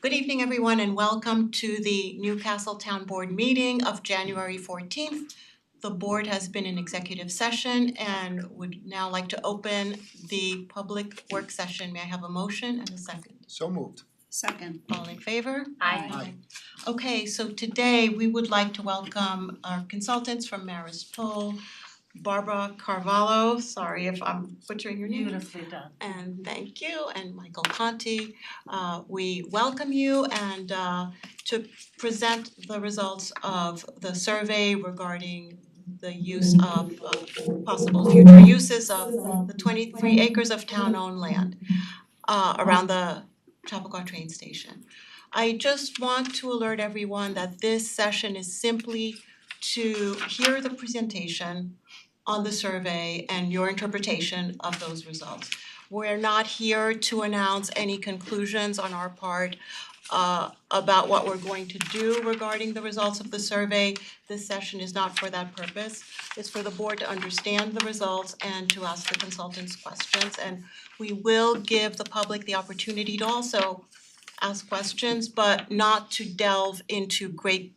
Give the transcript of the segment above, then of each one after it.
Good evening, everyone, and welcome to the Newcastle Town Board meeting of January 14th. The board has been in executive session and would now like to open the public work session. May I have a motion and a second? So moved. Second. All in favor? Aye. Okay, so today we would like to welcome our consultants from Marist Poll, Barbara Carvalho, sorry if I'm butchering your name. Beautifully done. And thank you, and Michael Conti. We welcome you and to present the results of the survey regarding the use of possible future uses of the 23 acres of town-owned land around the Chappaqua train station. I just want to alert everyone that this session is simply to hear the presentation on the survey and your interpretation of those results. We're not here to announce any conclusions on our part about what we're going to do regarding the results of the survey. This session is not for that purpose. It's for the board to understand the results and to ask the consultants questions. And we will give the public the opportunity to also ask questions, but not to delve into great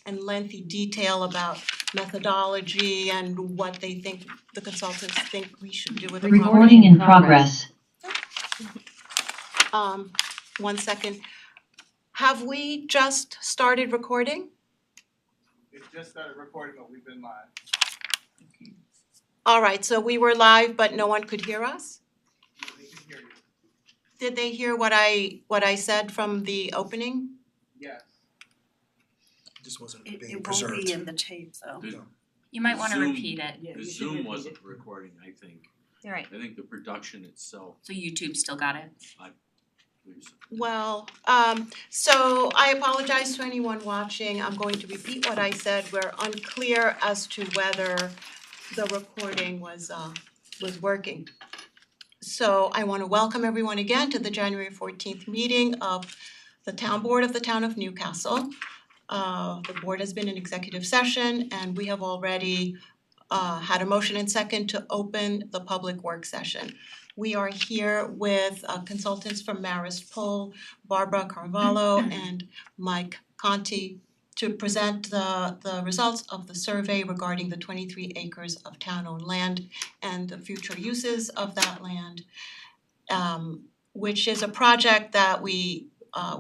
and lengthy detail about methodology and what they think the consultants think we should do with the property. Recording in progress. 1 second. Have we just started recording? It just started recording, but we've been live. All right, so we were live, but no one could hear us? They can hear you. Did they hear what I said from the opening? Yes. Just wasn't It being won't preserved. be in the tape though. You might wanna Zoom- repeat it, Yeah, The you should Zoom repeat wasn't it. recording, I think. you're right, I think the production itself, so YouTube still got it. please. Well, so I apologize to anyone watching. I'm going to repeat what I said. We're unclear as to whether the recording was working. So I want to welcome everyone again to the January 14th meeting of the Town Board of the Town of Newcastle. The board has been in executive session and we have already had a motion and second to open the public work session. We are here with consultants from Marist Poll, Barbara Carvalho and Mike Conti to present the results of the survey regarding the 23 acres of town-owned land and the future uses of that land, which is a project that we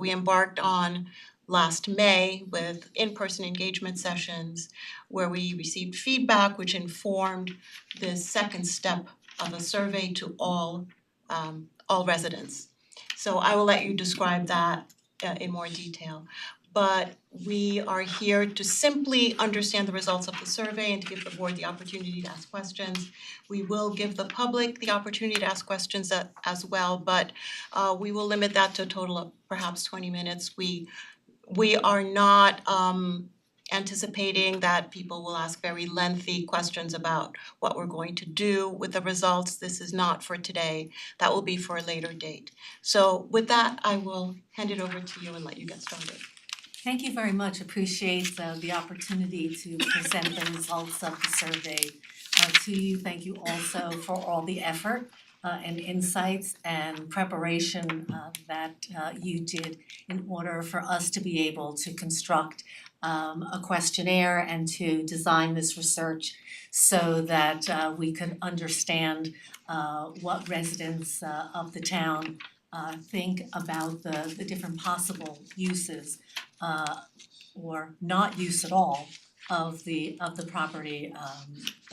embarked on last May with in-person engagement sessions where we received feedback which informed the second step of a survey to all residents. So I will let you describe that in more detail. But we are here to simply understand the results of the survey and to give the board the opportunity to ask questions. We will give the public the opportunity to ask questions as well, but we will limit that to a total of perhaps 20 minutes. We are not anticipating that people will ask very lengthy questions about what we're going to do with the results. This is not for today. That will be for a later date. So with that, I will hand it over to you and let you get started. Thank you very much. Appreciate the opportunity to present the results of the survey to you. Thank you also for all the effort and insights and preparation that you did in order for us to be able to construct a questionnaire and to design this research so that we could understand what residents of the town think about the different possible uses or not use at all of the property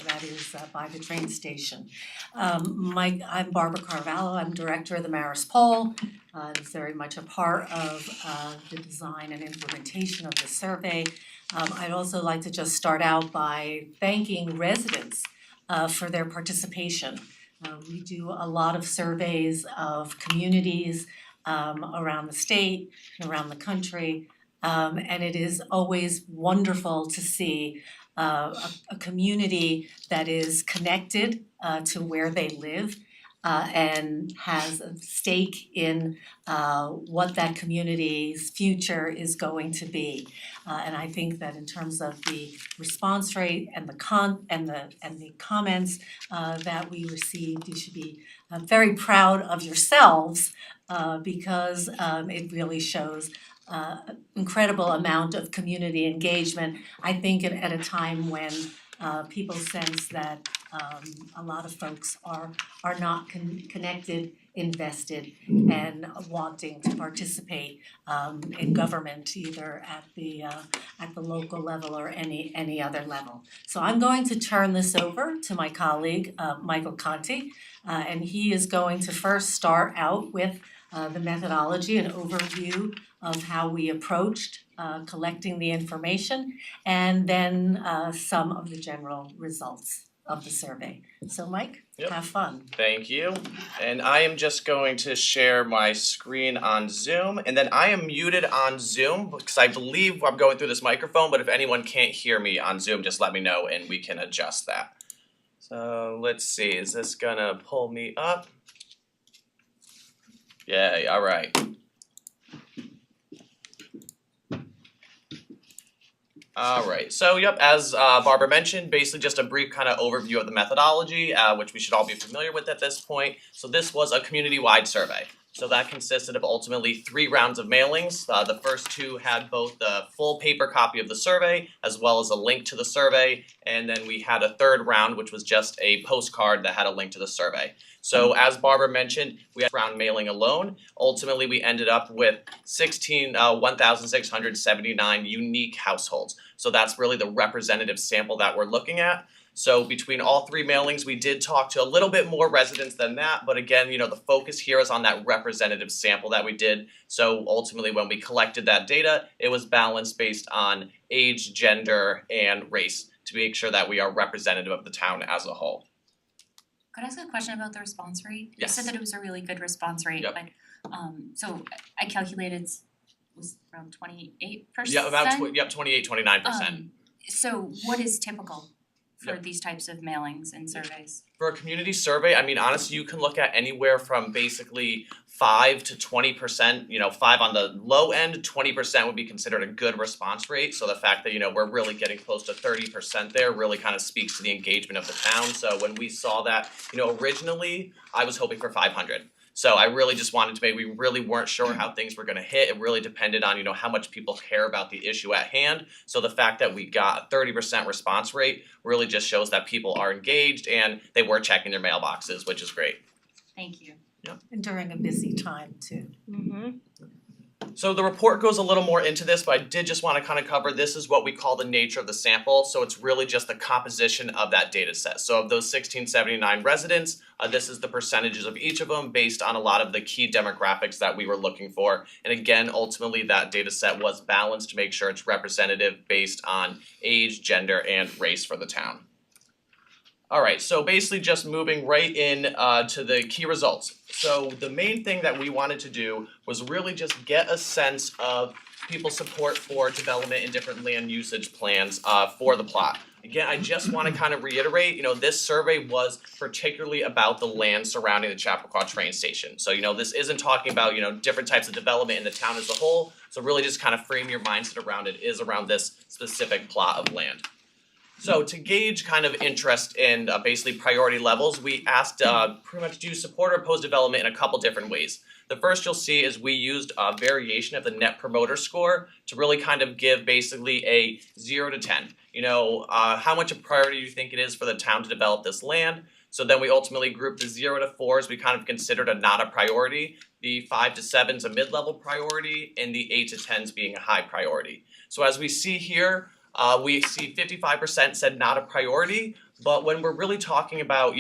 that is by the train station. I'm Barbara Carvalho, I'm director of the Marist Poll. It's very much a part of the design and implementation of the survey. I'd also like to just start out by thanking residents for their participation. We do a lot of surveys of communities around the state, around the country. And it is always wonderful to see a community that is connected to where they live and has a stake in what that community's future is going to be. And I think that in terms of the response rate and the comments that we received, you should be very proud of yourselves because it really shows incredible amount of community engagement. I think at a time when people sense that a lot of folks are not connected, invested, and wanting to participate in government, either at the local level or any other level. So I'm going to turn this over to my colleague Michael Conti, and he is going to first start out with the methodology, an overview of how we approached collecting the information, and then some of the general results of the survey. So Mike, Yep. have fun. Thank you. And I am just going to share my screen on Zoom, and then I am muted on Zoom because I believe I'm going through this microphone, but if anyone can't hear me on Zoom, just let me know and we can adjust that. So let's see, is this gonna pull me up? Yay, all right. Alright, so yep, as Barbara mentioned, basically just a brief kind of overview of the methodology, which we should all be familiar with at this point. So this was a community-wide survey. So that consisted of ultimately 3 rounds of mailings. The first 2 had both the full paper copy of the survey as well as a link to the survey, and then we had a 3rd round which was just a postcard that had a link to the survey. So as Barbara mentioned, we had round mailing alone. Ultimately, we ended up with 1,679 unique households. So that's really the representative sample that we're looking at. So between all 3 mailings, we did talk to a little bit more residents than that, but again, the focus here is on that representative sample that we did. So ultimately, when we collected that data, it was balanced based on age, gender, and race to make sure that we are representative of the town as a whole. Could I ask a question about the response rate? Yes. You said that it was a really good response rate, Yep. but so I calculated was around 28%. Yeah, about 28-29%. So what is typical for Yep. these types of mailings and surveys? For a community survey, I mean, honestly, you can look at anywhere from basically 5 to 20%, 5 on the low end, 20% would be considered a good response rate. So the fact that, we're really getting close to 30% there really kind of speaks to the engagement of the town. So when we saw that, originally I was hoping for 500. So I really just wanted to we really weren't sure how things were gonna hit. It really depended on, how much people care about the issue at hand. So the fact that we got a 30% response rate really just shows that people are engaged and they were checking their mailboxes, which is great. Thank you. And during a busy time too. So the report goes a little more into this, but I did just want to kind of cover this is what we call the nature of the sample. So it's really just the composition of that data set. So of those 1,679 residents, this is the percentages of each of them based on a lot of the key demographics that we were looking for. And again, ultimately that data set was balanced to make sure it's representative based on age, gender, and race for the town. Alright, so basically just moving right in to the key results. So the main thing that we wanted to do was really just get a sense of people's support for development and different land usage plans for the plot. Again, I just want to kind of reiterate, this survey was particularly about the land surrounding the Chappaqua train station. So, this isn't talking about, different types of development in the town as a whole. So really just kind of frame your mindset around it is around this specific plot of land. So to gauge kind of interest in basically priority levels, we asked pretty much do you support or oppose development in a couple different ways. The first you'll see is we used a variation of the Net Promoter Score to really kind of give basically a 0 to 10. How much a priority do you think it is for the town to develop this land? So then we ultimately grouped the 0 to 4s we kind of considered a not a priority, the 5 to 7s a mid-level priority, and the 8 to 10s being a high priority. So as we see here, we see 55% said not a priority, but when we're really talking about,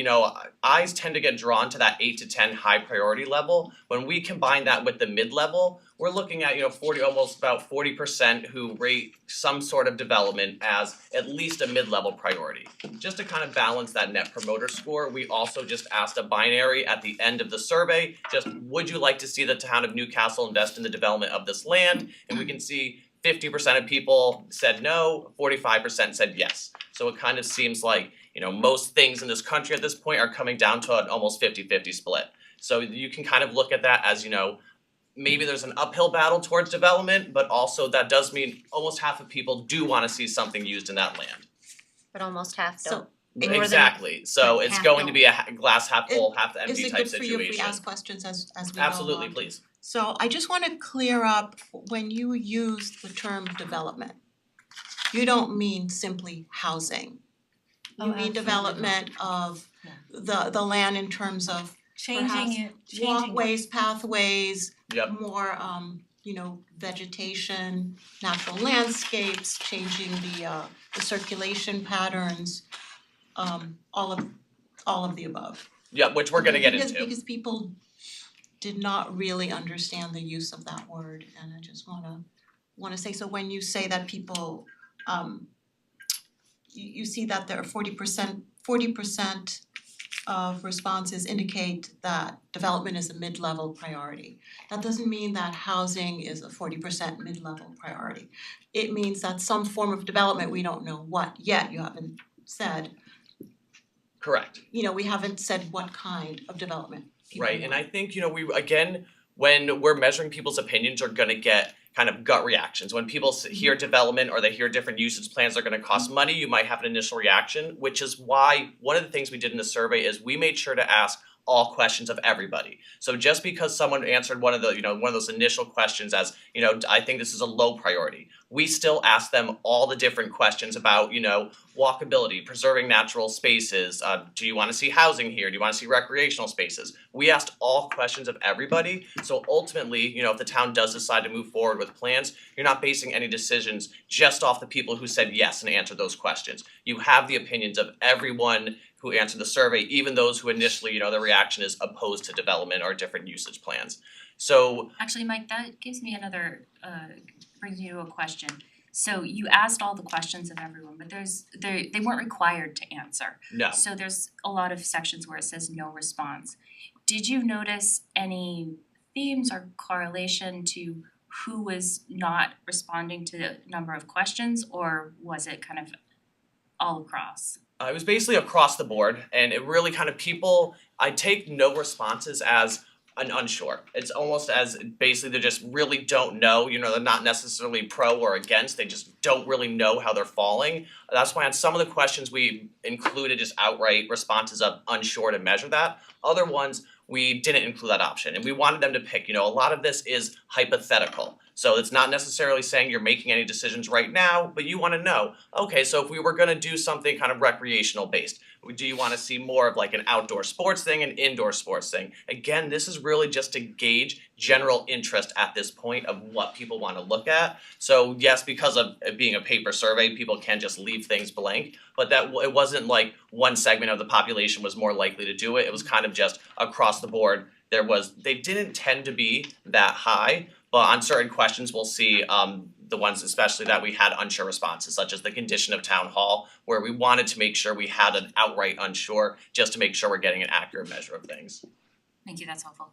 eyes tend to get drawn to that 8 to 10 high priority level. When we combine that with the mid-level, we're looking at, almost about 40% who rate some sort of development as at least a mid-level priority. Just to kind of balance that Net Promoter Score, we also just asked a binary at the end of the survey, just would you like to see the town of Newcastle invest in the development of this land? And we can see 50% of people said no, 45% said yes. So it kind of seems like You know, most things in this country at this point are coming down to an almost 50-50 split. So you can kind of look at that as, you know, maybe there's an uphill battle towards development, but also that does mean almost half of people do wanna see something used in that land. But almost half So don't. More than- Exactly, so it's half going to don't. be a glass half full, half is empty it type good situation. for you if we ask questions as we go Absolutely, along? please. So I just wanna clear up, when you use the term development, you don't mean simply housing. Oh, You mean absolutely not. development of Yeah. the land in terms of Changing walkways, pathways, Yep. more vegetation, natural landscapes, changing the circulation patterns, all of the above. Yeah, which we're gonna get into. Because people did not really understand the use of that word, and I just wanna say, so when you say that people you see that there are 40% of responses indicate that development is a mid-level priority. That doesn't mean that housing is a 40% mid-level priority. It means that some form of development, we don't know what yet, you haven't said, Correct. we haven't said what kind of development people Right, and want. I think, we, again, when we're measuring people's opinions, are gonna get kind of gut reactions. When people hear development or they hear different usage plans are gonna cost money, you might have an initial reaction, which is why one of the things we did in the survey is we made sure to ask all questions of everybody. So just because someone answered one of those initial questions as, I think this is a low priority, we still ask them all the different questions about, walkability, preserving natural spaces, do you wanna see housing here, do you wanna see recreational spaces? We asked all questions of everybody, so ultimately, if the town does decide to move forward with plans, you're not basing any decisions just off the people who said yes and answered those questions. You have the opinions of everyone who answered the survey, even those who initially, their reaction is opposed to development or different usage plans. So, Actually, Mike, that gives me another, brings me to a question. So you asked all the questions of everyone, but they weren't required to answer. no. So there's a lot of sections where it says no response. Did you notice any themes or correlation to who was not responding to the number of questions, or was it kind of all across? It was basically across the board, and it really kind of I take no responses as an unsure. It's almost as basically they just really don't know, they're not necessarily pro or against, they just don't really know how they're falling. That's why on some of the questions we included just outright responses of unsure to measure that. Other ones, we didn't include that option, and we wanted them to pick, a lot of this is hypothetical. So it's not necessarily saying you're making any decisions right now, but you wanna know, okay, so if we were gonna do something kind of recreational based, do you wanna see more of like an outdoor sports thing, an indoor sports thing? Again, this is really just to gauge general interest at this point of what people wanna look at. So yes, because of it being a paper survey, people can just leave things blank, but it wasn't like one segment of the population was more likely to do it. It was kind of just across the board. They didn't tend to be that high, but on certain questions we'll see the ones especially that we had unsure responses, such as the condition of town hall, where we wanted to make sure we had an outright unsure, just to make sure we're getting an accurate measure of things. Thank you, that's helpful.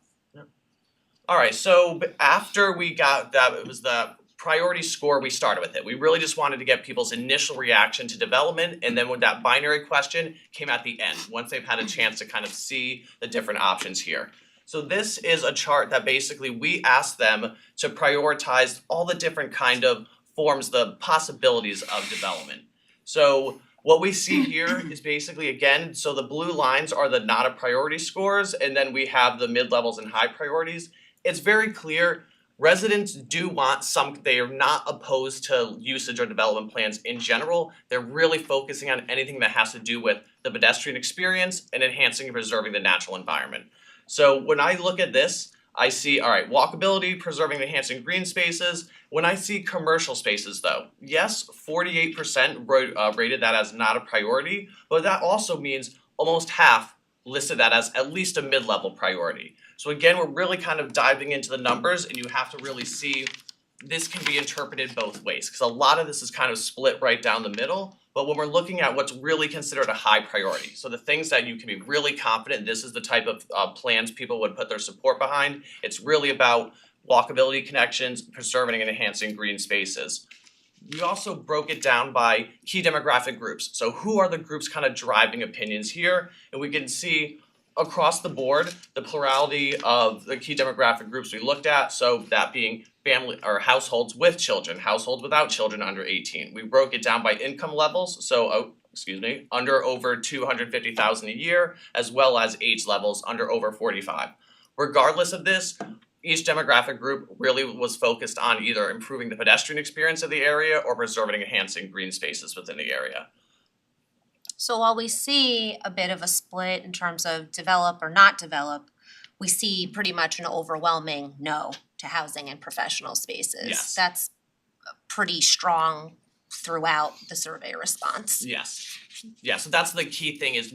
Alright, so after we got that, it was the priority score, we started with it. We really just wanted to get people's initial reaction to development, and then when that binary question came at the end, once they've had a chance to kind of see the different options here. So this is a chart that basically we asked them to prioritize all the different kind of forms, the possibilities of development. So what we see here is basically, again, so the blue lines are the not a priority scores, and then we have the mid-levels and high priorities. It's very clear residents do want they are not opposed to usage or development plans in general. They're really focusing on anything that has to do with the pedestrian experience and enhancing and preserving the natural environment. So when I look at this, I see, alright, walkability, preserving and enhancing green spaces. When I see commercial spaces though, yes, 48% rated that as not a priority, but that also means almost half listed that as at least a mid-level priority. So again, we're really kind of diving into the numbers, and you have to really see this can be interpreted both ways, because a lot of this is kind of split right down the middle. But when we're looking at what's really considered a high priority, so the things that you can be really confident this is the type of plans people would put their support behind, it's really about walkability connections, preserving and enhancing green spaces. We also broke it down by key demographic groups. So who are the groups kind of driving opinions here? And we can see across the board the plurality of the key demographic groups we looked at. So that being family or households with children, households without children under 18. We broke it down by income levels. So under over 250,000 a year, as well as age levels under over 45. Regardless of this, each demographic group really was focused on either improving the pedestrian experience of the area or preserving and enhancing green spaces within the area. So while we see a bit of a split in terms of develop or not develop, we see pretty much an overwhelming no to housing and professional spaces. Yes. That's pretty strong throughout the survey response. Yes. Yeah, so that's the key thing is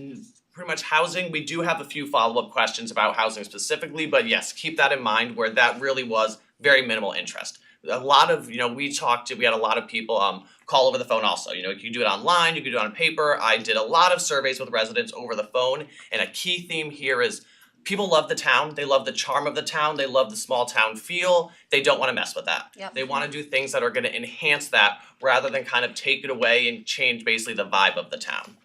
pretty much housing. We do have a few follow-up questions about housing specifically, but yes, keep that in mind where that really was very minimal interest. A lot of, we had a lot of people call over the phone also. You can do it online, you can do it on paper. I did a lot of surveys with residents over the phone, and a key theme here is people love the town, they love the charm of the town, they love the small town feel, they don't want to mess with that. Yep. They want to do things that are going to enhance that rather than kind of take it away and change basically the vibe of the town.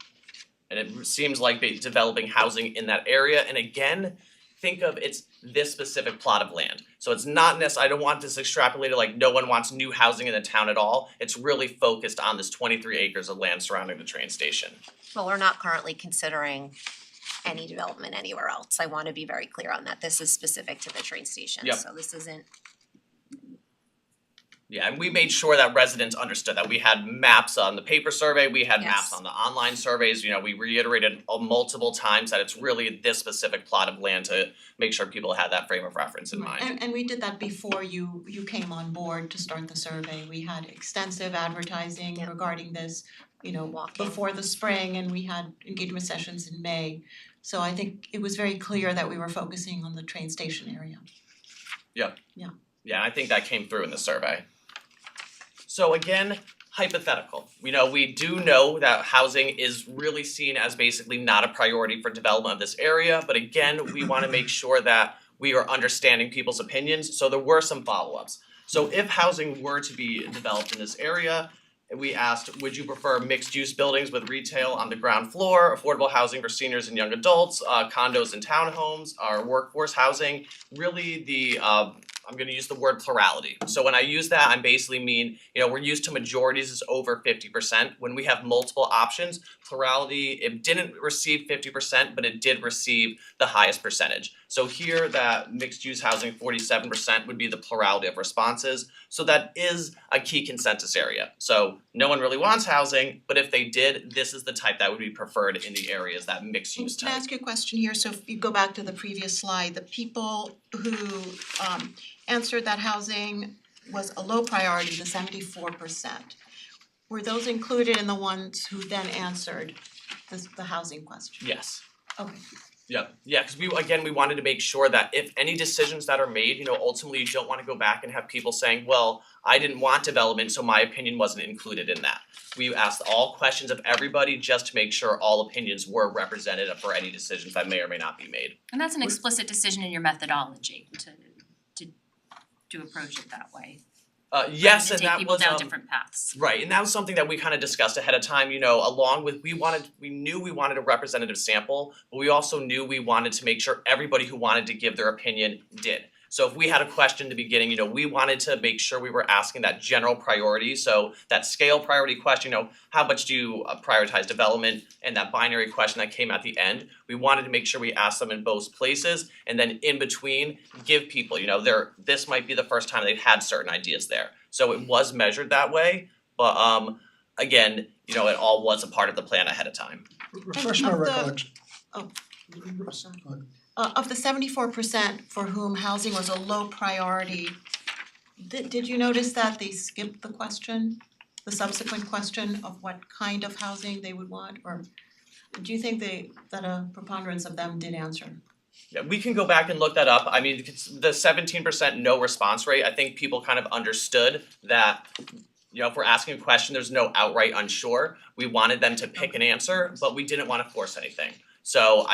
And it seems like developing housing in that area, and again, think of it's this specific plot of land. So it's not necessarily, I don't want this extrapolated like no one wants new housing in the town at all. It's really focused on this 23 acres of land surrounding the train station. But we're not currently considering any development anywhere else. I want to be very clear on that. This is specific to the train station, Yep. so this isn't. Yeah, and we made sure that residents understood that. We had maps on the paper survey, we had Yes. maps on the online surveys, we reiterated multiple times that it's really this specific plot of land to make sure people had that frame of reference in mind. And we did that before you came on board to start the survey. We had extensive advertising Yeah. regarding this, Walking. before the spring, and we had engagement sessions in May. So I think it was very clear that we were focusing on the train station area. Yeah, I think that came through in the survey. So again, hypothetical. We do know that housing is really seen as basically not a priority for development of this area, but again, we want to make sure that we are understanding people's opinions, so there were some follow-ups. So if housing were to be developed in this area, we asked, would you prefer mixed-use buildings with retail on the ground floor, affordable housing for seniors and young adults, condos and townhomes, or workforce housing? Really I'm gonna use the word plurality. So when I use that, I basically mean, we're used to majorities is over 50%. When we have multiple options, plurality, it didn't receive 50%, but it did receive the highest percentage. So here that mixed use housing, 47% would be the plurality of responses. So that is a key consensus area. So no one really wants housing, but if they did, this is the type that would be preferred in the areas that mixed use Can I type. ask you a question here? So if you go back to the previous slide, the people who answered that housing was a low priority, the 74%. Were those included in the ones who then answered the housing question? Yes. Okay. Yeah, because we wanted to make sure that if any decisions that are made, ultimately you don't want to go back and have people saying, well, I didn't want development, so my opinion wasn't included in that. We asked all questions of everybody just to make sure all opinions were represented for any decisions that may or may not be made. And that's an explicit decision in your methodology to approach it that way. Yes, and To take that people was down different paths. right, and that was something that we kind of discussed ahead of time, along with we knew we wanted a representative sample, but we also knew we wanted to make sure everybody who wanted to give their opinion did. So if we had a question at the beginning, we wanted to make sure we were asking that general priority, so that scale priority question, how much do you prioritize development, and that binary question that came at the end, we wanted to make sure we asked them in both places, and then in between, give people, this might be the first time they've had certain ideas there. So it was measured that way, but again, it all was a part of the plan ahead of time. Refresh my of the- recollection. oh. Sorry. Go ahead. Of the 74% for whom housing was a low priority, did you notice that they skipped the subsequent question of what kind of housing they would want? Or do you think that a preponderance of them did answer? Yeah, we can go back and look that up. I mean, the 17% no response rate, I think people kind of understood that, if we're asking a question, there's no outright unsure. We wanted them to pick an answer, but we didn't want to force anything. So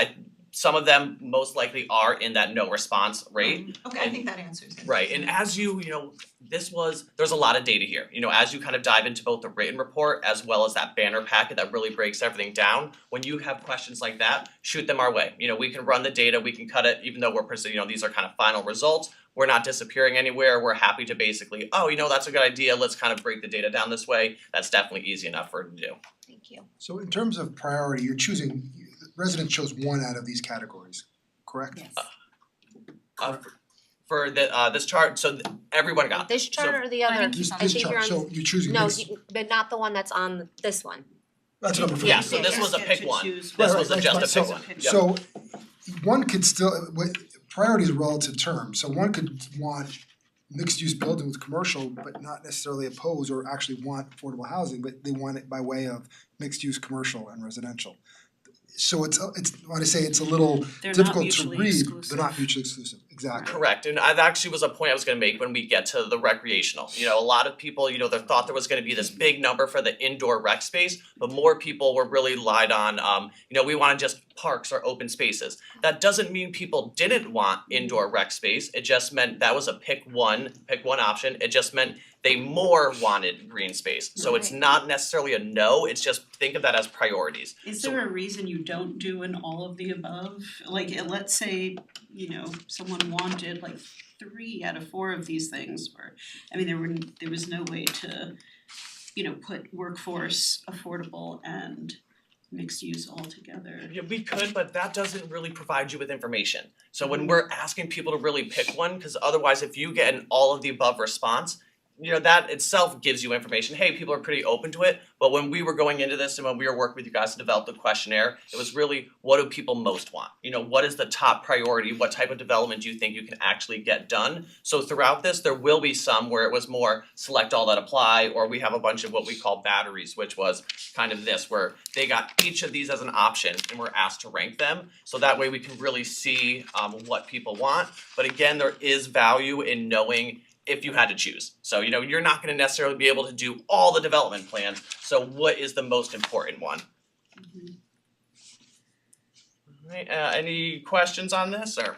some of them most likely are in that no response rate. Okay, I think that answers it. Right, and as you know, there's a lot of data here. You know, as you kind of dive into both the written report as well as that banner packet that really breaks everything down, when you have questions like that, shoot them our way. You know, we can run the data, we can cut it, even though these are kind of final results. We're not disappearing anywhere. We're happy to basically, that's a good idea. Let's kind of break the data down this way. That's definitely easy enough for it to do. Thank you. So in terms of priority, you're choosing, resident chose one out of these categories, correct? Yes. For this chart, so everyone got This chart or the I other? think This I this think you're chart, on, so you're choosing no, this, but not the one that's on this one. that's number four. Yeah, so this was a pick one. This was Right, just a so- pick one. Yep. So one could still, priority is a relative term, so one could want mixed use buildings with commercial, but not necessarily oppose or actually want affordable housing, but they want it by way of mixed use commercial and residential. So it's when I say it's a little They're not difficult to mutually read, exclusive. they're not mutually exclusive, exactly. Correct, and that actually was a point I was gonna make when we get to the recreational. You know, a lot of people, they thought there was gonna be this big number for the indoor rec space, but more people were really relied on, we wanted just parks or open spaces. That doesn't mean people didn't want indoor rec space, it just meant that was a pick one option, it just meant they more wanted green space. So it's Right. not necessarily a no, it's just think of that as priorities. Is So- there a reason you don't do an all of the above? Like, let's say, someone wanted like 3 out of 4 of these things, or, there was no way to, put workforce, affordable, and mixed use all together. Yeah, we could, but that doesn't really provide you with information. So when we're asking people to really pick one, because otherwise if you get an all of the above response, that itself gives you information. Hey, people are pretty open to it, but when we were going into this and when we were working with you guys to develop the questionnaire, it was really, what do people most want? What is the top priority? What type of development do you think you can actually get done? So throughout this, there will be some where it was more select all that apply, or we have a bunch of what we call batteries, which was kind of this, where they got each of these as an option and we're asked to rank them. So that way we can really see what people want. But again, there is value in knowing if you had to choose. So, you're not gonna necessarily be able to do all the development plans, so what is the most important one? Alright, any questions on this, or?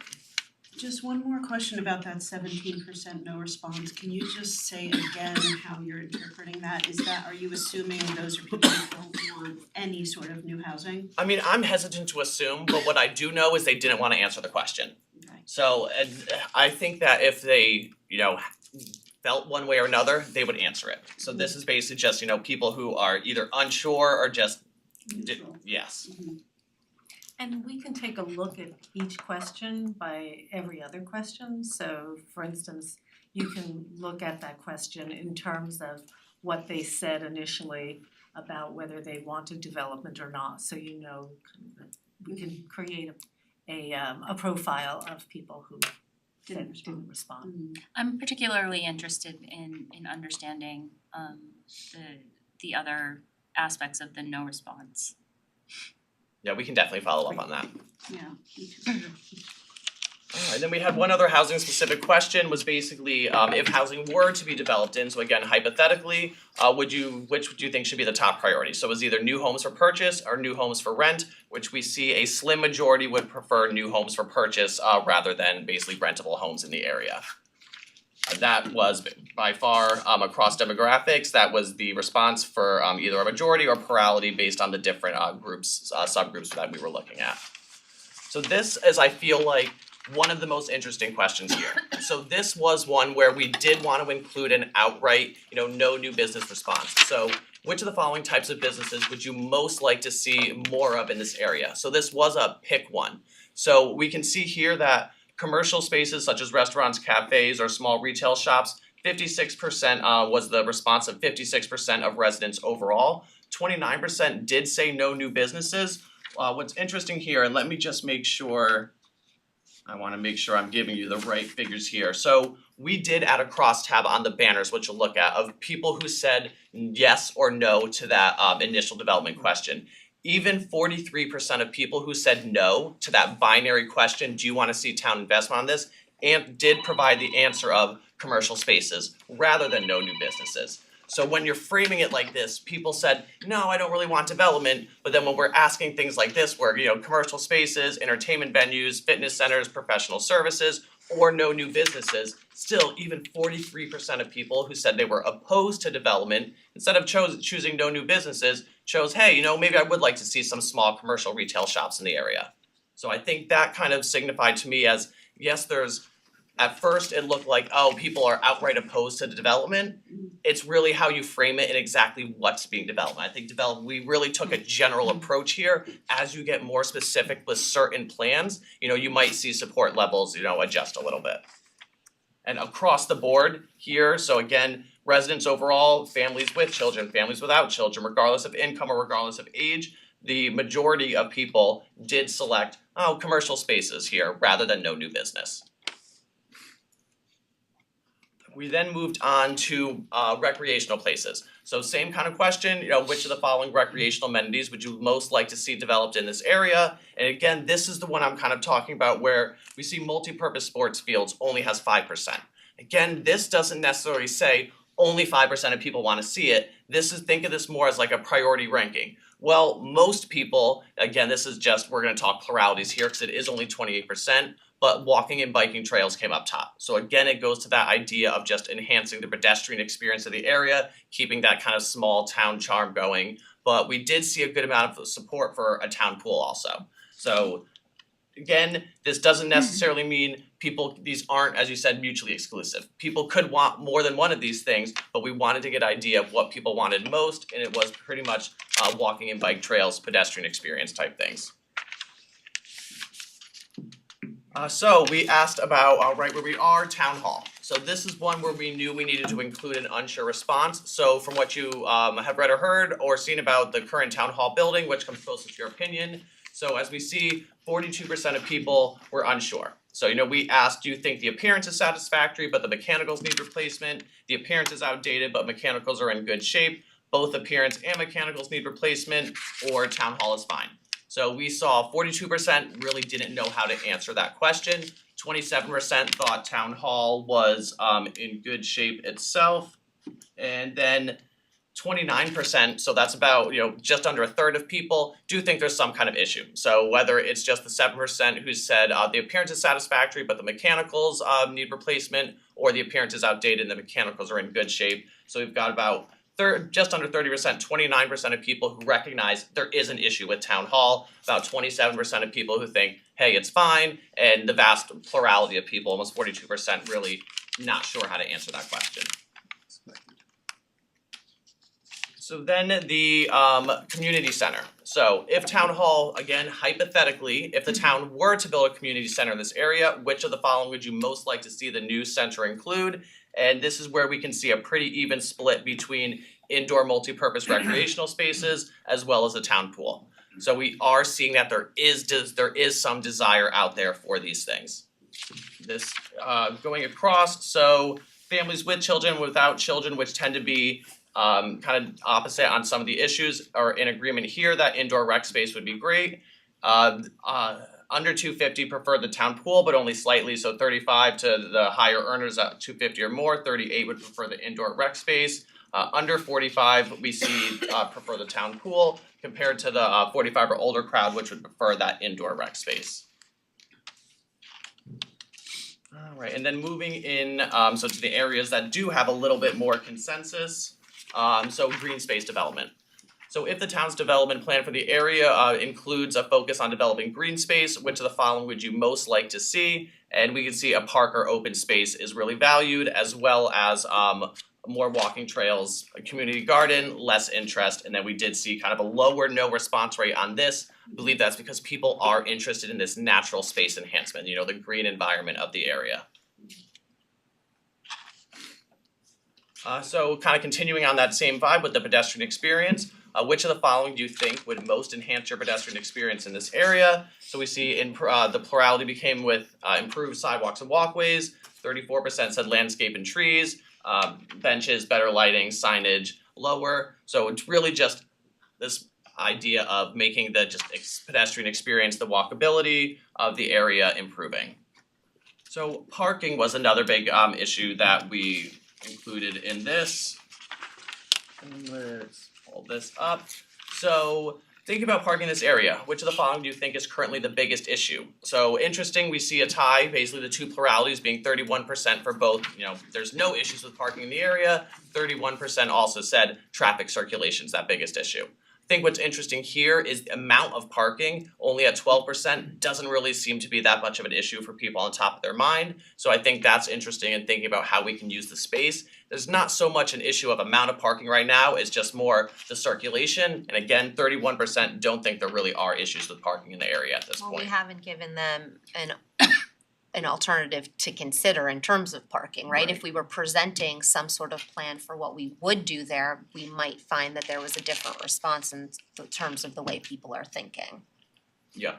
Just one more question about that 17% no response. Can you just say again how you're interpreting that? Are you assuming those are people who don't want any sort of new housing? I mean, I'm hesitant to assume, but what I do know is they didn't wanna answer the question. Okay. So, and I think that if they, felt one way or another, they would answer it. So this is basically just, people who are either unsure or just, Neutral. yes. And we can take a look at each question by every other question. So for instance, you can look at that question in terms of what they said initially about whether they wanted development or not. So we can create a profile of people who didn't respond. I'm particularly interested in understanding the other aspects of the no response. Yeah, we can definitely follow up on that. Yeah, me too. And then we had one other housing specific question, was basically if housing were to be developed in, so again hypothetically, which would you think should be the top priority? So it was either new homes for purchase or new homes for rent, which we see a slim majority would prefer new homes for purchase rather than basically rentable homes in the area. That was by far across demographics, that was the response for either a majority or plurality based on the different subgroups that we were looking at. So this is, I feel like, one of the most interesting questions here. So this was one where we did want to include an outright, no new business response. So which of the following types of businesses would you most like to see more of in this area? So this was a pick one. So we can see here that commercial spaces such as restaurants, cafes, or small retail shops, 56% was the response of 56% of residents overall. 29% did say no new businesses. What's interesting here, and let me just make sure, I wanna make sure I'm giving you the right figures here. So we did add a crosstab on the banners, which you'll look at, of people who said yes or no to that initial development question. Even 43% of people who said no to that binary question, do you wanna see town investment on this, and did provide the answer of commercial spaces rather than no new businesses. So when you're framing it like this, people said, no, I don't really want development, but then when we're asking things like this, where, commercial spaces, entertainment venues, fitness centers, professional services, or no new businesses, still even 43% of people who said they were opposed to development, instead of choosing no new businesses, chose, hey, maybe I would like to see some small commercial retail shops in the area. So I think that kind of signified to me as, yes, at first it looked like, oh, people are outright opposed to the development. It's really how you frame it and exactly what's being developed. I think we really took a general approach here. As you get more specific with certain plans, you might see support levels, adjust a little bit. And across the board here, so again, residents overall, families with children, families without children, regardless of income or regardless of age, the majority of people did select, commercial spaces here rather than no new business. We then moved on to recreational places. So same kind of question, which of the following recreational amenities would you most like to see developed in this area? And again, this is the one I'm kind of talking about where we see multi-purpose sports fields only has 5%. Again, this doesn't necessarily say only 5% of people want to see it. Think of this more as like a priority ranking. Well, most people, again, we're going to talk pluralities here because it is only 28%. But walking and biking trails came up top. So again, it goes to that idea of just enhancing the pedestrian experience of the area, keeping that kind of small town charm going. But we did see a good amount of support for a town pool also. So again, this doesn't necessarily mean these aren't, as you said, mutually exclusive. People could want more than one of these things, but we wanted to get an idea of what people wanted most, and it was pretty much walking and bike trails, pedestrian experience type things. So we asked about, right where we are, town hall. So this is one where we knew we needed to include an unsure response. So from what you have read or heard or seen about the current town hall building, which comes closest to your opinion. So as we see, 42% of people were unsure. So, we asked, do you think the appearance is satisfactory, but the mechanicals need replacement? The appearance is outdated, but mechanicals are in good shape. Both appearance and mechanicals need replacement, or town hall is fine. So we saw 42% really didn't know how to answer that question. 27% thought town hall was in good shape itself. And then 29%, so that's about, just under a third of people do think there's some kind of issue. So whether it's just the 7% who said the appearance is satisfactory but the mechanicals need replacement, or the appearance is outdated and the mechanicals are in good shape. So we've got about just under 30%, 29% of people who recognize there is an issue with town hall, about 27% of people who think, hey, it's fine, and the vast plurality of people, almost 42%, really not sure how to answer that question. So then the community center. So if town hall, again, hypothetically, if the town were to build a community center in this area, which of the following would you most like to see the new center include? And this is where we can see a pretty even split between indoor multi-purpose recreational spaces as well as a town pool. So we are seeing that there is some desire out there for these things. This going across, so families with children, without children, which tend to be kind of opposite on some of the issues, are in agreement here that indoor rec space would be great. Under 250 prefer the town pool, but only slightly, so 35 to the higher earners at 250 or more, 38 would prefer the indoor rec space. Under 45, we see prefer the town pool, compared to the 45 or older crowd, which would prefer that indoor rec space. Alright, and then moving in, so to the areas that do have a little bit more consensus, so green space development. So if the town's development plan for the area includes a focus on developing green space, which of the following would you most like to see? And we can see a park or open space is really valued, as well as more walking trails, a community garden, less interest, and then we did see kind of a lower no response rate on this. I believe that's because people are interested in this natural space enhancement, the green environment of the area. So kind of continuing on that same vibe with the pedestrian experience, which of the following do you think would most enhance your pedestrian experience in this area? So we see in the plurality became with improved sidewalks and walkways, 34% said landscape and trees, benches, better lighting, signage, lower. So it's really just this idea of making the pedestrian experience, the walkability of the area improving. So parking was another big issue that we included in this. And let's pull this up. So think about parking in this area. Which of the following do you think is currently the biggest issue? So interesting, we see a tie, basically the two pluralities being 31% for both, there's no issues with parking in the area. 31% also said traffic circulation is that biggest issue. I think what's interesting here is the amount of parking, only at 12%, doesn't really seem to be that much of an issue for people on top of their mind. So I think that's interesting in thinking about how we can use the space. There's not so much an issue of amount of parking right now, it's just more the circulation. And again, 31% don't think there really are issues with parking in the area at this Well, point. we haven't given them an alternative to consider in terms of parking, right? Right. If we were presenting some sort of plan for what we would do there, we might find that there was a different response in terms of the way people are thinking. Yeah.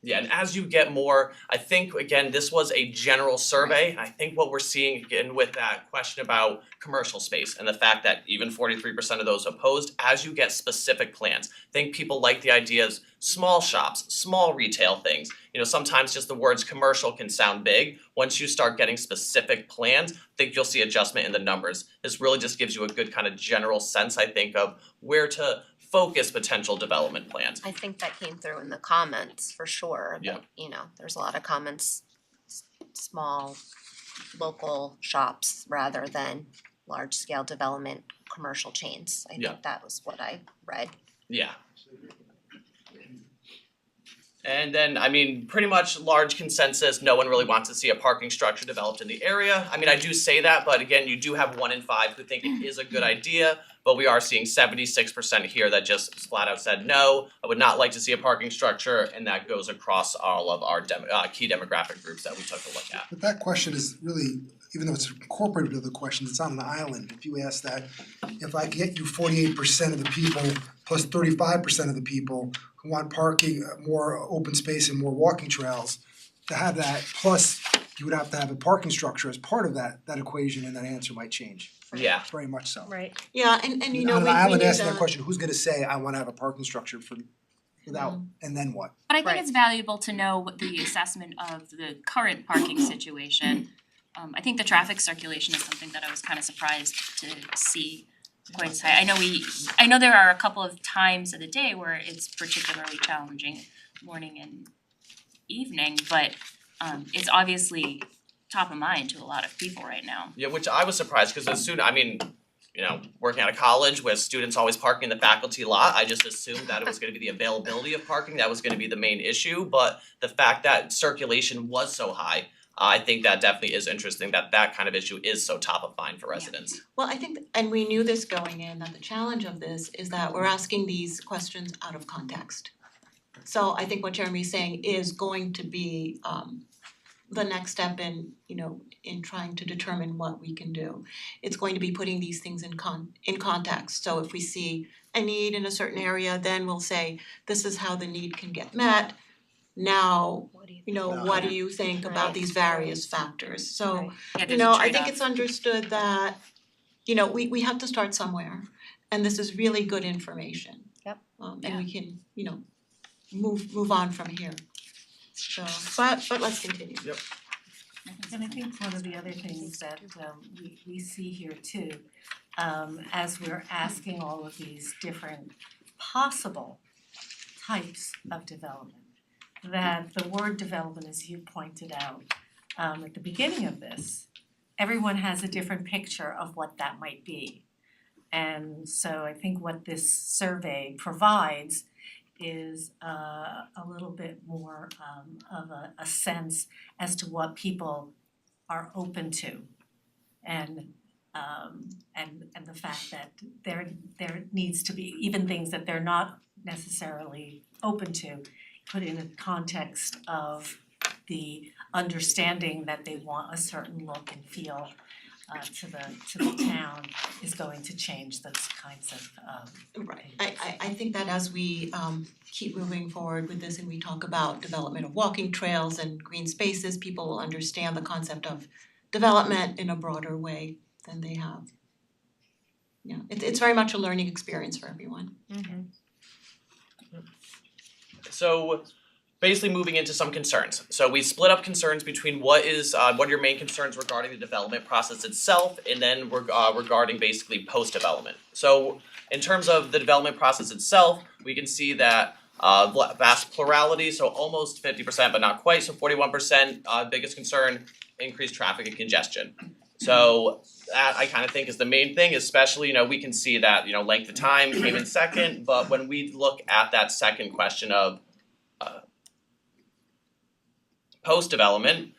Yeah, and as you get more, I think, again, this was a general survey, and I think what we're seeing again with that question about commercial space and the fact that even 43% of those opposed, as you get specific plans, I think people like the idea of small shops, small retail things. Sometimes just the words commercial can sound big. Once you start getting specific plans, I think you'll see adjustment in the numbers. This really just gives you a good kind of general sense, I think, of where to focus potential development plans. I think that came through in the comments for sure. Yeah. There's a lot of comments, small local shops rather than large scale development, commercial chains. I Yeah. think that was what I read. Yeah. And then, pretty much large consensus, no one really wants to see a parking structure developed in the area. I do say that, but again, you do have 1 in 5 who think it is a good idea, but we are seeing 76% here that just flat out said, no, I would not like to see a parking structure, and that goes across all of our key demographic groups that we took a look at. But that question is really, even though it's incorporated into the questions, it's on an island. If you ask that, if I get you 48% of the people plus 35% of the people who want parking, more open space and more walking trails, to have that, plus you would have to have a parking structure as part of that equation, and that answer might change, Yeah. very much so. Right. Yeah, and On we an island need asking that to- question, who's gonna say, I wanna have a parking structure without, and then what? But I think Right. it's valuable to know what the assessment of the current parking situation. I think the traffic circulation is something that I was kind of surprised to see quite as high. I know there are a couple of times of the day where it's particularly challenging, morning and evening, but it's obviously top of mind to a lot of people right now. Yeah, which I was surprised, because as soon, working at a college with students always parking in the faculty lot, I just assumed that it was gonna be the availability of parking that was gonna be the main issue, but the fact that circulation was so high, I think that definitely is interesting, that kind of issue is so top of mind for residents. Well, I think, and we knew this going in, that the challenge of this is that we're asking these questions out of context. So I think what Jeremy's saying is going to be the next step in trying to determine what we can do. It's going to be putting these things in context. So if we see a need in a certain area, then we'll say, this is how the need can get met. Now, What do you what do you think about Right. these various factors? So Right. Yeah, there's a I think trade-off. it's understood that, we have to start somewhere, and this is really good information. Yep. And we can, move on from here. So, but let's continue. Yep. And I think one of the other things that we see here too, as we're asking all of these different possible types of development, that the word development, as you pointed out at the beginning of this, everyone has a different picture of what that might be. And so I think what this survey provides is a little bit more of a sense as to what people are open to, and the fact that there needs to be even things that they're not necessarily open to, put in a context of the understanding that they want a certain look and feel to the town is going to change those kinds of Right, I think that as we keep moving forward with this and we talk about development of walking trails and green spaces, people will understand the concept of development in a broader way than they have. Yeah, it's very much a learning experience for everyone. So basically moving into some concerns. So we split up concerns between what are your main concerns regarding the development process itself, and then regarding basically post-development. So in terms of the development process itself, we can see that vast plurality, so almost 50%, but not quite, so 41%, biggest concern, increased traffic and congestion. So that I kind of think is the main thing, especially, we can see that, length of time came in second, but when we look at that second question of post-development,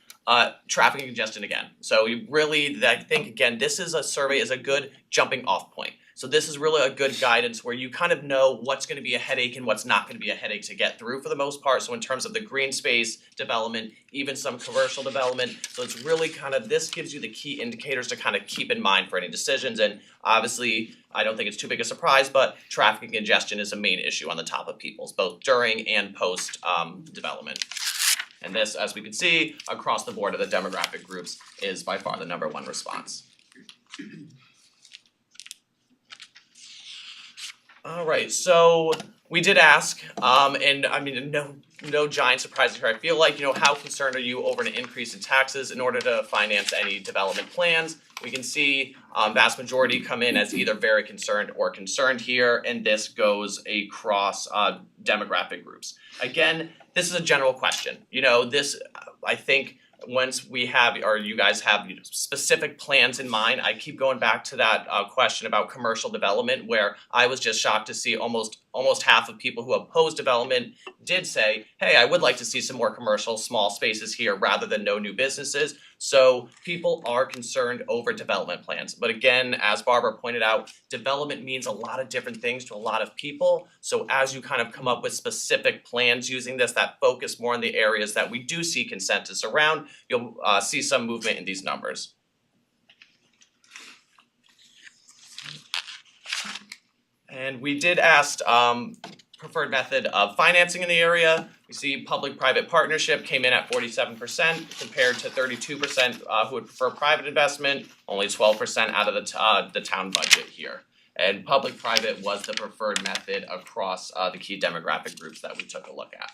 traffic and congestion again. So I think again, this is a survey is a good jumping off point. So this is really a good guidance where you kind of know what's going to be a headache and what's not going to be a headache to get through for the most part. So in terms of the green space development, even some commercial development. So it's really this gives you the key indicators to kind of keep in mind for any decisions. And obviously, I don't think it's too big a surprise, but traffic and congestion is a main issue on the top of people's, both during and post development. And this, as we can see, across the board of the demographic groups is by far the number one response. Alright, so we did ask, and I mean, no giant surprises here. I feel like, how concerned are you over an increase in taxes in order to finance any development plans? We can see vast majority come in as either very concerned or concerned here, and this goes across demographic groups. Again, this is a general question. This, I think, once we have, or you guys have specific plans in mind, I keep going back to that question about commercial development, where I was just shocked to see almost half of people who oppose development did say, hey, I would like to see some more commercial small spaces here rather than no new businesses. So people are concerned over development plans. But again, as Barbara pointed out, development means a lot of different things to a lot of people. So as you kind of come up with specific plans using this that focus more on the areas that we do see consensus around, you'll see some movement in these numbers. And we did ask preferred method of financing in the area. We see public-private partnership came in at 47% compared to 32% who would prefer private investment, only 12% out of the town budget here. And public-private was the preferred method across the key demographic groups that we took a look at.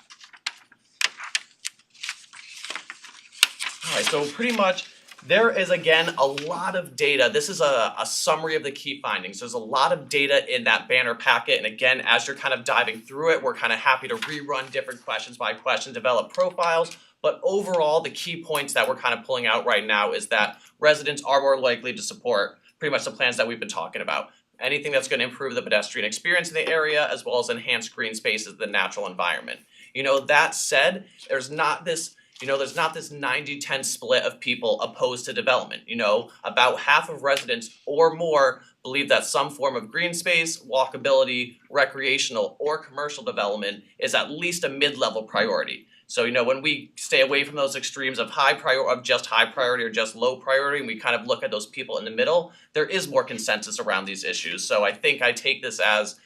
Alright, so pretty much there is, again, a lot of data. This is a summary of the key findings. There's a lot of data in that banner packet, and again, as you're kind of diving through it, we're kind of happy to rerun different questions by question, develop profiles, but overall, the key points that we're kind of pulling out right now is that residents are more likely to support pretty much the plans that we've been talking about. Anything that's going to improve the pedestrian experience in the area, as well as enhance green spaces, the natural environment. That said, there's not this 90-10 split of people opposed to development. About half of residents or more believe that some form of green space, walkability, recreational, or commercial development is at least a mid-level priority. So, when we stay away from those extremes of just high priority or just low priority, and we kind of look at those people in the middle, there is more consensus around these issues. So I think I take this as,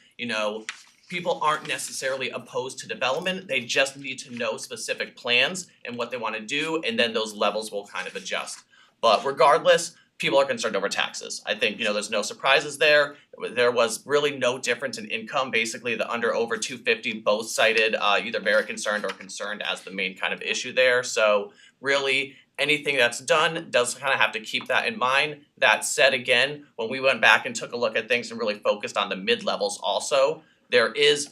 people aren't necessarily opposed to development, they just need to know specific plans and what they want to do, and then those levels will kind of adjust. But regardless, people are concerned over taxes. I think, there's no surprises there. There was really no difference in income. Basically, the under over 250 both cited either very concerned or concerned as the main kind of issue there. So really, anything that's done does kind of have to keep that in mind. That said, again, when we went back and took a look at things and really focused on the mid-levels also, there is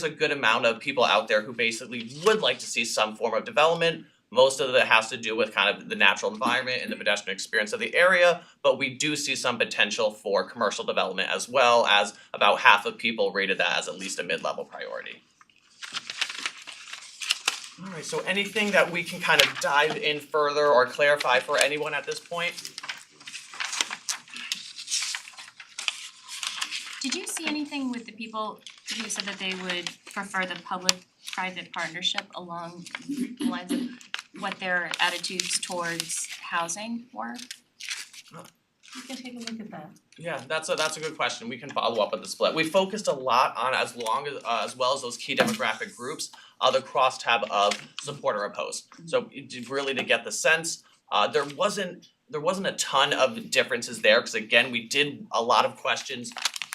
a good amount of people out there who basically would like to see some form of development. Most of it has to do with kind of the natural environment and the pedestrian experience of the area, but we do see some potential for commercial development as well, as about half of people rated that as at least a mid-level priority. Alright, so anything that we can kind of dive in further or clarify for anyone at this point? Did you see anything with the people who said that they would prefer the public-private partnership along the lines of what their attitudes towards housing were? You can take a look at that. Yeah, that's a good question. We can follow up with the split. We focused a lot on as well as those key demographic groups, the crosstab of support or oppose. So really to get the sense, there wasn't a ton of differences there, because again, we did a lot of questions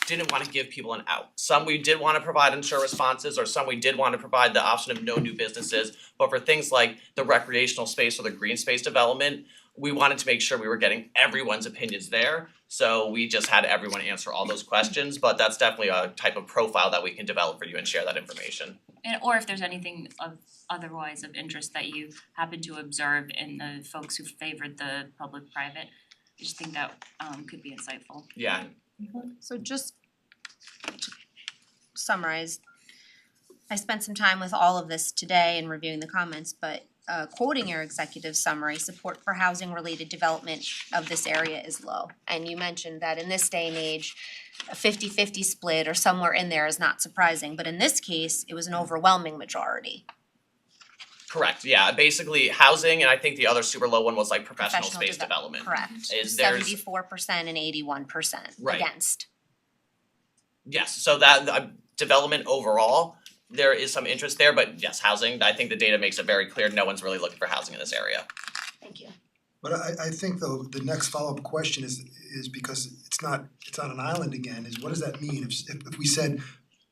didn't wanna give people an out. Some we did wanna provide unsure responses, or some we did wanna provide the option of no new businesses. But for things like the recreational space or the green space development, we wanted to make sure we were getting everyone's opinions there. So we just had everyone answer all those questions, but that's definitely a type of profile that we can develop for you and share that information. And or if there's anything of otherwise of interest that you happen to observe in the folks who favored the public-private, I just think that could be insightful. Yeah, So just to summarize, I spent some time with all of this today and reviewing the comments, but quoting your executive summary, support for housing related development of this area is low. And you mentioned that in this day and age, a 50-50 split or somewhere in there is not surprising, but in this case, it was an overwhelming majority. correct, yeah, basically housing, and I think the other super low one was like professional Professional space development. Correct. Is there's- 74% and 81% Right. against. Yes, so that development overall, there is some interest there, but yes, housing, I think the data makes it very clear, no one's really looking for housing in this area. Thank you. But I think though, the next follow-up question is because it's not an island again, is what does that mean? If we said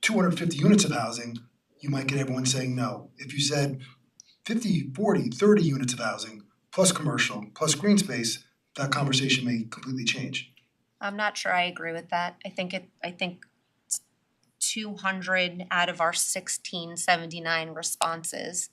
250 units of housing, you might get everyone saying no. If you said 50, 40, 30 units of housing, plus commercial, plus green space, that conversation may completely change. I'm not sure I agree with that. I think 200 out of our 1679 responses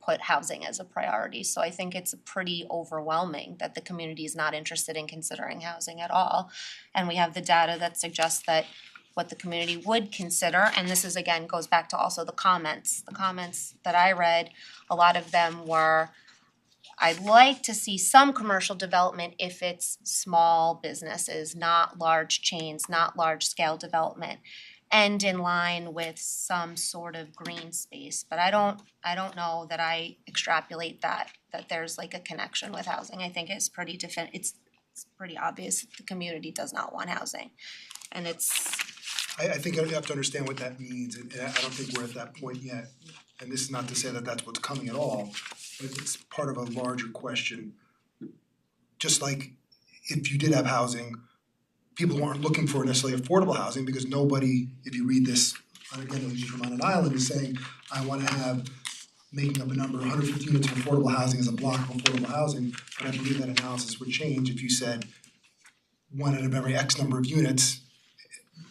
put housing as a priority. So I think it's pretty overwhelming that the community is not interested in considering housing at all. And we have the data that suggests that what the community would consider, and this is again goes back to also the comments. The comments that I read, a lot of them were, I'd like to see some commercial development if it's small businesses, not large chains, not large scale development, and in line with some sort of green space. But I don't know that I extrapolate that there's like a connection with housing. I think it's pretty it's pretty obvious that the community does not want housing. And I think you have to understand what that means, and I don't think we're at that point yet. And this is not to say that that's what's coming at all, but it's part of a larger question. Just like if you did have housing, people weren't looking for necessarily affordable housing because nobody, if you read this, again, just from on an island, is saying, I wanna have, making up a number, 150 units of affordable housing as a block of affordable housing. But I believe that analysis would change if you said one out of every X number of units,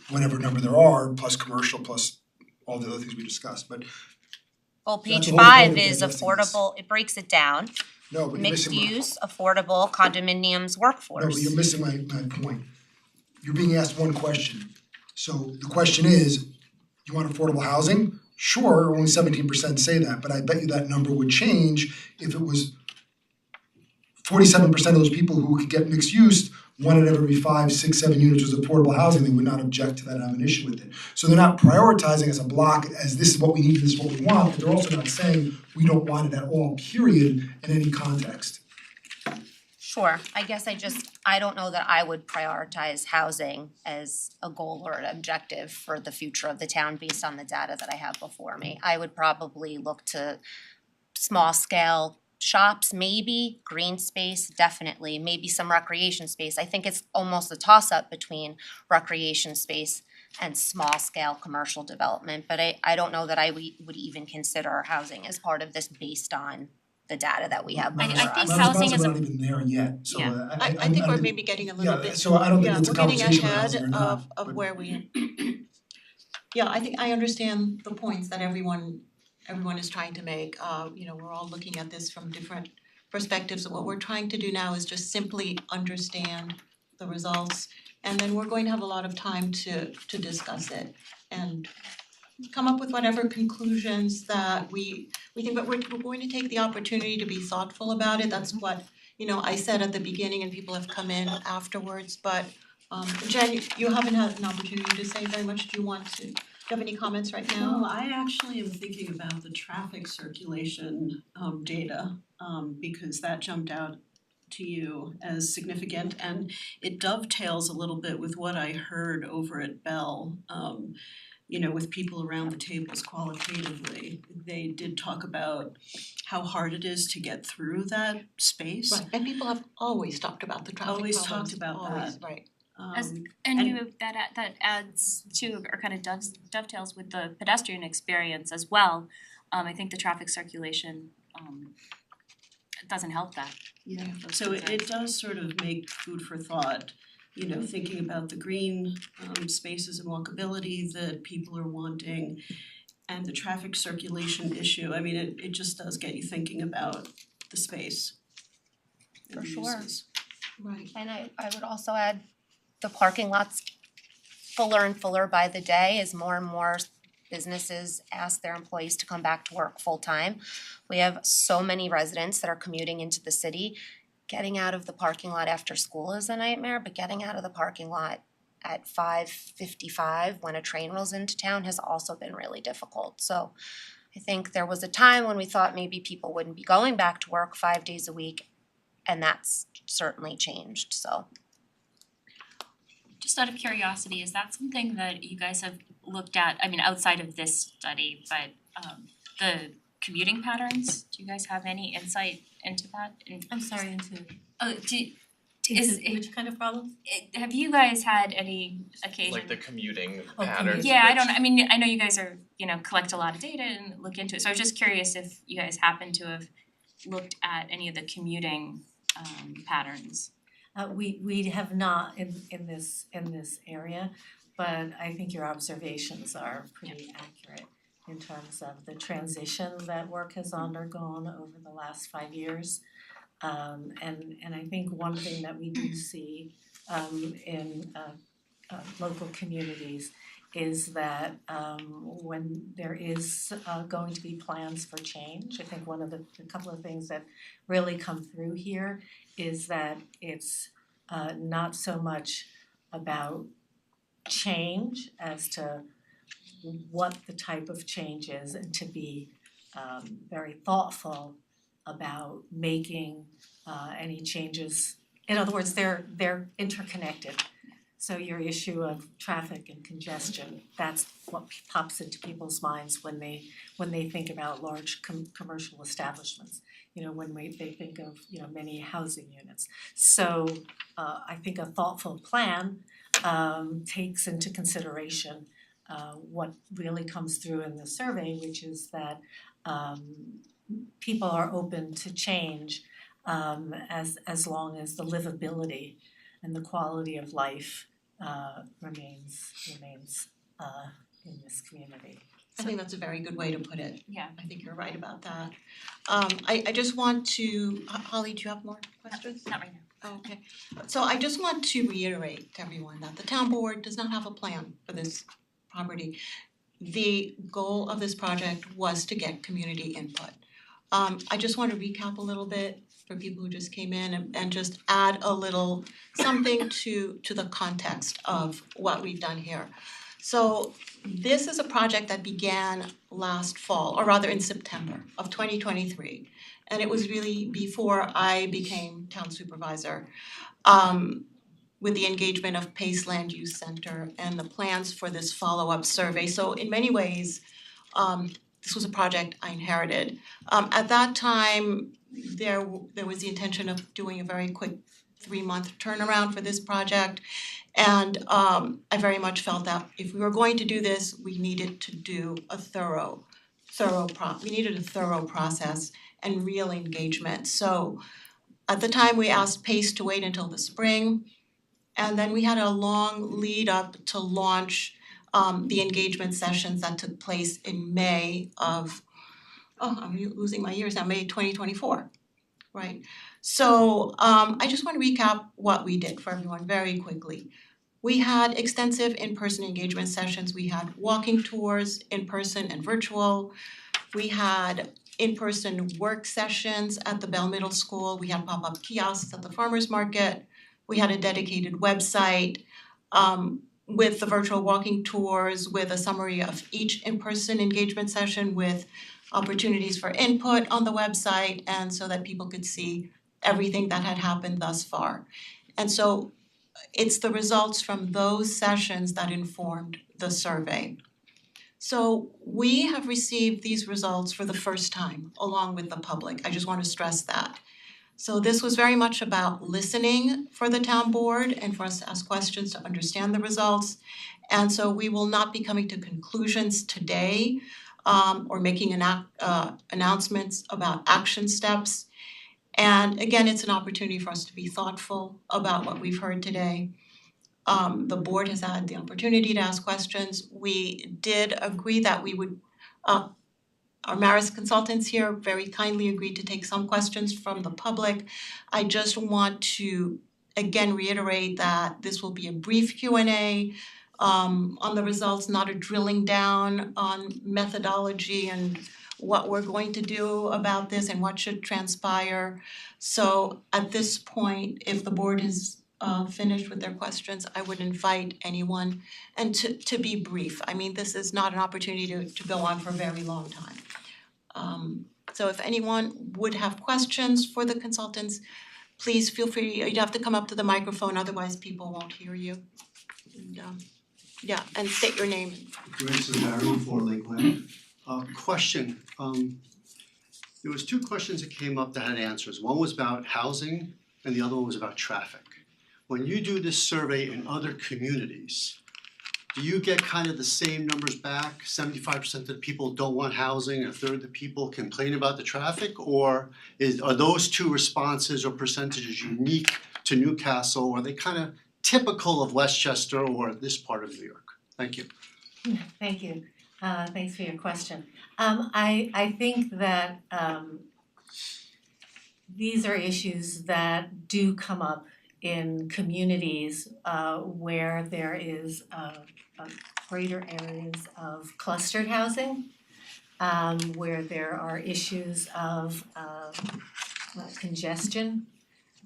whatever number there are, plus commercial, plus all the other things we discussed, but well, That's page the whole point 5 of is digesting this. affordable, it breaks it down. no, but you're Mixed missing use, affordable, condominiums, workforce. No, but you're missing my point. You're being asked one question. So the question is, you want affordable housing? Sure, only 17% say that, but I bet you that number would change if it was 47% of those people who could get mixed use, one out of every 5, 6, 7 units was affordable housing, they would not object to that and have an issue with it. So they're not prioritizing as a block as this is what we need, this is what we want, but they're also not saying we don't want it at all, period, in any context. Sure, I guess I don't know that I would prioritize housing as a goal or an objective for the future of the town based on the data that I have before me. I would probably look to small scale shops, maybe, green space, definitely, maybe some recreation space. I think it's almost a toss-up between recreation space and small scale commercial development, but I don't know that I would even consider housing as part of this based on the data that we have My before I think us. my housing responses is a- are not even there yet, so Yeah. I think we're maybe getting a little bit, so I don't think yeah, it's a we're getting conversation about ahead housing or not, of but- where we. Yeah, I think I understand the points that everyone is trying to make. We're all looking at this from different perspectives. What we're trying to do now is just simply understand the results, and then we're going to have a lot of time to discuss it and come up with whatever conclusions that we think, but we're going to take the opportunity to be thoughtful about it. That's what, I said at the beginning and people have come in afterwards, but Jen, you haven't had an opportunity to say very much. Do you have any comments right now? No, I actually am thinking about the traffic circulation data because that jumped out to you as significant, and it dovetails a little bit with what I heard over at Bell. With people around the tables qualitatively, they did talk about how hard it is to get through that space. Right, and people have always talked about the traffic Always problems, talked about always, that. right. And you that adds to or kind of dovetails with the pedestrian experience as well. I think the traffic circulation doesn't help that. Yeah, so it does sort of make food for thought, you know, thinking about the green spaces and walkability that people are wanting and the traffic circulation issue. I mean, it just does get you thinking about the space and For the sure. uses. Right. And I would also add the parking lots fuller and fuller by the day as more and more businesses ask their employees to come back to work full-time. We have so many residents that are commuting into the city. Getting out of the parking lot after school is a nightmare, but getting out of the parking lot at 5:55 when a train rolls into town has also been really difficult. So I think there was a time when we thought maybe people wouldn't be going back to work 5 days a week, and that's certainly changed, so. Just out of curiosity, is that something that you guys have looked at, I mean, outside of this study, but the commuting patterns, do you guys have any insight into that? I'm sorry, into Is which kind of problem? have you guys had any occasion? Like the commuting Oh, patterns. Yeah, I which- don't, I mean, I know you guys are, you know, collect a lot of data and look into it, so I was just curious if you guys happen to have looked at any of the commuting patterns. We have not in this area, but I think your observations are pretty accurate in terms of the transition that work has undergone over the last 5 years. And I think one thing that we do see in local communities is that when there is going to be plans for change, I think one of the couple of things that really come through here is that it's not so much about change as to what the type of change is, and to be very thoughtful about making any changes. In other words, they're interconnected. So your issue of traffic and congestion, that's what pops into people's minds when they think about large commercial establishments. You know, when they think of, you know, many housing units. So I think a thoughtful plan takes into consideration what really comes through in the survey, which is that people are open to change as long as the livability and the quality of life remains in this community. I think that's a very good way to put it. Yeah. I think you're right about that. I just want to, Holly, do you have more questions? Not right now. Oh, okay, so I just want to reiterate to everyone that the town board does not have a plan for this property. The goal of this project was to get community input. I just want to recap a little bit for people who just came in and just add a little something to the context of what we've done here. So this is a project that began last fall, or rather in September of 2023. And it was really before I became town supervisor, with the engagement of Pace Land Use Center and the plans for this follow-up survey. So in many ways, this was a project I inherited. At that time, there was the intention of doing a very quick 3-month turnaround for this project. And I very much felt that if we were going to do this, we needed to do a thorough process and real engagement. So at the time, we asked Pace to wait until the spring. And then we had a long lead up to launch the engagement sessions that took place in May of, I'm losing my years now, May 2024, right? So I just want to recap what we did for everyone very quickly. We had extensive in-person engagement sessions. We had walking tours, in-person and virtual. We had in-person work sessions at the Bell Middle School. We had pop-up kiosks at the farmers market. We had a dedicated website with the virtual walking tours, with a summary of each in-person engagement session, with opportunities for input on the website, and so that people could see everything that had happened thus far. And so it's the results from those sessions that informed the survey. So we have received these results for the first time, along with the public. I just want to stress that. So this was very much about listening for the town board and for us to ask questions to understand the results. And so we will not be coming to conclusions today or making announcements about action steps. And again, it's an opportunity for us to be thoughtful about what we've heard today. The board has had the opportunity to ask questions. We did agree that we would, our Maris consultants here very kindly agreed to take some questions from the public. I just want to again reiterate that this will be a brief Q&A on the results, not a drilling down on methodology and what we're going to do about this and what should transpire. So at this point, if the board is finished with their questions, I would invite anyone and to be brief. I mean, this is not an opportunity to go on for a very long time. So if anyone would have questions for the consultants, please feel free, you'd have to come up to the microphone, otherwise people won't hear you. And state your name. Grace Barry for Lakeland. Question, there was two questions that came up that had answers. One was about housing and the other one was about traffic. When you do this survey in other communities, do you get kind of the same numbers back? 75% of the people don't want housing, and a third of the people complain about the traffic? Or are those two responses or percentages unique to Newcastle? Or are they kind of typical of Westchester or this part of New York? Thank you. Thank you. Thanks for your question. I think that these are issues that do come up in communities where there is greater areas of clustered housing, where there are issues of congestion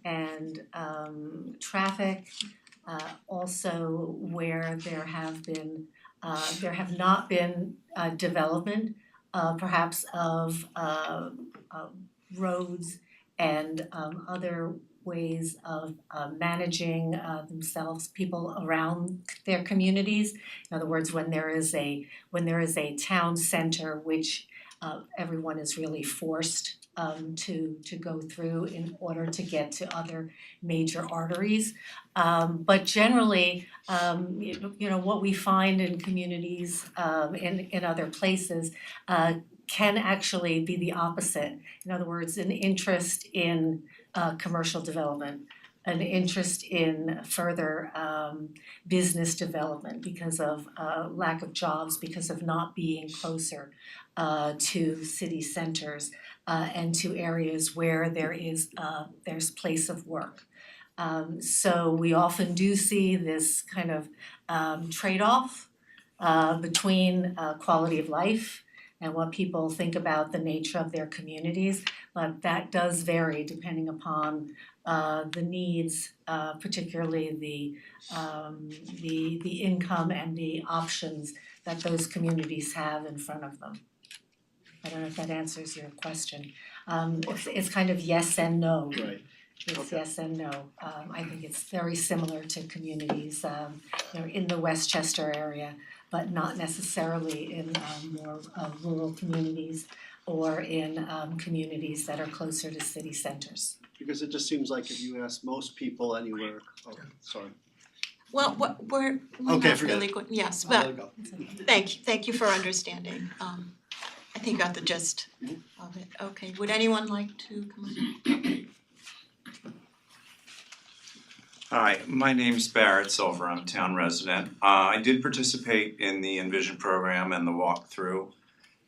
and traffic, also where there have not been development perhaps of roads and other ways of managing themselves, people around their communities. In other words, when there is a town center which everyone is really forced to go through in order to get to other major arteries. But generally, you know, what we find in communities in other places can actually be the opposite. In other words, an interest in commercial development, an interest in further business development because of lack of jobs, because of not being closer to city centers and to areas where there's place of work. So we often do see this kind of trade-off between quality of life and what people think about the nature of their communities, but that does vary depending upon the needs, particularly the income and the options that those communities have in front of them. I don't know if that answers your question. It's kind of yes and no. Right. It's yes and no. I think it's very similar to communities, you know, in the Westchester area, but not necessarily in more rural communities or in communities that are closer to city centers. Because it just seems like if you ask most people anywhere, sorry. Well, we're Okay, not forget really it. good, yes, I'll let but it go. thank you for understanding. I think you got the gist of it. Okay, would anyone like to come on? Hi, my name's Barrett Silver, I'm a town resident. I did participate in the Envision program and the walkthrough.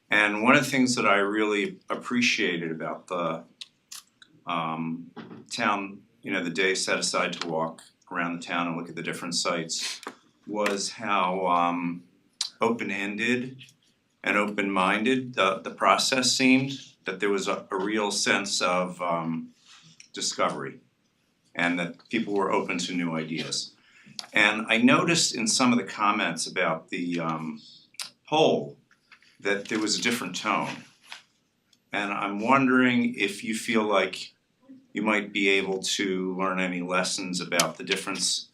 And one of the things that I really appreciated about the town, you know, the day set aside to walk around the town and look at the different sites, was how open-ended and open-minded the process seemed, that there was a real sense of discovery and that people were open to new ideas. And I noticed in some of the comments about the poll that there was a different tone. And I'm wondering if you feel like you might be able to learn any lessons about the difference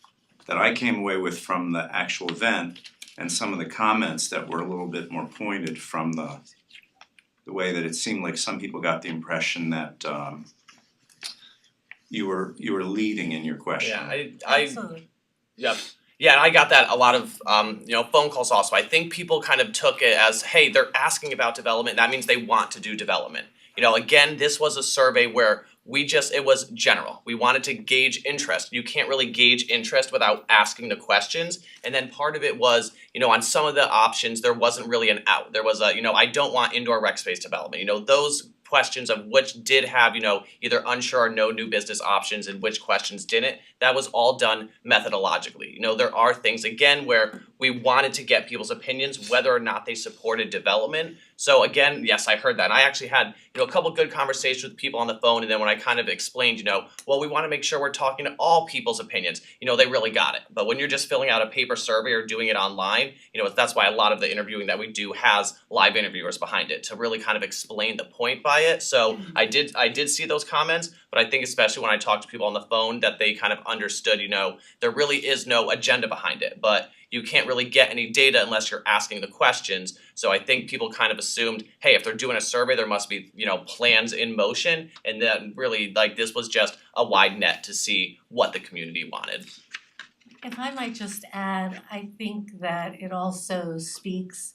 that I came away with from the actual event and some of the comments that were a little bit more pointed from the way that it seemed like some people got the impression that you were leading in your question. I Absolutely. Yeah, and I got that a lot of phone calls also. I think people kind of took it as, hey, they're asking about development, that means they want to do development. Again, this was a survey where it was general. We wanted to gauge interest. You can't really gauge interest without asking the questions. And then part of it was, on some of the options, there wasn't really an out. There was I don't want indoor rec space development. Those questions of which did have, either unsure or no new business options and which questions didn't, that was all done methodologically. There are things, again, where we wanted to get people's opinions, whether or not they supported development. So again, yes, I heard that. And I actually had, a couple good conversations with people on the phone, and then when I kind of explained, well, we want to make sure we're talking to all people's opinions, they really got it. But when you're just filling out a paper survey or doing it online, that's why a lot of the interviewing that we do has live interviewers behind it to really kind of explain the point by it. So I did see those comments, but I think especially when I talked to people on the phone that they kind of understood, there really is no agenda behind it, but you can't really get any data unless you're asking the questions. So I think people kind of assumed, hey, if they're doing a survey, there must be, plans in motion. And then really, this was just a wide net to see what the community wanted. If I might just add, I think that it also speaks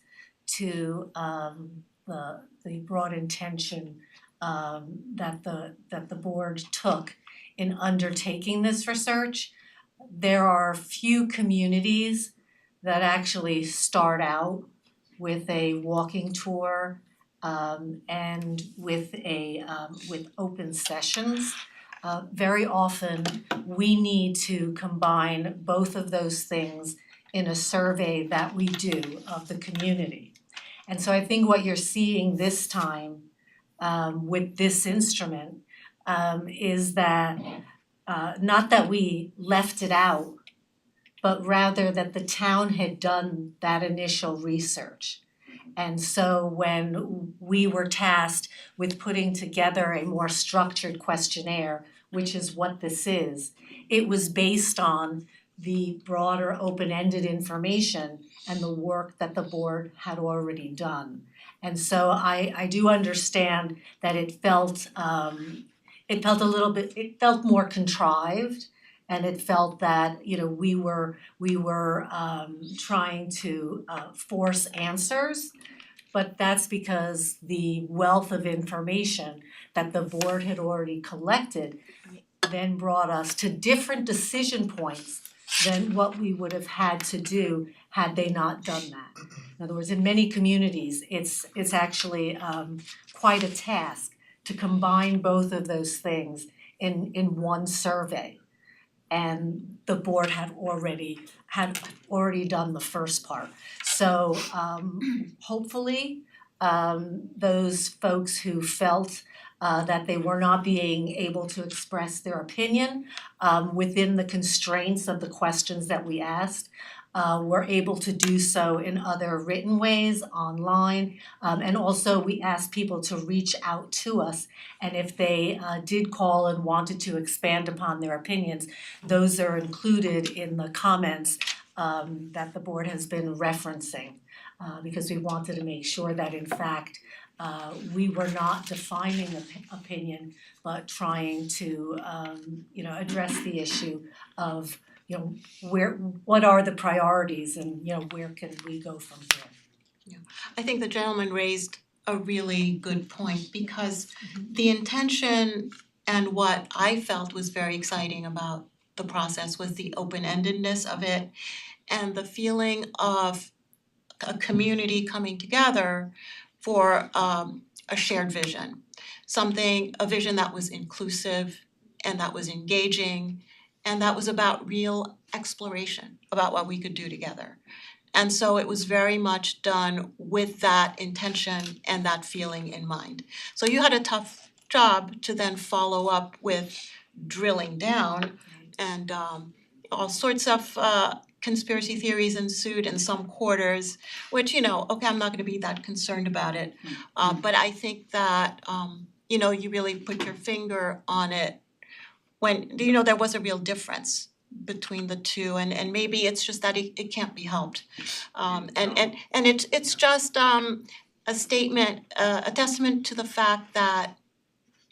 to the broad intention that the board took in undertaking this research. There are few communities that actually start out with a walking tour and with open sessions. Very often, we need to combine both of those things in a survey that we do of the community. And so I think what you're seeing this time with this instrument is that not that we left it out, but rather that the town had done that initial research. And so when we were tasked with putting together a more structured questionnaire, which is what this is, it was based on the broader open-ended information and the work that the board had already done. And so I do understand that it felt more contrived, and it felt that we were trying to force answers, but that's because the wealth of information that the board had already collected then brought us to different decision points than what we would have had to do had they not done that. In other words, in many communities, it's actually quite a task to combine both of those things in one survey. And the board had already done the first part. So hopefully those folks who felt that they were not being able to express their opinion within the constraints of the questions that we asked were able to do so in other written ways, online, and also we asked people to reach out to us, and if they did call and wanted to expand upon their opinions, those are included in the comments that the board has been referencing, because we wanted to make sure that in fact we were not defining opinion, but trying to address the issue of what are the priorities and where can we go from here. I think the gentleman raised a really good point, because the intention and what I felt was very exciting about the process was the open-endedness of it and the feeling of a community coming together for a shared vision. A vision that was inclusive and that was engaging and that was about real exploration about what we could do together. And so it was very much done with that intention and that feeling in mind. So you had a tough job to then follow up with drilling down, and all sorts of conspiracy theories ensued in some quarters, which, okay, I'm not gonna be that concerned about it. But I think that, you really put your finger on it when, there was a real difference between the two, and maybe it's just that it can't be helped. And it's just a statement, a testament to the fact that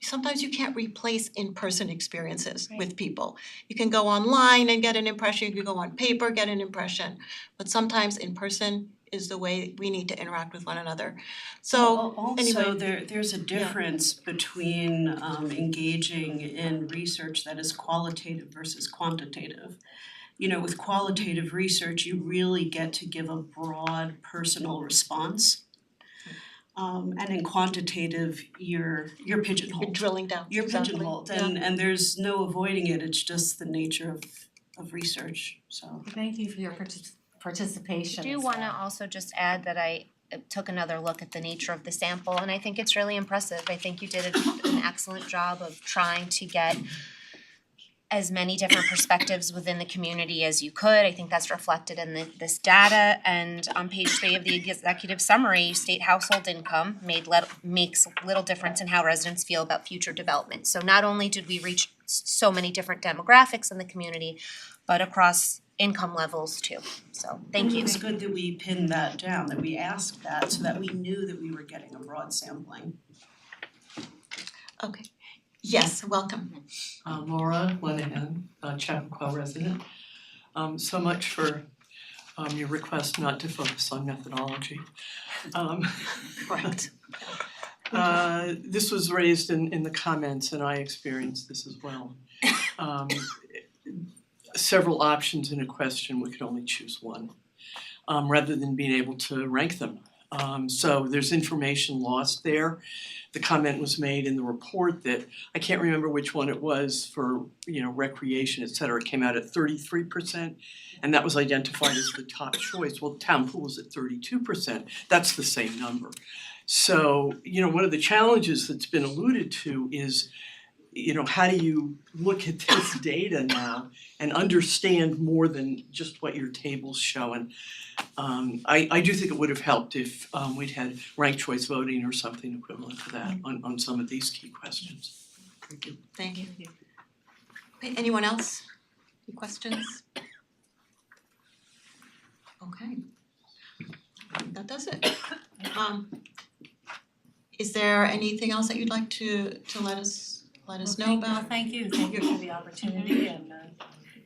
sometimes you can't replace in-person experiences with people. You can go online and get an impression, you can go on paper, get an impression, but sometimes in person is the way we need to interact with one another. So Also, anyway, there's a difference between engaging in research that is qualitative versus quantitative. You know, with qualitative research, you really get to give a broad personal response. And in quantitative, you're pigeonholed. you're drilling down. You're exactly. pigeonholed Yeah. and there's no avoiding it, it's just the nature of research, so. Thank you for your participation I do as wanna well. also just add that I took another look at the nature of the sample, and I think it's really impressive. I think you did an excellent job of trying to get as many different perspectives within the community as you could. I think that's reflected in this data, and on page 3 of the executive summary, state household income makes little difference in how residents feel about future development. So not only did we reach so many different demographics in the community, but across income levels too. So thank you. It's good that we pinned that down, that we asked that so that we knew that we were getting a broad sampling. Okay, yes, welcome. Laura Lenahan, Chappaqua resident. So much for your request not to focus on methodology. Right. This was raised in the comments and I experienced this as well. Several options in a question, we could only choose one, rather than being able to rank them. So there's information lost there. The comment was made in the report that, I can't remember which one it was for, recreation, et cetera, it came out at 33%, and that was identified as the top choice. Well, town pool is at 32%, that's the same number. So, one of the challenges that's been alluded to is, how do you look at this data now and understand more than just what your table's showing? I do think it would have helped if we'd had ranked choice voting or something equivalent to that on some of these key questions. Thank you. Okay, anyone else? Any questions? Okay. That does it. Is there anything else that you'd like to let us know about? Thank you for the opportunity and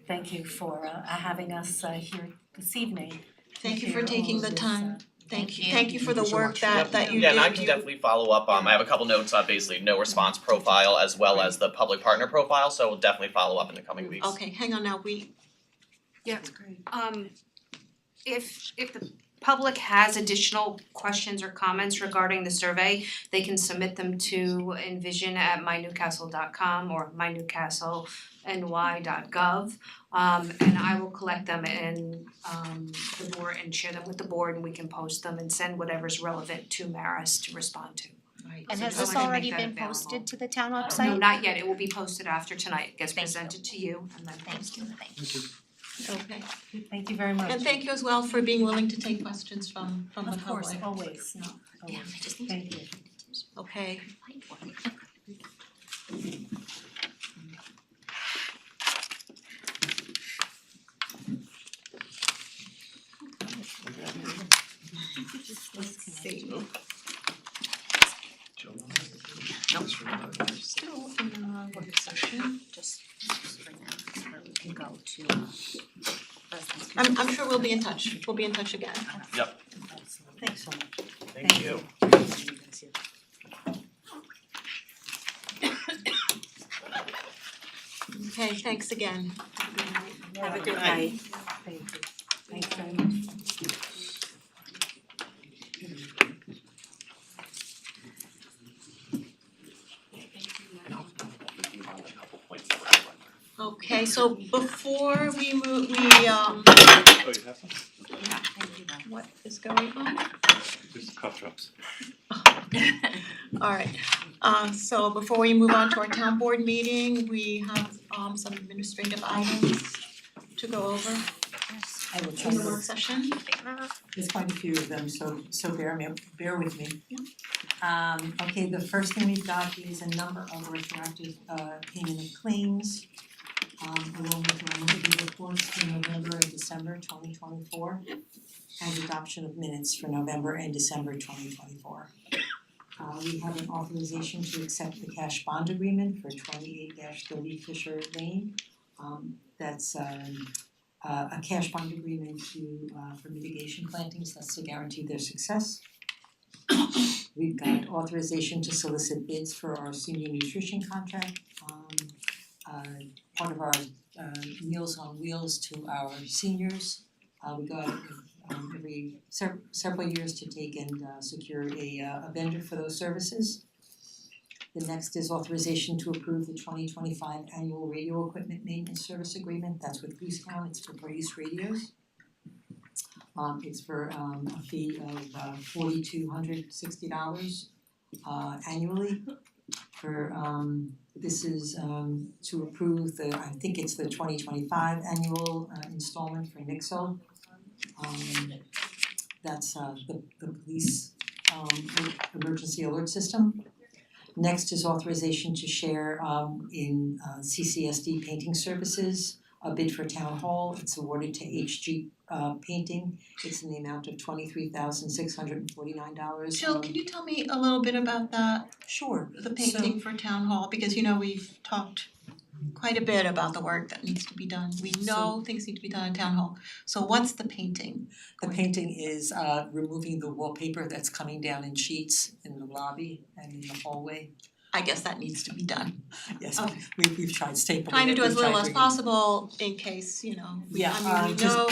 thank you for having us here this evening. Thank you for taking the time. Thank you. you. Thank you for the Thank you so work much. that you did. Yeah, and I can definitely follow up, I have a couple notes on basically no response profile as well as the public partner profile, so we'll definitely follow up in the coming weeks. Okay, hang on now, Yeah, That's great. If the public has additional questions or comments regarding the survey, they can submit them to envision@mynewcastle.com or mynewcastleny.gov. And I will collect them and the board and share them with the board, and we can post them and send whatever's relevant to Maris to respond to. Right. And So has just this wanna make already that been available. posted to the town No, website? not yet, it will be posted after tonight, it gets Thank you. presented to you and then Thank posted. you, thank you. Okay, Thank you very much. and thank you as well for being willing to take questions from the public. Of course, always, Yeah, always. I just need Thank you. Okay, let's see. Still in a work session. Just bring them so that we can go to residents. I'm sure we'll be in touch. We'll be in touch again. Yep, Thanks so much. thank you. Okay, thanks again. Have a good night. Thank you. Thanks very much. Okay, so before we move, Oh, you have some? what is going on? Just cough drops. Alright, so before we move on to our town board meeting, we have some administrative items to go over I will try in the work to, session. there's quite a few of them, so bear with me. Okay, the first thing we've got is a number of retroactive payment of claims. Along with our monthly reports for November and December 2024, and adoption of minutes for November and December 2024. We have an authorization to accept the cash bond agreement for 28-30 Fisher Lane. That's a cash bond agreement for mitigation plantings, that's to guarantee their success. We've got authorization to solicit bids for our senior nutrition contract, part of our Meals on Wheels to our seniors. We go out every several years to take and secure a vendor for those services. The next is authorization to approve the 2025 annual radio equipment maintenance service agreement, that's with Goostown, it's for Breeze radios. It's for a fee of $4,260 annually for this is to approve I think it's the 2025 annual installment for Nixle. That's the police emergency alert system. Next is authorization to share in CCSD painting services, a bid for town hall, it's awarded to HG Painting, it's in the amount of $23,649. Jill, can you tell me a little bit about that, Sure. the painting for town hall, because we've talked quite a bit about the work that needs to be done. We know things need to be done in town hall. So what's the painting? The painting is removing the wallpaper that's coming down in sheets in the lobby and in the hallway. I guess that needs to be done. Yes, Okay. we've tried stapling it, Trying to do as we've tried little as bringing- possible in case, we know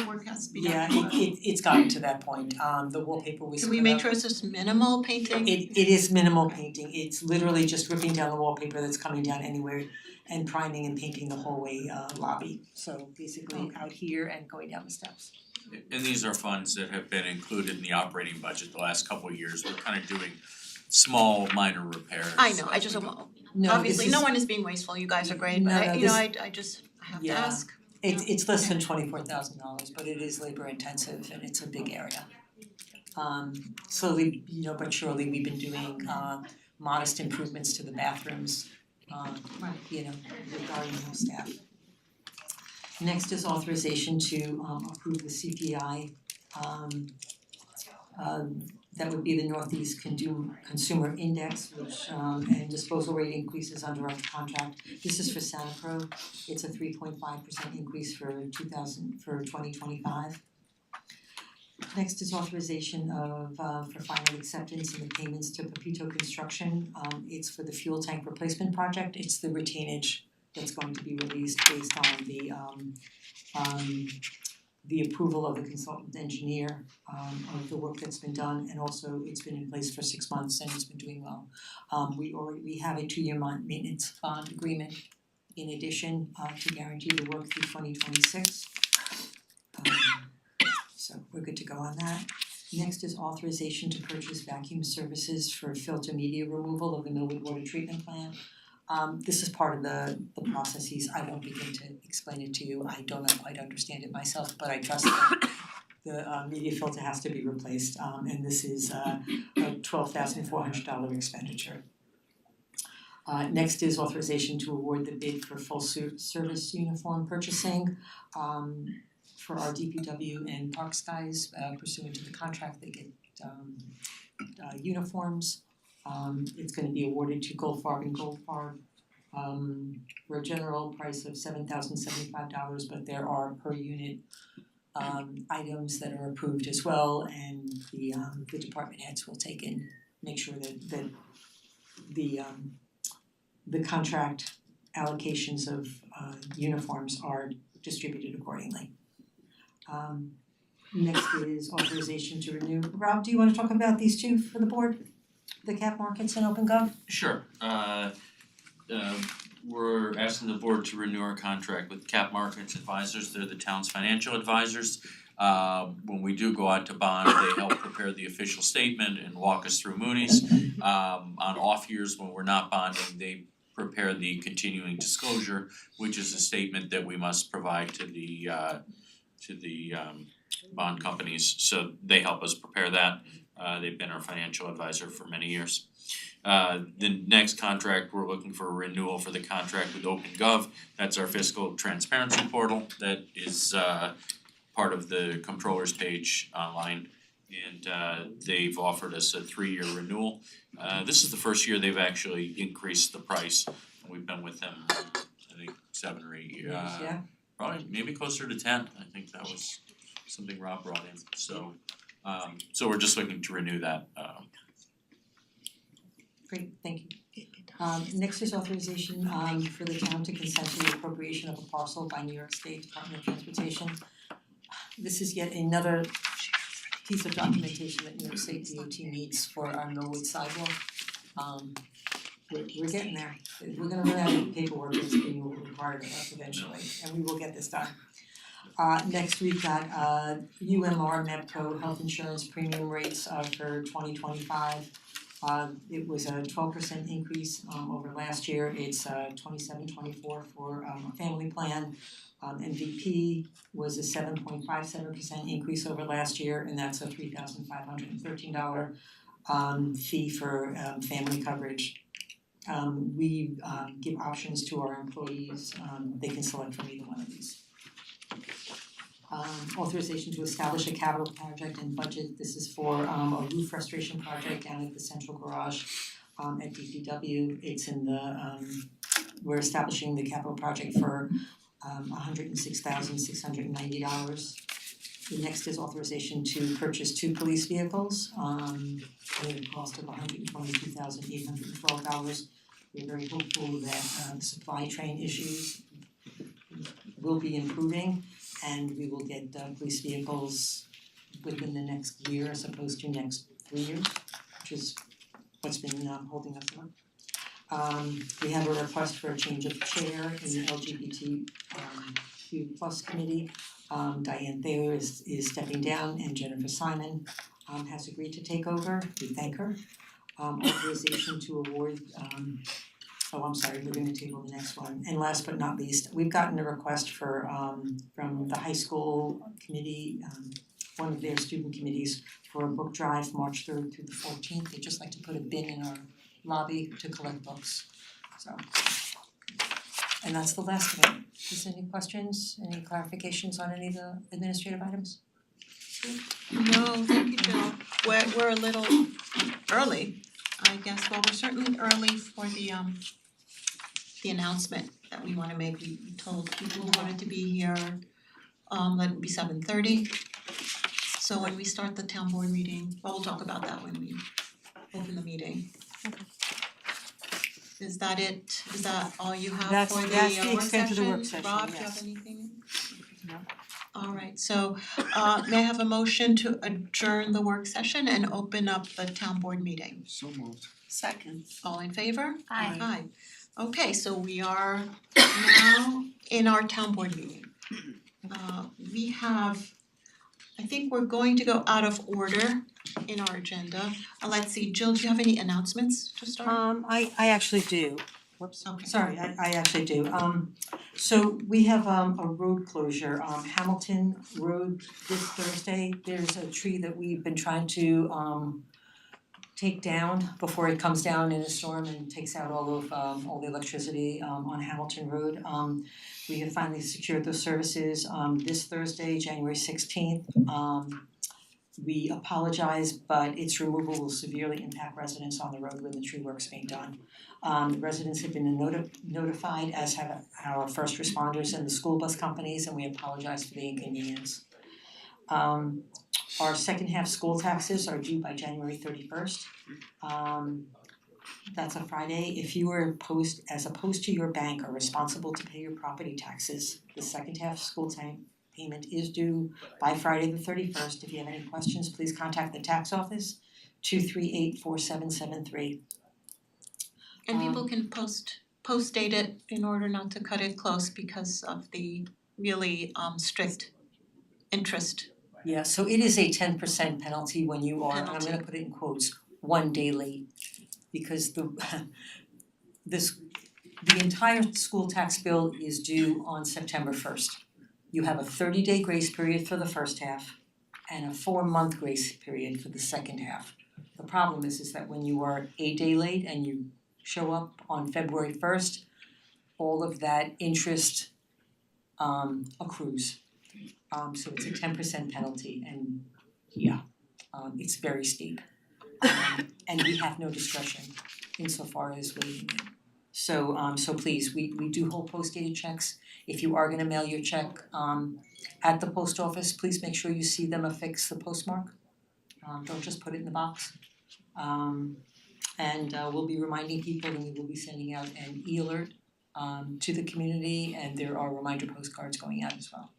work has to be done. It's gotten to that point, the wallpaper was Can we make sure it's just minimal painting? It is minimal painting, it's literally just ripping down the wallpaper that's coming down anywhere and priming and painting the hallway lobby. So basically out here and going down the steps. And these are funds that have been included in the operating budget the last couple of years. We're kind of doing small minor repairs. I know, I as just we don't go. obviously no one is being wasteful, you guys are great, but No, I no, you know, this- I just have to Yeah. ask. It's less than $24,000, but it is labor intensive and it's a big area. Slowly, but surely we've been doing modest improvements to the bathrooms, regarding our staff. Next is authorization to approve the CPI, that would be the Northeast Consumer Index, which and disposal rate increases under our contract. This is for Sanipro, it's a 3.5% increase for 2025. Next is authorization of for final acceptance and the payments to Pepito Construction. It's for the fuel tank replacement project, it's the retainage that's going to be released based on the approval of the consultant engineer of the work that's been done, and also it's been in place for 6 months and it's been doing well. We have a 2-year maintenance bond agreement in addition to guarantee the work through 2026. So we're good to go on that. Next is authorization to purchase vacuum services for filter media removal of the Millwood Water Treatment Plant. This is part of the processes, I won't begin to explain it to you, I don't quite understand it myself, but I trust that the media filter has to be replaced, and this is a $12,400 expenditure. Next is authorization to award the bid for full service uniform purchasing for our DPW and Parks guys, pursuant to the contract, they get uniforms. It's gonna be awarded to Goldfarb and Goldfarb for a general price of $7,075, but there are per unit items that are approved as well, and the department heads will take and make sure that the contract allocations of uniforms are distributed accordingly. Next is authorization to renew. Rob, do you wanna talk about these two for the board? The cap markets and OpenGov? Sure. We're asking the board to renew our contract with Cap Markets Advisors. They're the town's financial advisors. When we do go out to bond, they help prepare the official statement and walk us through Moody's. On off years when we're not bonding, they prepare the continuing disclosure, which is a statement that we must provide to the bond companies. So they help us prepare that. They've been our financial advisor for many years. The next contract, we're looking for a renewal for the contract with OpenGov. That's our fiscal transparency portal that is part of the controller's page online. and they've offered us a 3-year renewal. This is the first year they've actually increased the price. We've been with them, I think 7 or 8 years. Yeah. Probably maybe closer to 10. I think that was something Rob brought in. So we're just looking to renew that. Great, thank you. Next is authorization for the town to consent to the appropriation of a parcel by New York State Department of Transportation. This is yet another piece of documentation that New York State DOT needs for our Millwood sidewalk. We're getting there. We're gonna run out of paperwork that's being required of us eventually, and we will get this done. Next we've got UMR Medco health insurance premium rates for 2025. It was a 12% increase over last year. It's 27.24 for a family plan. MVP was a 7.57% increase over last year, and that's a $3,513 fee for family coverage. We give options to our employees. They can select from either one of these. Authorization to establish a capital project and budget. This is for a roof restoration project down at the central garage at DPW. It's in the we're establishing the capital project for $106,690. The next is authorization to purchase 2 police vehicles at a cost of $122,812. We're very hopeful that the supply chain issues will be improving, and we will get police vehicles within the next year as opposed to next 3 years, which is what's been holding us up. We have a request for a change of chair in the LGBTQ plus committee. Diane Thayer is stepping down, and Jennifer Simon has agreed to take over. We thank her. Authorization to award I'm sorry, we're gonna table the next one. And last but not least, we've gotten a request for from the high school committee, one of their student committees, for a book drive March 3rd through the 14th. They'd just like to put a bin in our lobby to collect books. So, and that's the last of it. Is there any questions, any clarifications on any of the administrative items? No, thank you, Jill. We're a little early, I guess. Well, we're certainly early for the announcement that we wanna make. We told people who wanted to be here, let it be 7:30. So when we start the town board meeting, well, we'll talk about that when we open the meeting. Is that it? Is that all you have for the That's the work extent of the work session? session, Rob, do you yes. have anything? No. Alright, so may I have a motion to adjourn the work session and open up the town board meeting? So moved. Second. All in favor? Aye. Aye. Okay, so we are now in our town board meeting. We have, I think we're going to go out of order in our agenda. Let's see, Jill, do you have any announcements to start? I actually do. Whoops, Okay. sorry, I actually do. So we have a road closure, Hamilton Road this Thursday. There's a tree that we've been trying to take down before it comes down in a storm and takes out all the electricity on Hamilton Road. We have finally secured those services this Thursday, January 16th. We apologize, but its removal will severely impact residents on the road when the tree work's being done. Residents have been notified, as have our first responders and the school bus companies, and we apologize for the inconvenience. Our second half school taxes are due by January 31st. That's a Friday. If you are as opposed to your bank are responsible to pay your property taxes, the second half school payment is due by Friday the 31st. If you have any questions, please contact the tax office 238-4773. And people can post date it in order not to cut it close because of the really strict interest. Yeah, so it is a 10% penalty when you are, and I'm gonna put it in quotes, 1 day late. Because the entire school tax bill is due on September 1st. You have a 30-day grace period for the first half and a 4-month grace period for the second half. The problem is that when you are a day late and you show up on February 1st, all of that interest accrues. So it's a 10% penalty, and yeah, It's very steep. And we have no discretion insofar as waiving it. So please, we do hold post-dated checks. If you are gonna mail your check at the post office, please make sure you see them affix the postmark. Don't just put it in the box. And we'll be reminding people, and we will be sending out an e-alert to the community, and there are reminder postcards going out as well.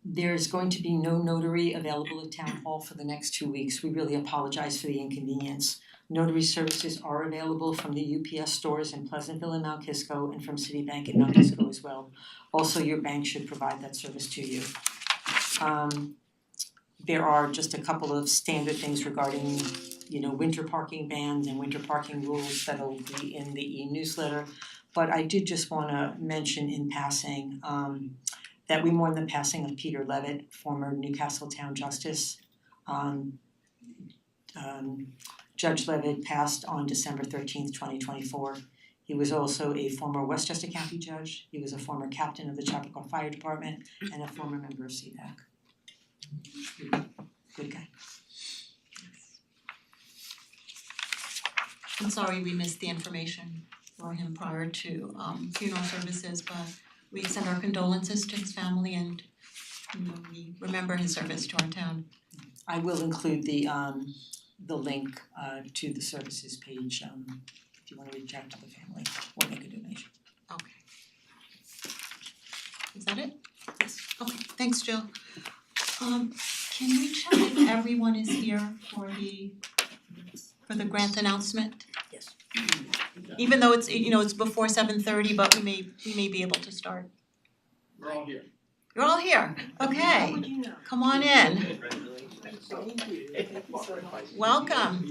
There's going to be no notary available at Town Hall for the next 2 weeks. We really apologize for the inconvenience. Notary services are available from the UPS stores in Pleasantville and Mount Kisco, and from Citibank in Mount Kisco as well. Also, your bank should provide that service to you. There are just a couple of standard things regarding, winter parking bans and winter parking rules that'll be in the e-newsletter. But I did just wanna mention in passing that we mourn the passing of Peter Levitt, former Newcastle Town Justice. Judge Levitt passed on December 13th, 2024. He was also a former Westchester County judge. He was a former captain of the Chappaqua Fire Department and a former member of CPAC. Good guy. I'm sorry we missed the information for him prior to funeral services, but we extend our condolences to his family and we remember his service to our town. I will include the link to the services page if you wanna reach out to the family or make a donation. Okay. Is that it? Yes. Okay, thanks, Jill. Can we check if everyone is here for the grant announcement? Yes. Even though it's before 7:30, but we may be able to start. We're all here. You're all here, okay. Come on in. Welcome.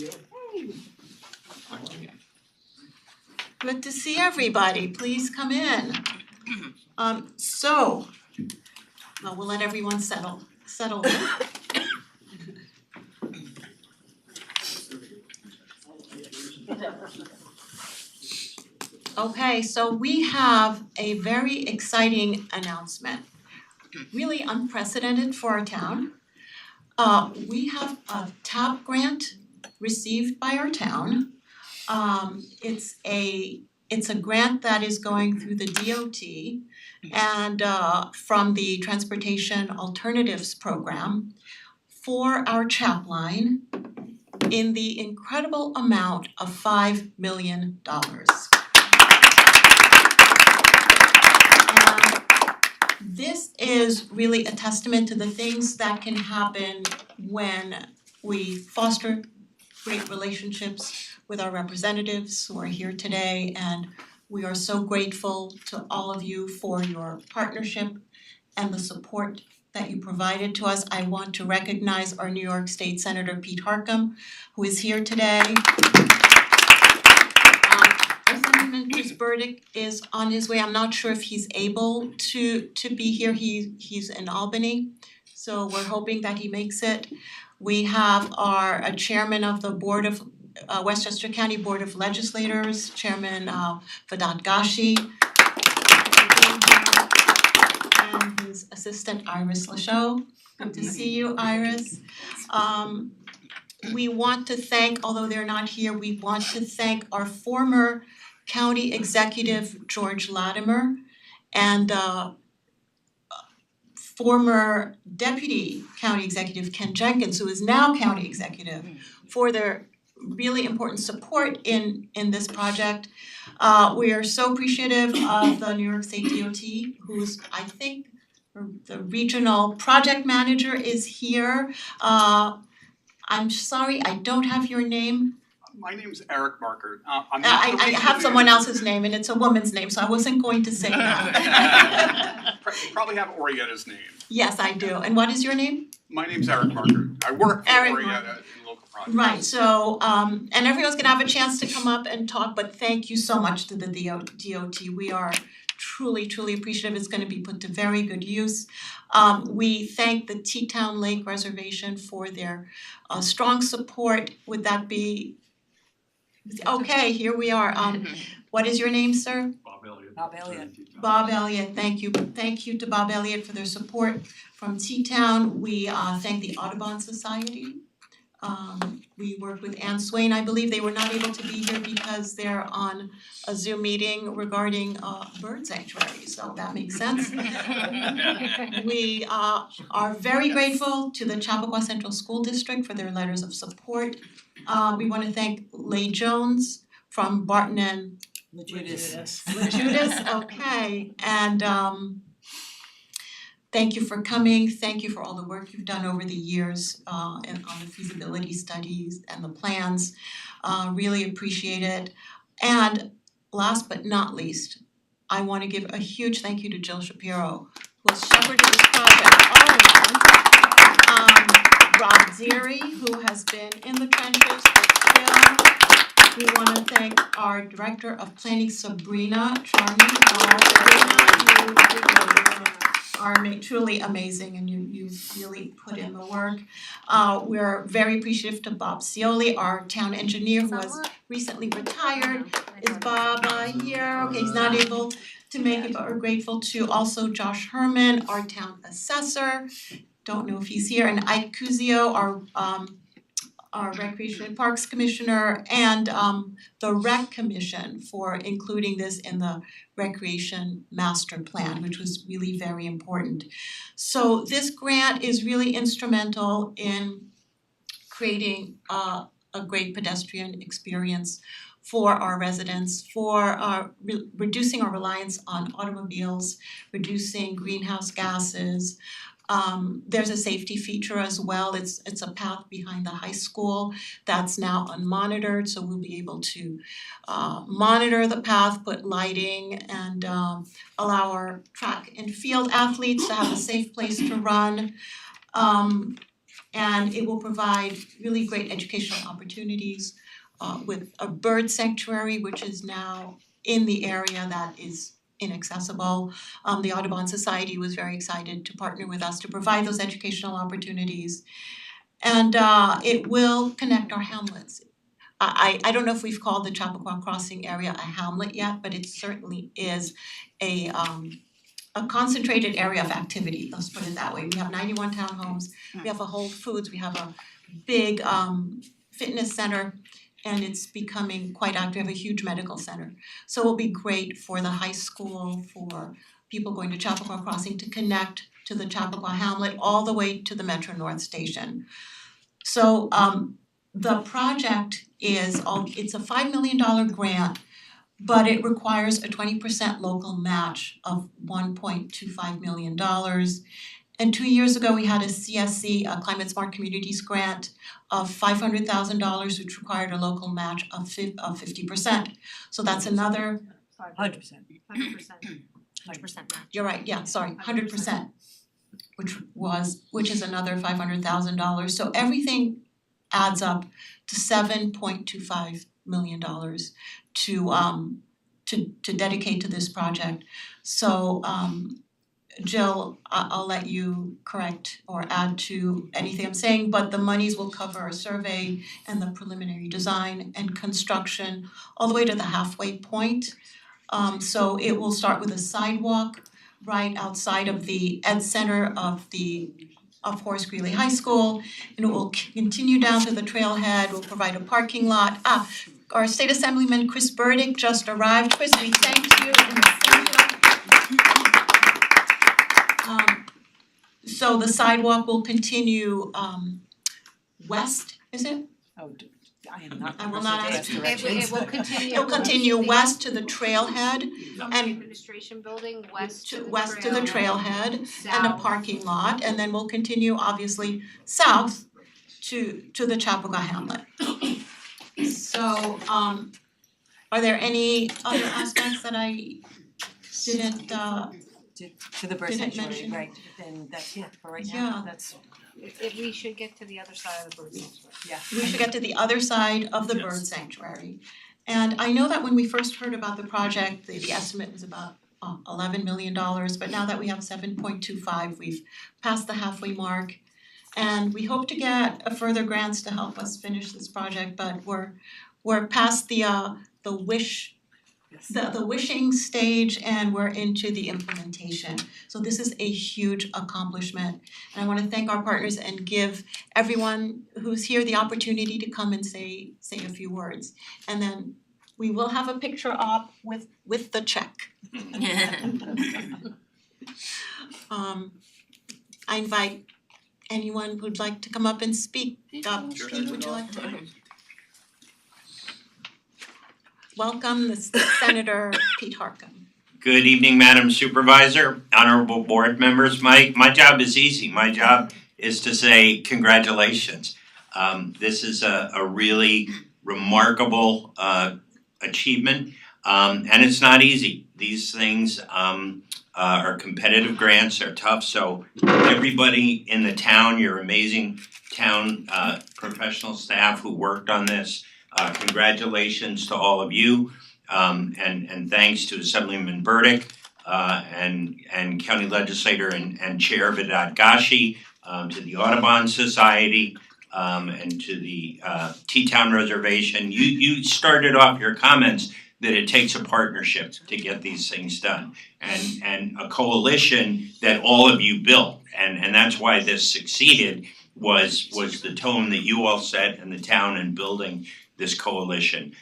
Good to see everybody, please come in. We'll let everyone settle in. Okay, so we have a very exciting announcement, really unprecedented for our town. We have a TAP grant received by our town. It's a grant that is going through the DOT and from the Transportation Alternatives Program for our chap line in the incredible amount of $5 million. This is really a testament to the things that can happen when we foster great relationships with our representatives who are here today, and we are so grateful to all of you for your partnership and the support that you provided to us. I want to recognize our New York State Senator Pete Harckham, who is here today. Our Senator Chris Burdick is on his way. I'm not sure if he's able to be here. He's in Albany, so we're hoping that he makes it. We have our chairman of the board of Westchester County Board of Legislators, Chairman Vedat Gashi, and his assistant Iris Lachaud. Good to see you, Iris. We want to thank, although they're not here, we want to thank our former county executive George Latimer and former deputy county executive Ken Jenkins, who is now county executive, for their really important support in this project. We are so appreciative of the New York State DOT, who's, I think, the regional project manager is here. I'm sorry, I don't have your name. My name's Eric Marker. I'm not the I regional have someone manager. else's name and it's a woman's name, so I wasn't going to say that. You probably have Orietta's name. Yes, I do. And what is your name? My name's Eric Marker. I work for Eric Orietta Marker. in local projects. Right, so and everyone's gonna have a chance to come up and talk, but thank you so much to the DOT. We are truly appreciative. It's gonna be put to very good use. We thank the Teatown Lake Reservation for their strong support. Would that be Okay, here we are. What is your name, sir? Bob Elliott. Bob Elliott, thank you. Thank you to Bob Elliott for their support from T-Town. We thank the Audubon Society. We worked with Ann Swain, I believe they were not able to be here because they're on a Zoom meeting regarding bird sanctuary, so that makes sense. We are very grateful to the Chappaqua Central School District for their letters of support. We wanna thank Lay Jones from Barton and Judas, okay, and thank you for coming, thank you for all the work you've done over the years and on the feasibility studies and the plans. Really appreciate it. And last but not least, I wanna give a huge thank you to Jill Shapiro, who has shepherded this project all along. Rob Zeri, who has been in the trenches with Jill. We wanna thank our Director of Planning, Sabrina Charney. You are truly amazing and you really put in the work. We're very appreciative to Bob Cioli, our town engineer who has recently retired. Is Bob here? Okay, he's not able to make it, but we're grateful to also Josh Herman, our town assessor. Don't know if he's here, and Ike Kuzio, our Recreation and Parks Commissioner, and the Rec Commission for including this in the Recreation Master Plan, which was really very important. So this grant is really instrumental in creating a great pedestrian experience for our residents, for reducing our reliance on automobiles, reducing greenhouse gases. There's a safety feature as well. It's a path behind the high school that's now unmonitored, so we'll be able to monitor the path, put lighting, and allow our track and field athletes to have a safe place to run. And it will provide really great educational opportunities with a bird sanctuary, which is now in the area that is inaccessible. The Audubon Society was very excited to partner with us to provide those educational opportunities. And it will connect our hamlets. I don't know if we've called the Chappaqua Crossing area a hamlet yet, but it certainly is a concentrated area of activity, let's put it that way. We have 91 townhomes, we have a Whole Foods, we have a big fitness center, and it's becoming quite active. We have a huge medical center. So it'll be great for the high school, for people going to Chappaqua Crossing to connect to the Chappaqua Hamlet all the way to the Metro North Station. So the project is it's a $5 million grant, but it requires a 20% local match of $1.25 million. And 2 years ago, we had a CSC, a Climate Smart Communities grant of $500,000, which required a local match of 50%. So that's another 100%. 100%. You're right, yeah, sorry, 100%, which is another $500,000. So everything adds up to $7.25 million to dedicate to this project. So Jill, I'll let you correct or add to anything I'm saying, but the monies will cover a survey and the preliminary design and construction all the way to the halfway point. So it will start with a sidewalk right outside of the Ed Center of Horace Greeley High School, and it will continue down to the trailhead, will provide a parking lot. Our State Assemblyman Chris Burdick just arrived. Chris, we thank you. So the sidewalk will continue west, is it? Oh, I am not. I will not ask you. It will continue. It'll continue west to the trailhead From the and administration building west to the west to the trailhead and a south. parking lot, and then we'll continue obviously south to the Chappaqua Hamlet. So are there any other aspects that I didn't To the bird Didn't sanctuary, mention. right, then that's it for right now, Yeah. that's, If we should get to the other side of the bird sanctuary. yeah. we should get to the other side of the bird sanctuary. And I know that when we first heard about the project, the estimate was about $11 million, but now that we have 7.25, we've passed the halfway mark. And we hope to get further grants to help us finish this project, but we're past the wish, the wishing stage, and we're into the implementation. So this is a huge accomplishment. And I wanna thank our partners and give everyone who's here the opportunity to come and say a few words. And then we will have a picture op with the check. I invite anyone who'd like to come up and speak. Steve, would you like to? Welcome, the Senator Pete Harcum. Good evening, Madam Supervisor, honorable board members. My job is easy. My job is to say congratulations. This is a really remarkable achievement, and it's not easy. These things are competitive grants, they're tough, so everybody in the town, your amazing town professional staff who worked on this, congratulations to all of you, and thanks to Assemblyman Burdick and County Legislator and Chair Vedat Gashi, to the Audubon Society, and to the T-Town Reservation. You started off your comments that it takes a partnership to get these things done, and a coalition that all of you built, and that's why this succeeded, was the tone that you all set in the town in building this coalition.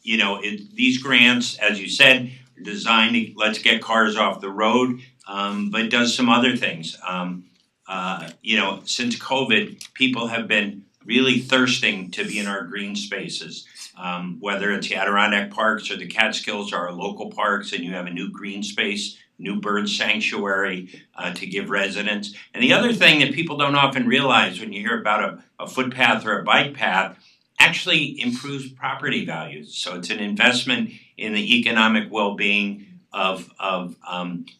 These grants, as you said, are designed to let's get cars off the road, but it does some other things. Since COVID, people have been really thirsting to be in our green spaces. Whether it's the Adirondack Parks or the Catskills or our local parks, and you have a new green space, new bird sanctuary to give residents. And the other thing that people don't often realize when you hear about a footpath or a bike path, actually improves property values. So it's an investment in the economic well-being of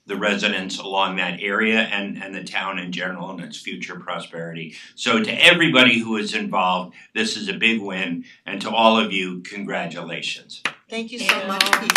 the residents along that area and the town in general and its future prosperity. So to everybody who is involved, this is a big win, and to all of you, congratulations. Thank you so much, Pete.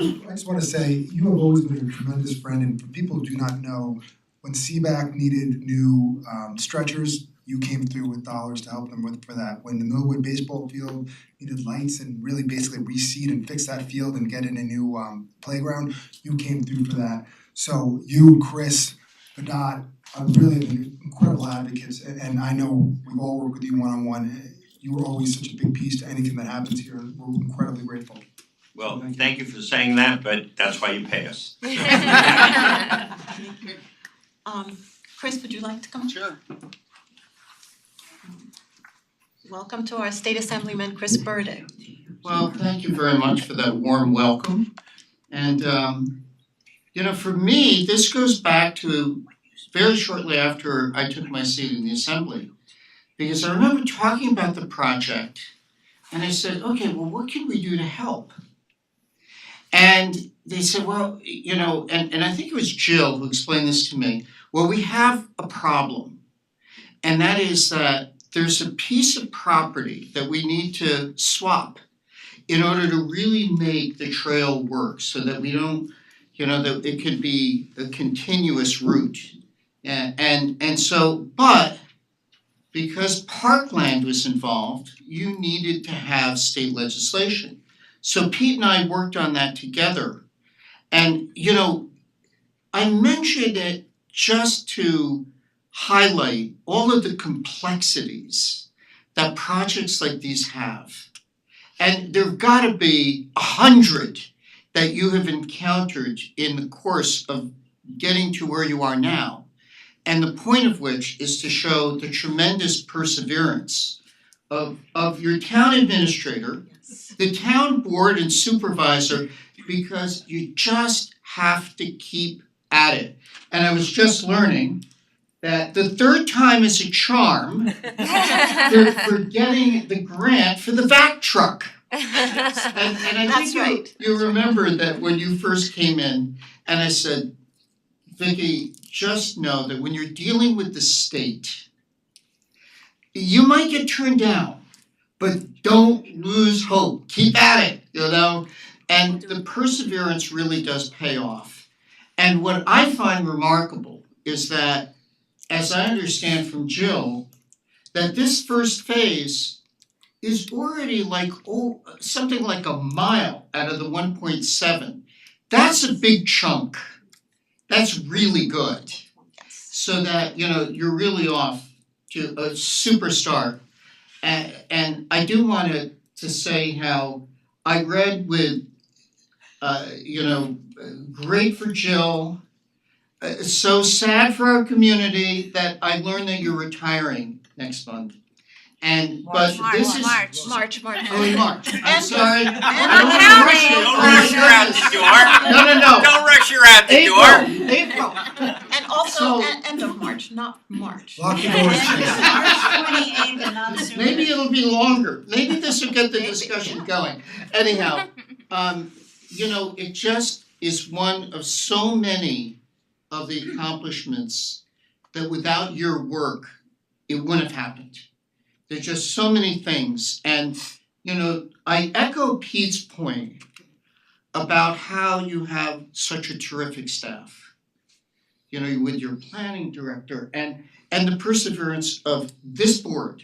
I just wanna say, you have always been a tremendous friend, and for people who do not know, when CBAC needed new stretchers, you came through with dollars to help them for that. When the Millwood baseball field needed lights and really basically reseed and fix that field and get in a new playground, you came through for that. So you, Chris, Vedat, are really incredible advocates, and I know we've all worked with you one-on-one. You were always such a big piece to anything that happens here, and we're incredibly grateful. Well, thank you for saying that, but that's why you pay us. Chris, would you like to come? Sure. Welcome to our State Assemblyman Chris Burdick. Well, thank you very much for that warm welcome. And for me, this goes back to very shortly after I took my seat in the assembly. Because I remember talking about the project and I said, okay, well, what can we do to help? And they said, well, and I think it was Jill who explained this to me. Well, we have a problem. And that is that there's a piece of property that we need to swap in order to really make the trail work so that we don't, that it could be a continuous route. And so, but because parkland was involved, you needed to have state legislation. So Pete and I worked on that together. And, I mentioned it just to highlight all of the complexities that projects like these have. And there've gotta be 100 that you have encountered in the course of getting to where you are now. And the point of which is to show the tremendous perseverance of your town administrator, the town board and supervisor, because you just have to keep at it. And I was just learning that the third time is a charm for getting the grant for the vac truck. And I think you remember that when you first came in, and I said, Vicky, just know that when you're dealing with the state, you might get turned down, but don't lose hope. Keep at it, and the perseverance really does pay off. And what I find remarkable is that, as I understand from Jill, that this first phase is already like something like a mile out of the 1.7. That's a big chunk. That's really good. So that, you're really off to a superstar. And I do want to say how I read with, great for Jill. So sad for our community that I learned that you're retiring next month. And but this is March. Oh, in March. I'm sorry. Don't rush her out the door. No. Don't rush her out the door. April. And also So- end of March, not March. Lock the doors. March 28th and not sooner. Maybe it'll be longer. Maybe this will get the discussion going. Anyhow, it just is one of so many of the accomplishments that without your work, it wouldn't have happened. There's just so many things. And, I echo Pete's point about how you have such a terrific staff. With your planning director and the perseverance of this board.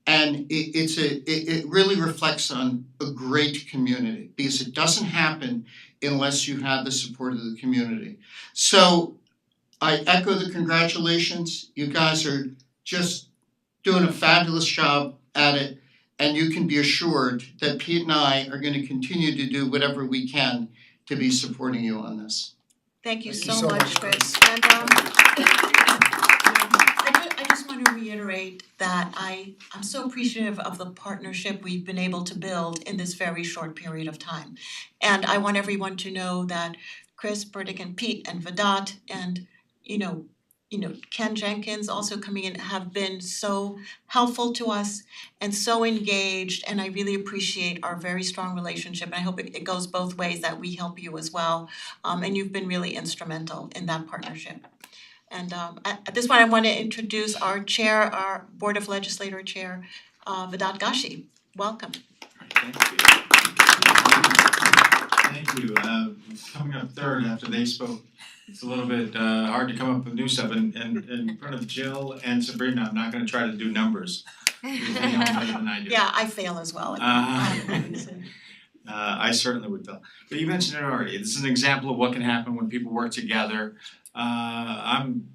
And it really reflects on a great community because it doesn't happen unless you have the support of the community. So I echo the congratulations. You guys are just doing a fabulous job at it, and you can be assured that Pete and I are going to continue to do whatever we can to be supporting you on this. Thank you Thank you so so much, much, Chris. And I just want to reiterate that I'm so appreciative of the partnership we've been able to build in this very short period of time. And I want everyone to know that Chris, Burdick and Pete and Vedat and Ken Jenkins also coming in have been so helpful to us and so engaged, and I really appreciate our very strong relationship. And I hope it goes both ways, that we help you as well. And you've been really instrumental in that partnership. And at this point, I want to introduce our chair, our Board of Legislator Chair, Vedat Gashi. Welcome. Thank you. Coming up third after they spoke, it's a little bit hard to come up with new stuff. And in front of Jill and Sabrina, I'm not gonna try to do numbers. Because they know better than I do. Yeah, I fail as well. I certainly would fail. But you mentioned it already. This is an example of what can happen when people work together. I'm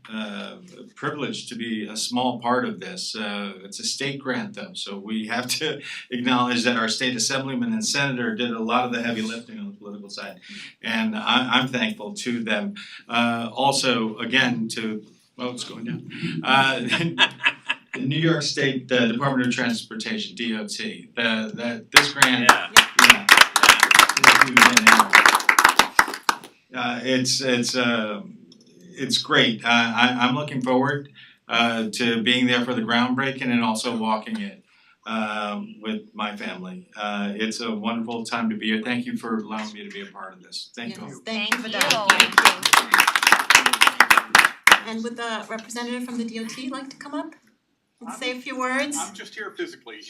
privileged to be a small part of this. It's a state grant though, so we have to acknowledge that our state assemblyman and senator did a lot of the heavy lifting on the political side. And I'm thankful to them. Also, again, it's going down. The New York State Department of Transportation, DOT, this grant. It's great. I'm looking forward to being there for the groundbreaking and also walking it with my family. It's a wonderful time to be here. Thank you for allowing me to be a part of this. Thank you. Thank you for that. And would the representative from the DOT like to come up and say a few words? I'm just here physically.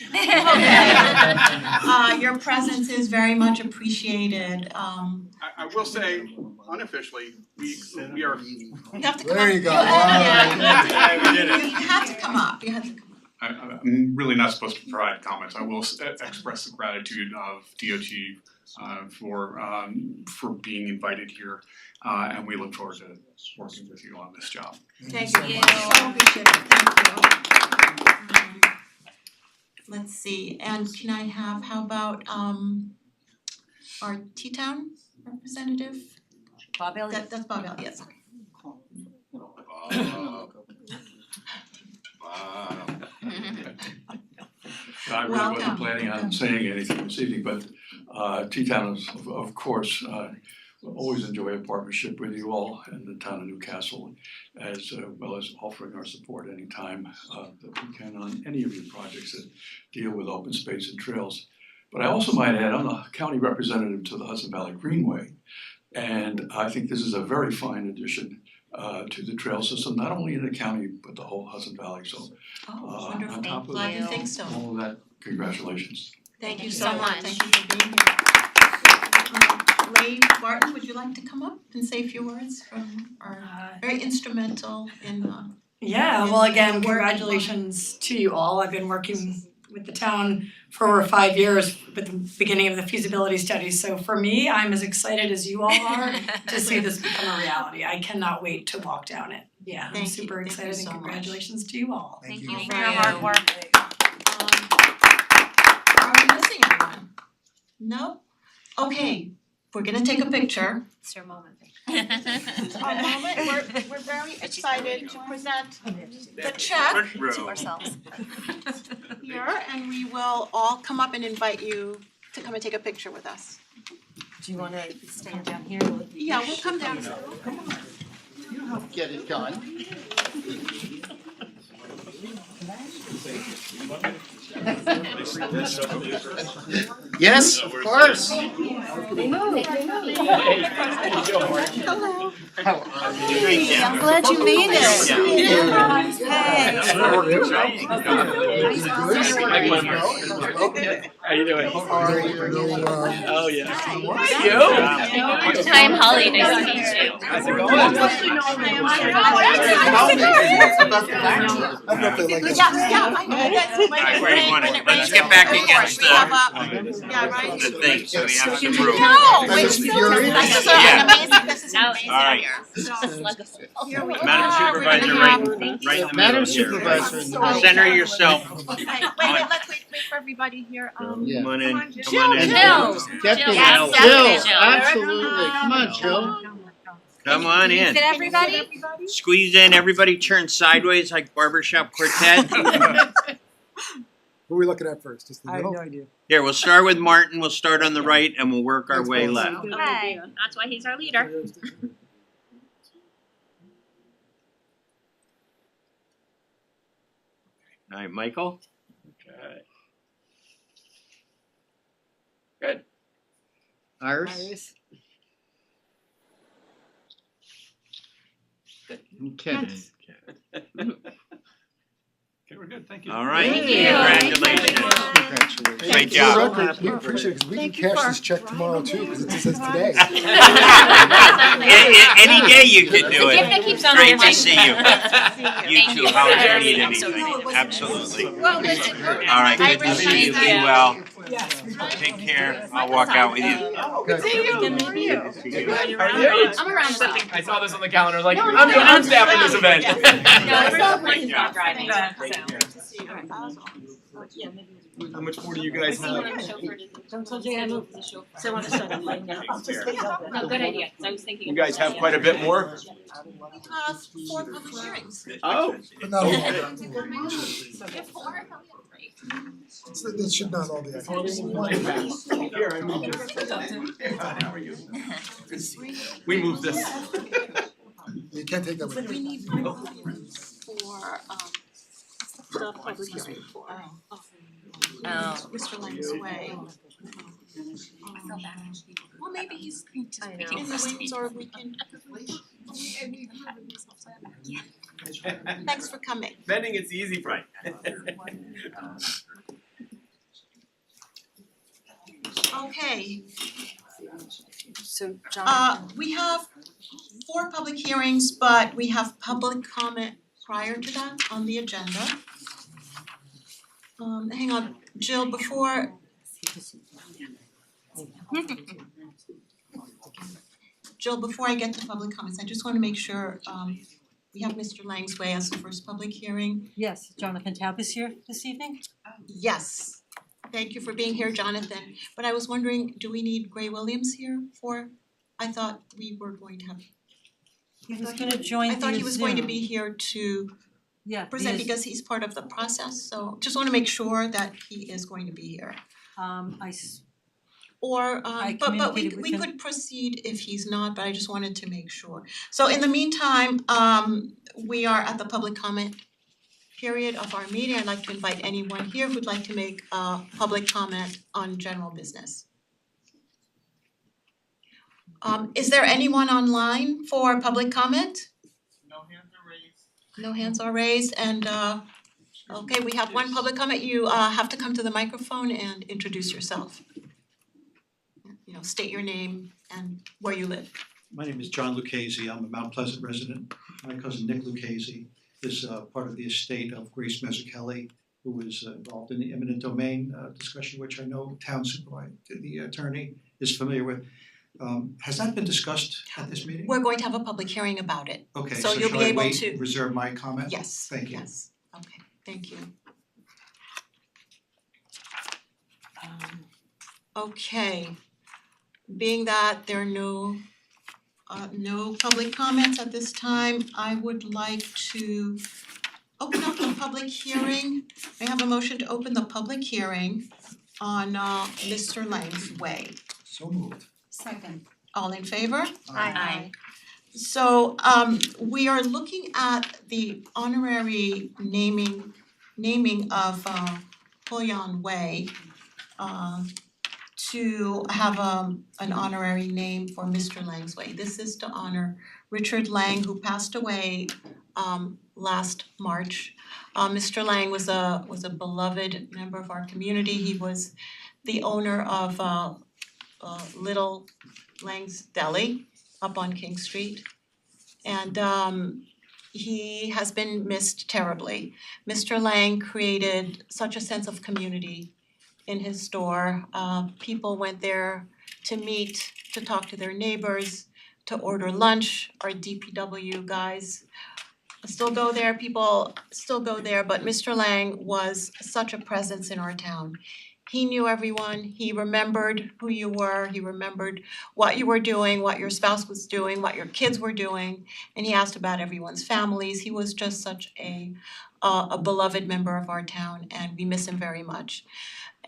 Your presence is very much appreciated. I will say, unofficially, we are. You have to come There up. you go. Yeah, we did it. You have to come up. I'm really not supposed to provide comments. I will express the gratitude of DOT for being invited here, and we look forward to working with you on this job. Thank you. So appreciate it. Thank you. Let's see, and can I have, how about our T-Town representative? Bob Elliott. That's Bob Elliott, yes. I really wasn't planning on saying anything this evening, but T-Town is of course always enjoy a partnership with you all in the town of Newcastle, as well as offering our support anytime that we can on any of your projects that deal with open space and trails. But I also might add, I'm the county representative to the Hudson Valley Greenway, and I think this is a very fine addition to the trail system, not only in the county, but the whole Hudson Valley. So Wonderful. on top of Glad you think so. all of that, congratulations. Thank you you so so much. much. Thank you for being here. Ray Barton, would you like to come up and say a few words from our very instrumental in Yeah, well, again, congratulations to you all. I've been working with the town for over 5 years with the beginning of the feasibility study. So for me, I'm as excited as you all are to see this become a reality. I cannot wait to walk down it. Yeah, I'm Thank you. super Thank you excited so and much. congratulations to you all. Thank you. you Thank for your you. hard work. Are we missing anyone? No? Okay, we're gonna take a picture. It's your moment. A moment, we're very excited to present the check To ourselves. here, and we will all come up and invite you to come and take a picture with us. Do you wanna stand down here? Yeah, we'll come down. Get it done. Yes, of course. They move. Hello. I'm glad you made it. How you doing? Oh yeah. Hi, I'm Holly. Nice to meet you. How's it going? Great one. Let's get back against the thing, so we have some room. This is an amazing, this is an amazing All right. here. Madam Supervisor, right in the middle Madam here. Supervisor in the middle. Center yourself. Wait, let's wait for everybody here. Come on in, come on in. Get Jill. the Jill. Jill, absolutely. Come on, Jill. Come on in. Fit everybody? Squeeze in, everybody turn sideways like barbershop quartet. Who are we looking at first? Just the I have middle? no idea. Here, we'll start with Martin, we'll start on the right and we'll work our way left. Okay, that's why he's our leader. All right, Michael? Okay. Good. Iris? Okay. Okay, we're good, thank you. All right, Thank you. congratulations. Congratulations. Great For job. the record, we appreciate it, 'cause we can cash this check tomorrow too, because it just says today. Any day you can do The gift that it. keeps on Great giving. to see you. You Thank too, you. how if you need Absolutely. anything, absolutely. Well, listen, All right, good to see you, be well. Yes. Take care, I'll walk out with you. Good. I'm around so. I saw this on the calendar, like, I'm staffing this event. No, it's not driving. How much more do you guys have? Don't tell Jay I moved. So I want to start playing now. No, good idea, 'cause I was thinking. You guys have quite a bit more? 4 public hearings. Oh. But not all of them. That should not all be active. Here, I moved this. We moved this. You can't take that with We you. need 3 public hearings for the public hearing for Mr. Lang's Way. Well, maybe he's in the wings or we can. Thanks for coming. Bending it's easy for. Okay, So John. we have 4 public hearings, but we have public comment prior to that on the agenda. Hang on, Jill, before I get to public comments, I just wanna make sure we have Mr. Lang's Way as the first public hearing. Yes, Jonathan Taub is here this evening. Yes, thank you for being here, Jonathan, but I was wondering, do we need Gray Williams here for, I thought we were going to have. He was gonna join I thought he via was going to Zoom. be here to Yeah, present via- because he's part of the process, so just wanna make sure that he is going to be here. Or I but we communicated with we him. could proceed if he's not, but I just wanted to make sure. So in the meantime, we are at the public comment period of our meeting. I'd like to invite anyone here who'd like to make a public comment on general business. Is there anyone online for public comment? No hands are raised. No hands are raised and okay, we have one public comment. You have to come to the microphone and introduce yourself. You know, state your name and where you live. My name is John Lucchese. I'm a Mount Pleasant resident. My cousin Nick Lucchese is part of the estate of Grace Mazzucchelli, who was involved in the eminent domain discussion, which I know town supervisor, the attorney is familiar with. Has that been discussed at this meeting? We're going to have a public hearing about it. Okay, So so you'll shall be I able wait, to- reserve my comment? Yes, Thank you. yes, okay, thank you. Okay, being that there are no public comments at this time, I would like to open up the public hearing. May I have a motion to open the public hearing on Mr. Lang's Way? So moved. Second. All in favor? Aye. So we are looking at the honorary naming of Poyon Way to have an honorary name for Mr. Lang's Way. This is to honor Richard Lang, who passed away last March. Mr. Lang was a beloved member of our community. He was the owner of Little Lang's Deli up on King Street. And he has been missed terribly. Mr. Lang created such a sense of community in his store. People went there to meet, to talk to their neighbors, to order lunch. Our DPW guys still go there, people still go there, but Mr. Lang was such a presence in our town. He knew everyone, he remembered who you were, he remembered what you were doing, what your spouse was doing, what your kids were doing, and he asked about everyone's families. He was just such a beloved member of our town, and we miss him very much.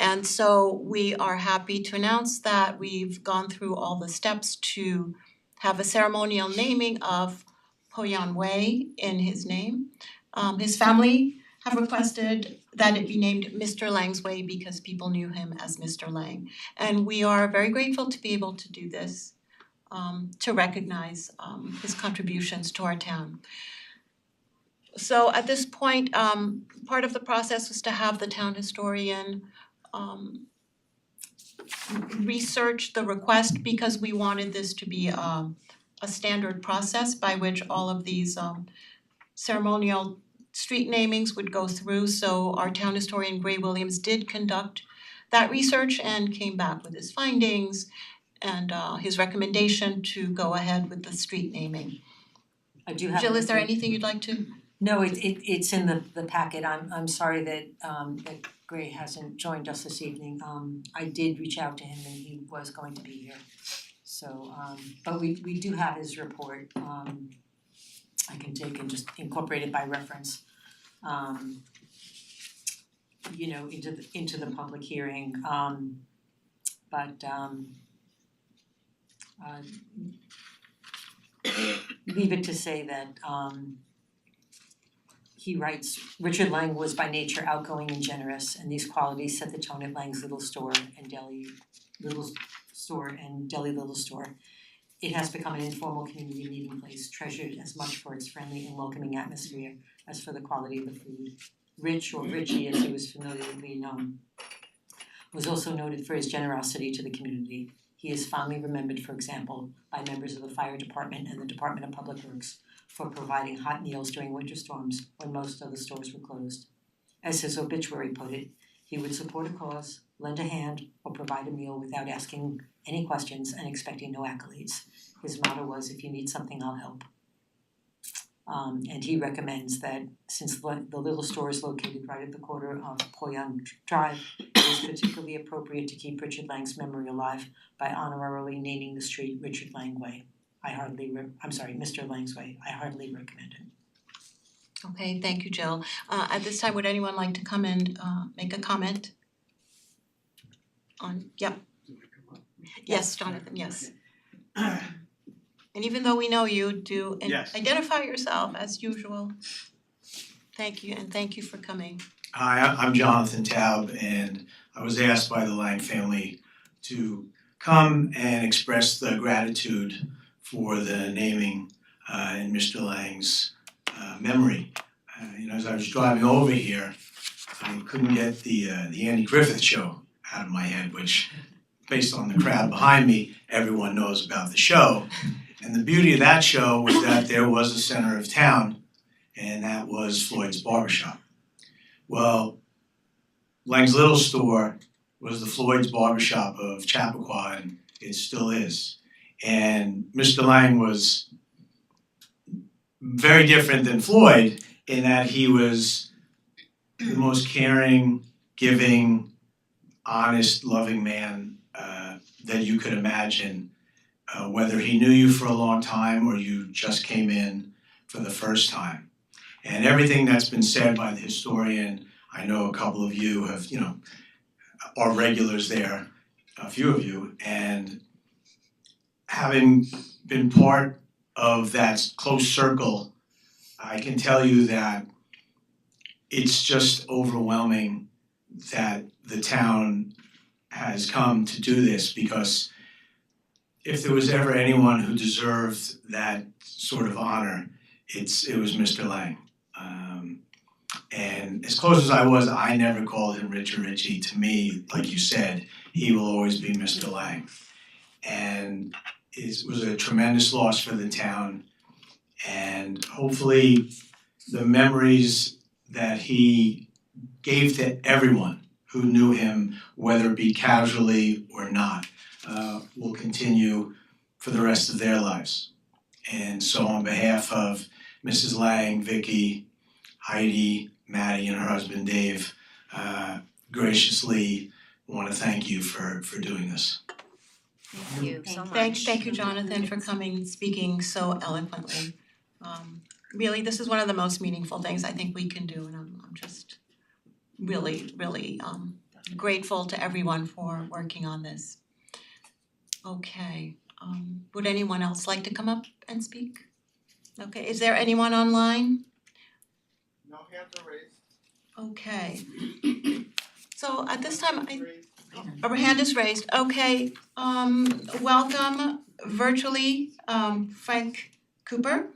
And so we are happy to announce that we've gone through all the steps to have a ceremonial naming of Poyon Way in his name. His family have requested that it be named Mr. Lang's Way because people knew him as Mr. Lang. And we are very grateful to be able to do this, to recognize his contributions to our town. So at this point, part of the process was to have the town historian research the request because we wanted this to be a standard process by which all of these ceremonial street namings would go through. So our town historian Gray Williams did conduct that research and came back with his findings and his recommendation to go ahead with the street naming. I do have. Jill, is there anything you'd like to? No, it's in the packet. I'm sorry that that Gray hasn't joined us this evening. I did reach out to him and he was going to be here. So but we do have his report. I can take and just incorporate it by reference. You know, into the public hearing. But leave it to say that he writes, Richard Lang was by nature outgoing and generous, and these qualities set the tone at Lang's Little Store and Deli Little Store. It has become an informal community meeting place, treasured as much for its friendly and welcoming atmosphere as for the quality of the food. Rich, or Richie as he was familiarly known, was also noted for his generosity to the community. He is fondly remembered, for example, by members of the fire department and the Department of Public Works for providing hot meals during winter storms when most other stores were closed. As his obituary put it, he would support a cause, lend a hand, or provide a meal without asking any questions and expecting no accolades. His motto was, if you need something, I'll help. And he recommends that since the little store is located right at the corner of Poyon Drive, it is particularly appropriate to keep Richard Lang's memory alive by honorarily naming the street Richard Lang Way. Mr. Lang's Way. I heartily recommend it. Okay, thank you, Jill. At this time, would anyone like to come and make a comment? Yep. Yes, Jonathan, yes. And even though we know you, do Yes. identify yourself as usual. Thank you, and thank you for coming. Hi, I'm Jonathan Taub, and I was asked by the Lang family to come and express the gratitude for the naming in Mr. Lang's memory. As I was driving over here, I couldn't get the Andy Griffith Show out of my head, which, based on the crowd behind me, everyone knows about the show. And the beauty of that show was that there was a center of town and that was Floyd's Barbershop. Well, Lang's Little Store was the Floyd's Barbershop of Chappaqua, and it still is. And Mr. Lang was very different than Floyd in that he was the most caring, giving, honest, loving man that you could imagine, whether he knew you for a long time or you just came in for the first time. And everything that's been said by the historian, I know a couple of you have, are regulars there, a few of you, and having been part of that close circle, I can tell you that it's just overwhelming that the town has come to do this, because if there was ever anyone who deserved that sort of honor, it was Mr. Lang. And as close as I was, I never called him Rich or Richie. To me, like you said, he will always be Mr. Lang. And it was a tremendous loss for the town. And hopefully the memories that he gave to everyone who knew him, whether it be casually or not, will continue for the rest of their lives. And so on behalf of Mrs. Lang, Vicky, Heidi, Maddie, and her husband Dave, graciously want to thank you for doing this. Thank you so much. Thank you, Jonathan, for coming and speaking so eloquently. Really, this is one of the most meaningful things I think we can do, and I'm just really grateful to everyone for working on this. Okay, would anyone else like to come up and speak? Okay, is there anyone online? No hands are raised. Okay. So at this time, our hand is raised. Okay, welcome virtually, Frank Cooper.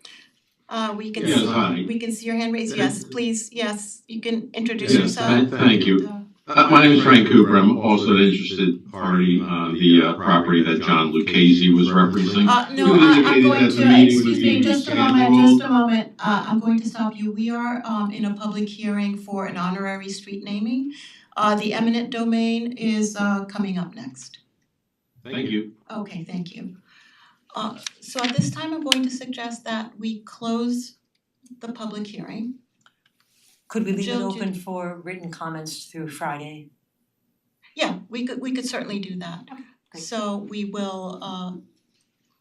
We can Yes, see, hi. we can see your hand raised. Yes, please, yes, you can introduce yourself. Thank you. My name is Frank Cooper. I'm also an interested party on the property that John Lucchese was referencing. No, You I'm indicated going that the to, meeting would excuse be me, just a moment, I'm going to stop you. We are in a public hearing for an honorary street naming. The eminent domain is coming up next. Thank you. Okay, thank you. So at this time, I'm going to suggest that we close the public hearing. Could we leave it Jill, open for written comments through Friday? Yeah, we could certainly do that. Great. So we will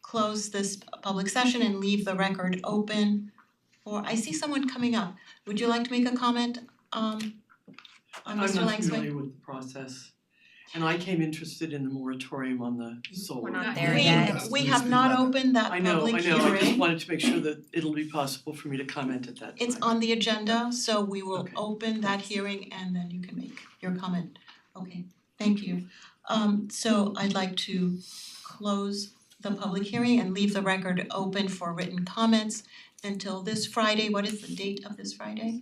close this public session and leave the record open. Or I see someone coming up. Would you like to make a comment on Mr. Lang's way? I'm not familiar with the process. And I came interested in the moratorium on the solar. We're not there yet. We have not opened that I public know, hearing. I just wanted to make sure that it'll be possible for me to comment at that time. It's on the agenda, so we will open that hearing and then you can make your comment. Okay, thank you. So I'd like to close the public hearing and leave the record open for written comments until this Friday. What is the date of this Friday?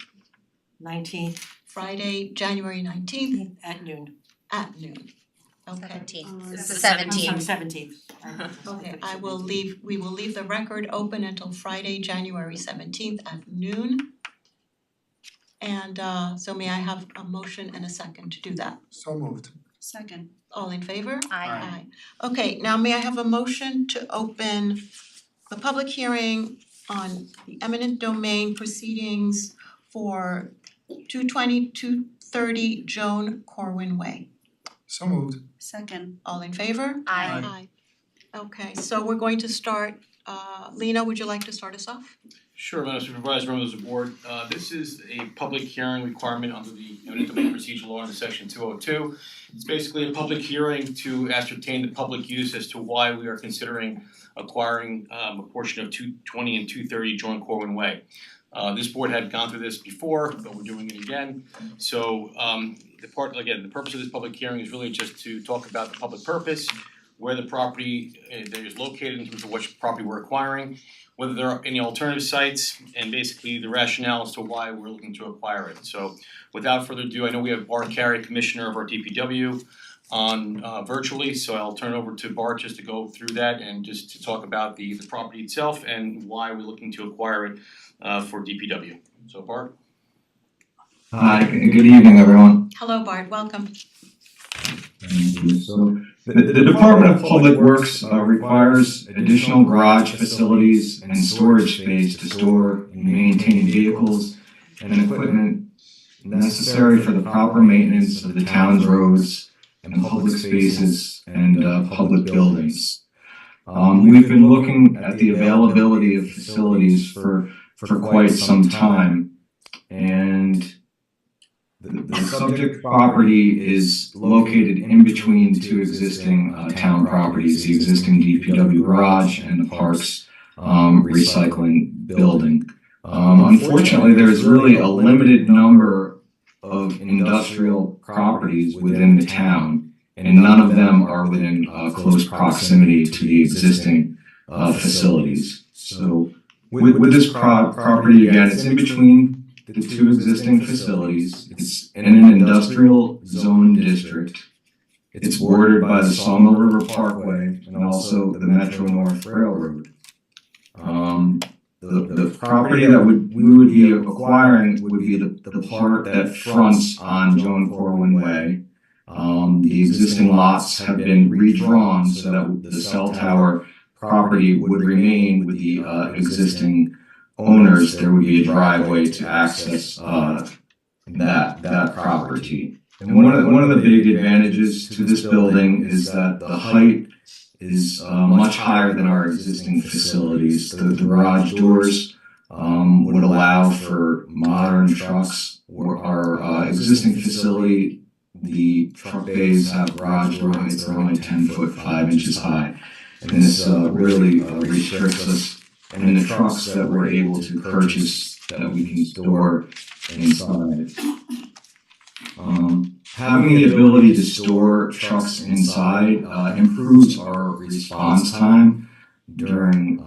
19th. Friday, January 19th at noon. At noon. Okay. 17th. It's the I'm 17th. sorry, 17th. Okay, we will leave the record open until Friday, January 17th at noon. And so may I have a motion and a second to do that? So moved. Second. All in favor? Aye. Okay, now may I have a motion to open the public hearing on the eminent domain proceedings for 230 Joan Corwin Way? So moved. Second. All in favor? Aye. Okay, so we're going to start, Lena, would you like to start us off? Sure, Madam Supervisor, members of the board. This is a public hearing requirement under the eminent domain procedure law under section 202. It's basically a public hearing to ascertain the public use as to why we are considering acquiring a portion of 220 and 230 Joan Corwin Way. This board had gone through this before, but we're doing it again. So the purpose of this public hearing is really just to talk about the public purpose, where the property that is located in terms of which property we're acquiring, whether there are any alternative sites, and basically the rationale as to why we're looking to acquire it. So without further ado, I know we have Bart Carey, Commissioner of our DPW, on virtually, so I'll turn it over to Bart just to go through that and just to talk about the property itself and why we're looking to acquire it for DPW. So Bart? Hi, good evening, everyone. Hello, Bart, welcome. Thank you. So the Department of Public Works requires additional garage facilities and storage space to store and maintain vehicles and equipment necessary for the proper maintenance of the town's roads and public spaces and public buildings. We've been looking at the availability of facilities for quite some time, and the subject property is located in between two existing town properties, the existing DPW garage and the parks recycling building. Unfortunately, there's really a limited number of industrial properties within the town, and none of them are within close proximity to the existing facilities. So with this property, again, it's in between the two existing facilities. It's in an industrial zone district. It's bordered by the Sawmill River Parkway and also the Metro North Railroad. The property that we would be acquiring would be the part that fronts on Joan Corwin Way. The existing lots have been redrawn so that the cell tower property would remain with the existing owners. There would be a driveway to access that property. And one of the big advantages to this building is that the height is much higher than our existing facilities. The garage doors would allow for modern trucks. Our existing facility, the truck bays have garage door heights that are only 10 foot 5 inches high. And this really restricts us in the trucks that we're able to purchase that we can store inside. Having the ability to store trucks inside improves our response time during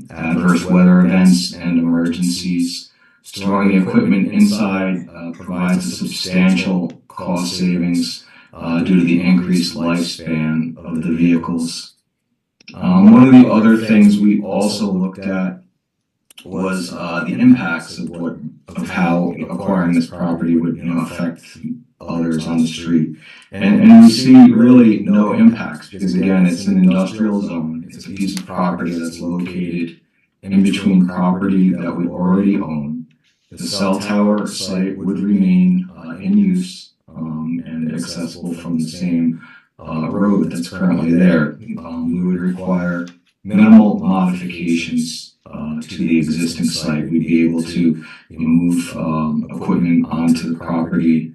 adverse weather events and emergencies. Storing the equipment inside provides a substantial cost savings due to the increased lifespan of the vehicles. One of the other things we also looked at was the impacts of how acquiring this property would affect others on the street. And we see really no impacts because, again, it's an industrial zone. It's a piece of property that's located in between property that we already own. The cell tower site would remain in use and accessible from the same road that's currently there. We would require minimal modifications to the existing site. We'd be able to move equipment onto the property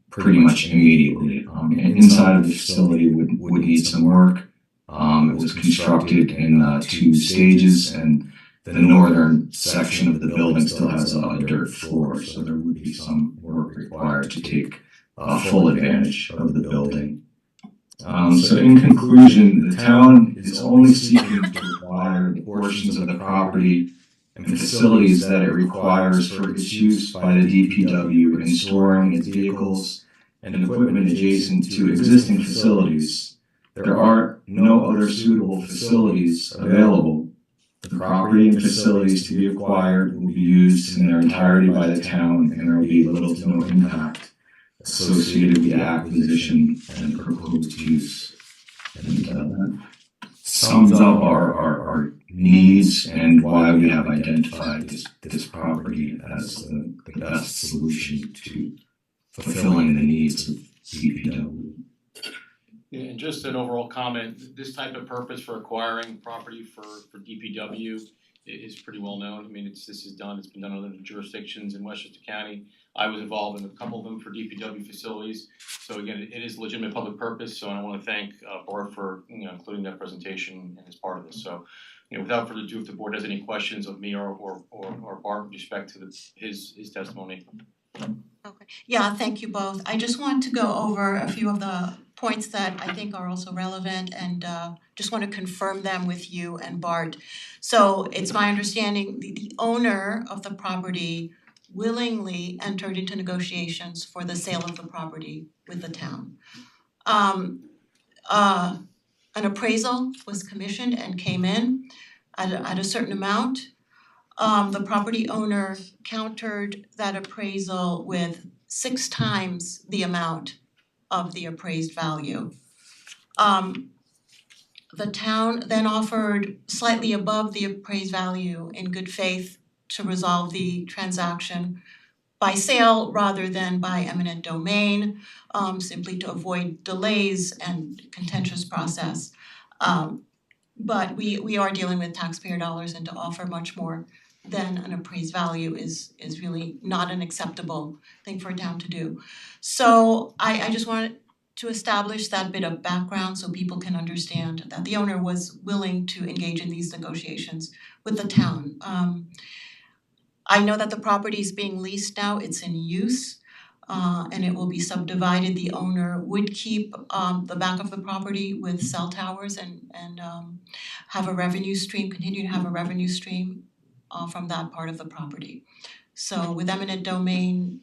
pretty much immediately. Inside of the facility would need some work. It was constructed in 2 stages, and the northern section of the building still has a dirt floor, so there would be some work required to take full advantage of the building. So in conclusion, the town is only seeking to acquire the portions of the property and facilities that it requires for its use by the DPW in storing its vehicles and equipment adjacent to existing facilities. There are no other suitable facilities available. The property and facilities to be acquired will be used in their entirety by the town, and there will be little to no impact associated with the acquisition and proposed use. And that sums up our needs and why we have identified this property as the best solution to fulfilling the needs of DPW. Yeah, and just an overall comment, this type of purpose for acquiring property for DPW is pretty well known. I mean, it's been done in other jurisdictions in Westchester County. I was involved in a couple of them for DPW facilities. So again, it is legitimate public purpose, so I want to thank Bart for including that presentation as part of this. So, without further ado, if the board has any questions of me or Bart with respect to his testimony. Okay, yeah, thank you both. I just want to go over a few of the points that I think are also relevant and just want to confirm them with you and Bart. So it's my understanding the owner of the property willingly entered into negotiations for the sale of the property with the town. An appraisal was commissioned and came in at a certain amount. the property owner countered that appraisal with 6 times the amount of the appraised value. The town then offered slightly above the appraised value in good faith to resolve the transaction by sale rather than by eminent domain, simply to avoid delays and contentious process. But we are dealing with taxpayer dollars, and to offer much more than an appraised value is really not an acceptable thing for a town to do. So I just wanted to establish that bit of background so people can understand that the owner was willing to engage in these negotiations with the town. I know that the property is being leased now, it's in use, and it will be subdivided. The owner would keep the back of the property with cell towers and have a revenue stream, continue to have a revenue stream from that part of the property. So with eminent domain,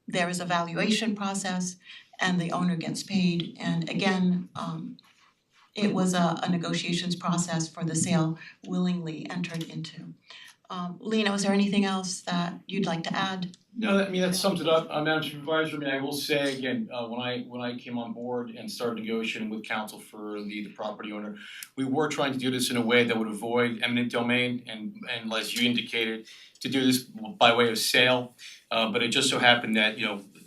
there is a valuation process and the owner gets paid. And again, it was a negotiations process for the sale willingly entered into. Lena, was there anything else that you'd like to add? No, that sums it up, Madam Supervisor. I will say again, when I came on board and started negotiating with counsel for the property owner, we were trying to do this in a way that would avoid eminent domain and as you indicated, to do this by way of sale. But it just so happened that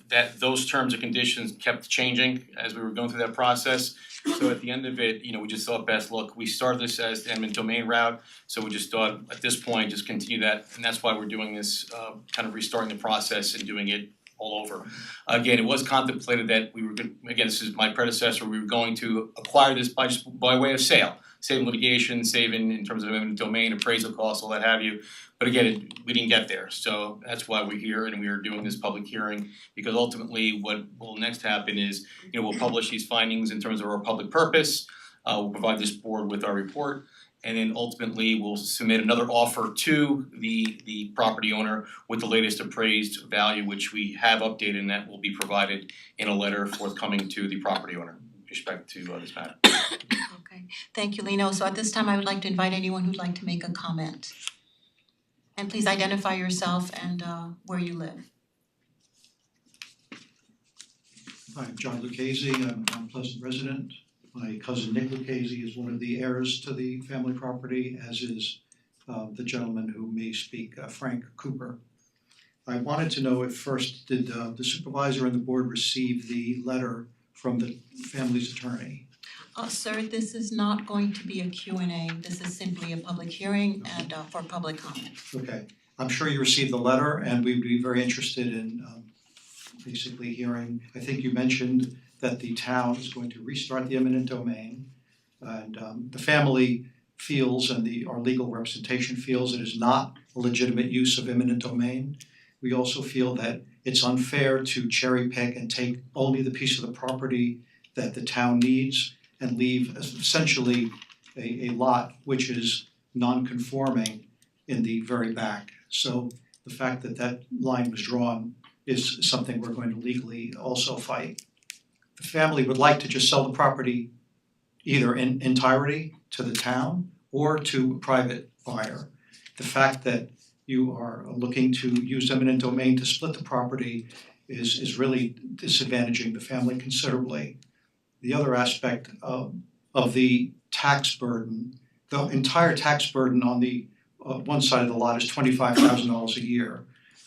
that those terms and conditions kept changing as we were going through that process. So at the end of it, we just thought best, look, we started this as the eminent domain route, so we just thought at this point just continue that, and that's why we're doing this, kind of restarting the process and doing it all over. Again, it was contemplated that we were again, this is my predecessor, we were going to acquire this by way of sale, saving litigation, saving in terms of eminent domain, appraisal costs, all that have you. But again, we didn't get there, so that's why we're here and we are doing this public hearing, because ultimately what will next happen is, we'll publish these findings in terms of our public purpose, we'll provide this board with our report, and then ultimately we'll submit another offer to the property owner with the latest appraised value, which we have updated, and that will be provided in a letter forthcoming to the property owner with respect to this matter. Okay, thank you, Lena. So at this time, I would like to invite anyone who'd like to make a comment. And please identify yourself and where you live. Hi, I'm John Lucchese, I'm a Mount Pleasant resident. My cousin Nick Lucchese is one of the heirs to the family property, as is the gentleman who may speak, Frank Cooper. I wanted to know if first, did the supervisor and the board receive the letter from the family's attorney? Sir, this is not going to be a Q&A. This is simply a public hearing and for public comment. Okay, I'm sure you received the letter and we'd be very interested in basically hearing, I think you mentioned that the town is going to restart the eminent domain, and the family feels and our legal representation feels it is not a legitimate use of eminent domain. We also feel that it's unfair to cherry pick and take only the piece of the property that the town needs and leave essentially a lot which is non-conforming in the very back. So the fact that that line was drawn is something we're going to legally also fight. The family would like to just sell the property either in entirety to the town or to a private buyer. The fact that you are looking to use eminent domain to split the property is really disadvantaging the family considerably. The other aspect of the tax burden, the entire tax burden on the one side of the lot is $25,000 a year.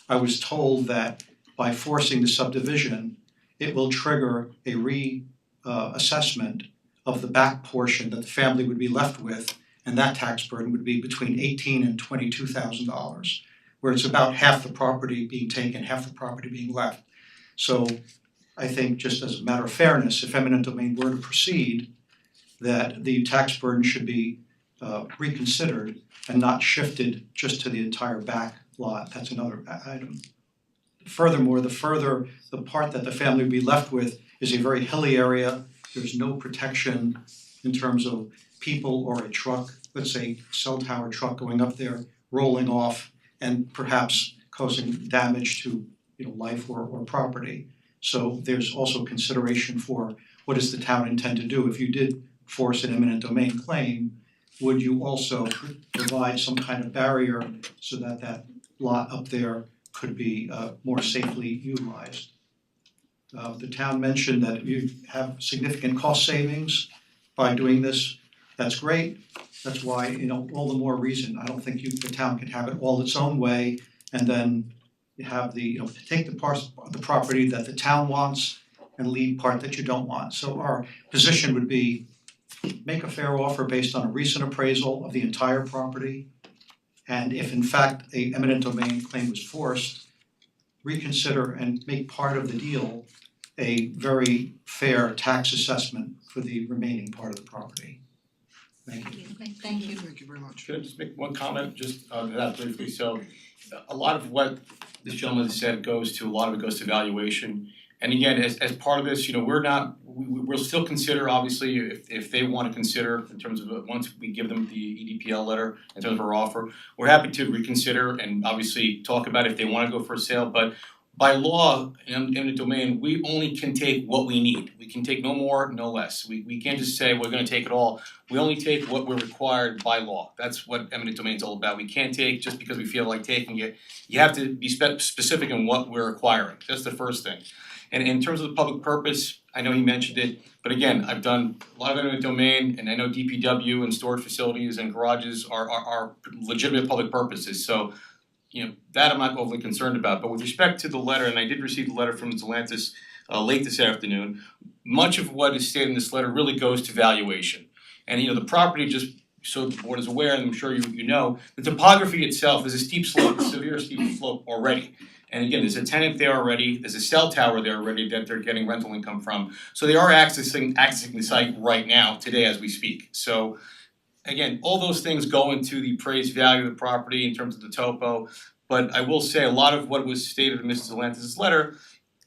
I was told that by forcing the subdivision, it will trigger a assessment of the back portion that the family would be left with, and that tax burden would be between $18,000 and $22,000, where it's about half the property being taken, half the property being left. So I think just as a matter of fairness, if eminent domain were to proceed, that the tax burden should be reconsidered and not shifted just to the entire back lot. That's another item. Furthermore, the part that the family would be left with is a very hilly area. There's no protection in terms of people or a truck, let's say cell tower truck going up there, rolling off and perhaps causing damage to life or property. So there's also consideration for what does the town intend to do. If you did force an eminent domain claim, would you also provide some kind of barrier so that that lot up there could be more safely utilized? The town mentioned that you have significant cost savings by doing this. That's great. That's why, all the more reason, I don't think the town can have it all its own way and then you have take the parts of the property that the town wants and leave part that you don't want. So our position would be make a fair offer based on a recent appraisal of the entire property. And if in fact a eminent domain claim was forced, reconsider and make part of the deal a very fair tax assessment for the remaining part of the property. Thank you. Okay, thank you. Thank you very much. Could I just make one comment, just that briefly? So a lot of what this gentleman said goes to valuation. And again, as part of this, we'll still consider, obviously, if they wanna consider in terms of, once we give them the EDPL letter in terms of our offer, we're happy to reconsider and obviously talk about if they wanna go for a sale, but by law, in eminent domain, we only can take what we need. We can take no more, no less. We can't just say we're gonna take it all. We only take what we're required by law. That's what eminent domain is all about. We can't take just because we feel like taking it. You have to be specific in what we're acquiring. That's the first thing. And in terms of the public purpose, I know he mentioned it, but again, I've done a lot of eminent domain, and I know DPW and storage facilities and garages are legitimate public purposes. So that I'm not overly concerned about. But with respect to the letter, and I did receive the letter from Zelantis late this afternoon, much of what is stated in this letter really goes to valuation. And the property, just so the board is aware, and I'm sure you know, the topography itself is a steep slope, severe steep slope already. And again, there's a tenant there already, there's a cell tower there already that they're getting rental income from. So they are accessing the site right now, today as we speak. So again, all those things go into the appraised value of the property in terms of the topo, but I will say a lot of what was stated in Mrs. Zelantis' letter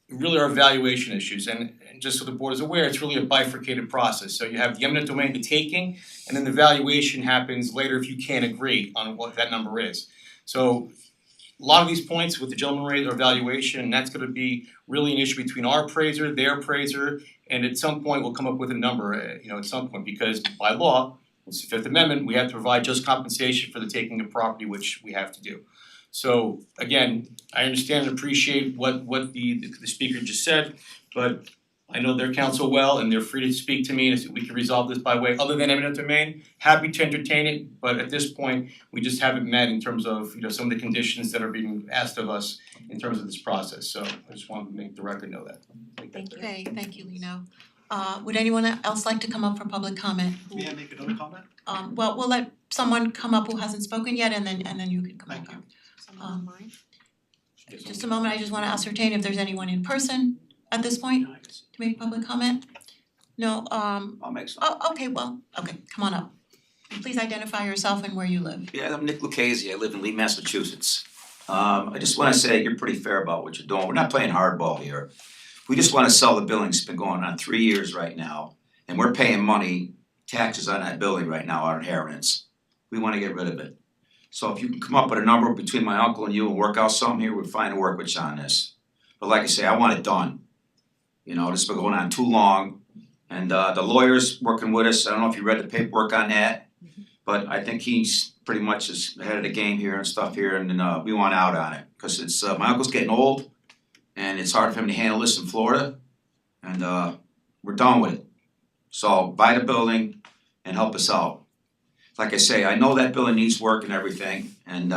really are valuation issues, and just so the board is aware, it's really a bifurcated process. So you have the eminent domain, the taking, and then the valuation happens later if you can't agree on what that number is. So a lot of these points with the gentleman rate are valuation, and that's gonna be really an issue between our appraiser, their appraiser, and at some point we'll come up with a number, at some point, because by law, it's the Fifth Amendment, we have to provide just compensation for the taking of property, which we have to do. So again, I understand and appreciate what the speaker just said, but I know their counsel well and they're free to speak to me and we can resolve this by way other than eminent domain. Happy to entertain it, but at this point, we just haven't met in terms of some of the conditions that are being asked of us in terms of this process. So I just wanted to make the record know that. Okay, thank you, Lino. Would anyone else like to come up for public comment? May I make another comment? Well, we'll let someone come up who hasn't spoken yet and then you can come back up. Just a moment, I just wanna ascertain if there's anyone in person at this point to make public comment? No, I'll make some. oh, okay, come on up. Please identify yourself and where you live. Yeah, I'm Nick Lucchese, I live in Lee, Massachusetts. I just wanna say you're pretty fair about what you're doing, we're not playing hardball here. We just wanna sell the building, it's been going on 3 years right now, and we're paying money, taxes on that building right now, our inheritance. We wanna get rid of it. So if you can come up with a number between my uncle and you and work out something here, we're fine to work with you on this. But like I say, I want it done. This has been going on too long, and the lawyer's working with us, I don't know if you read the paperwork on that, but I think he's pretty much is ahead of the game here and stuff here, and then we want out on it. Cause it's, my uncle's getting old, and it's hard for him to handle this in Florida, and we're done with it. So buy the building and help us out. Like I say, I know that building needs work and everything, and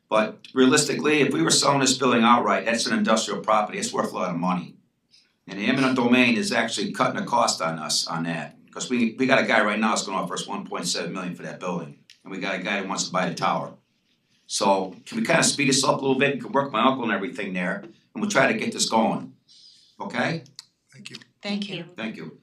but realistically, if we were selling this building outright, that's an industrial property, it's worth a lot of money. And the eminent domain is actually cutting the cost on us on that, because we got a guy right now that's gonna offer us 1.7 million for that building, and we got a guy that wants to buy the tower. So can we kinda speed this up a little bit, and can work my uncle and everything there, and we'll try to get this going, okay? Thank you. Thank you. Thank you.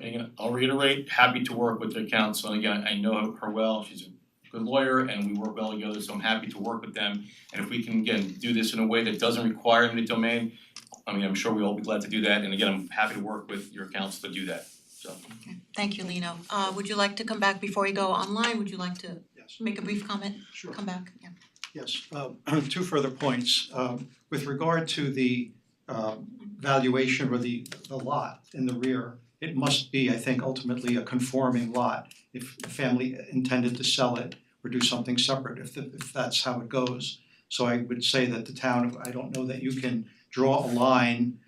And again, I'll reiterate, happy to work with their counsel, and again, I know her well, she's a good lawyer and we work well together, so I'm happy to work with them. And if we can, again, do this in a way that doesn't require eminent domain, I'm sure we'll all be glad to do that, and again, I'm happy to work with your counsel to do that, so. Okay, thank you, Lino. Would you like to come back before you go online? Would you like to make a brief comment? Sure. Come back, yeah. Yes, 2 further points. With regard to the valuation or the lot in the rear, it must be, I think, ultimately a conforming lot. if the family intended to sell it or do something separate, if that's how it goes. So I would say that the town, I don't know that you can draw a line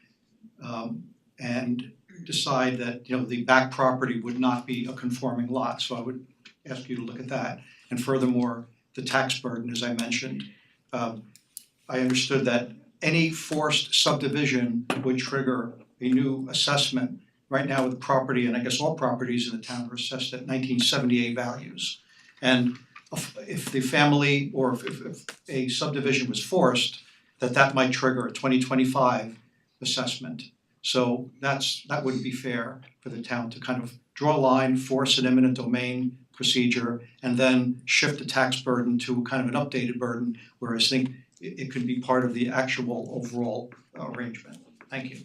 and decide that, you know, the back property would not be a conforming lot, so I would ask you to look at that. And furthermore, the tax burden, as I mentioned, I understood that any forced subdivision would trigger a new assessment. Right now with the property, and I guess all properties in the town are assessed at 1978 values. And if the family, or if a subdivision was forced, that might trigger a 2025 assessment. So that wouldn't be fair for the town to kind of draw a line, force an eminent domain procedure, and then shift the tax burden to kind of an updated burden, whereas I think it could be part of the actual overall arrangement. Thank you.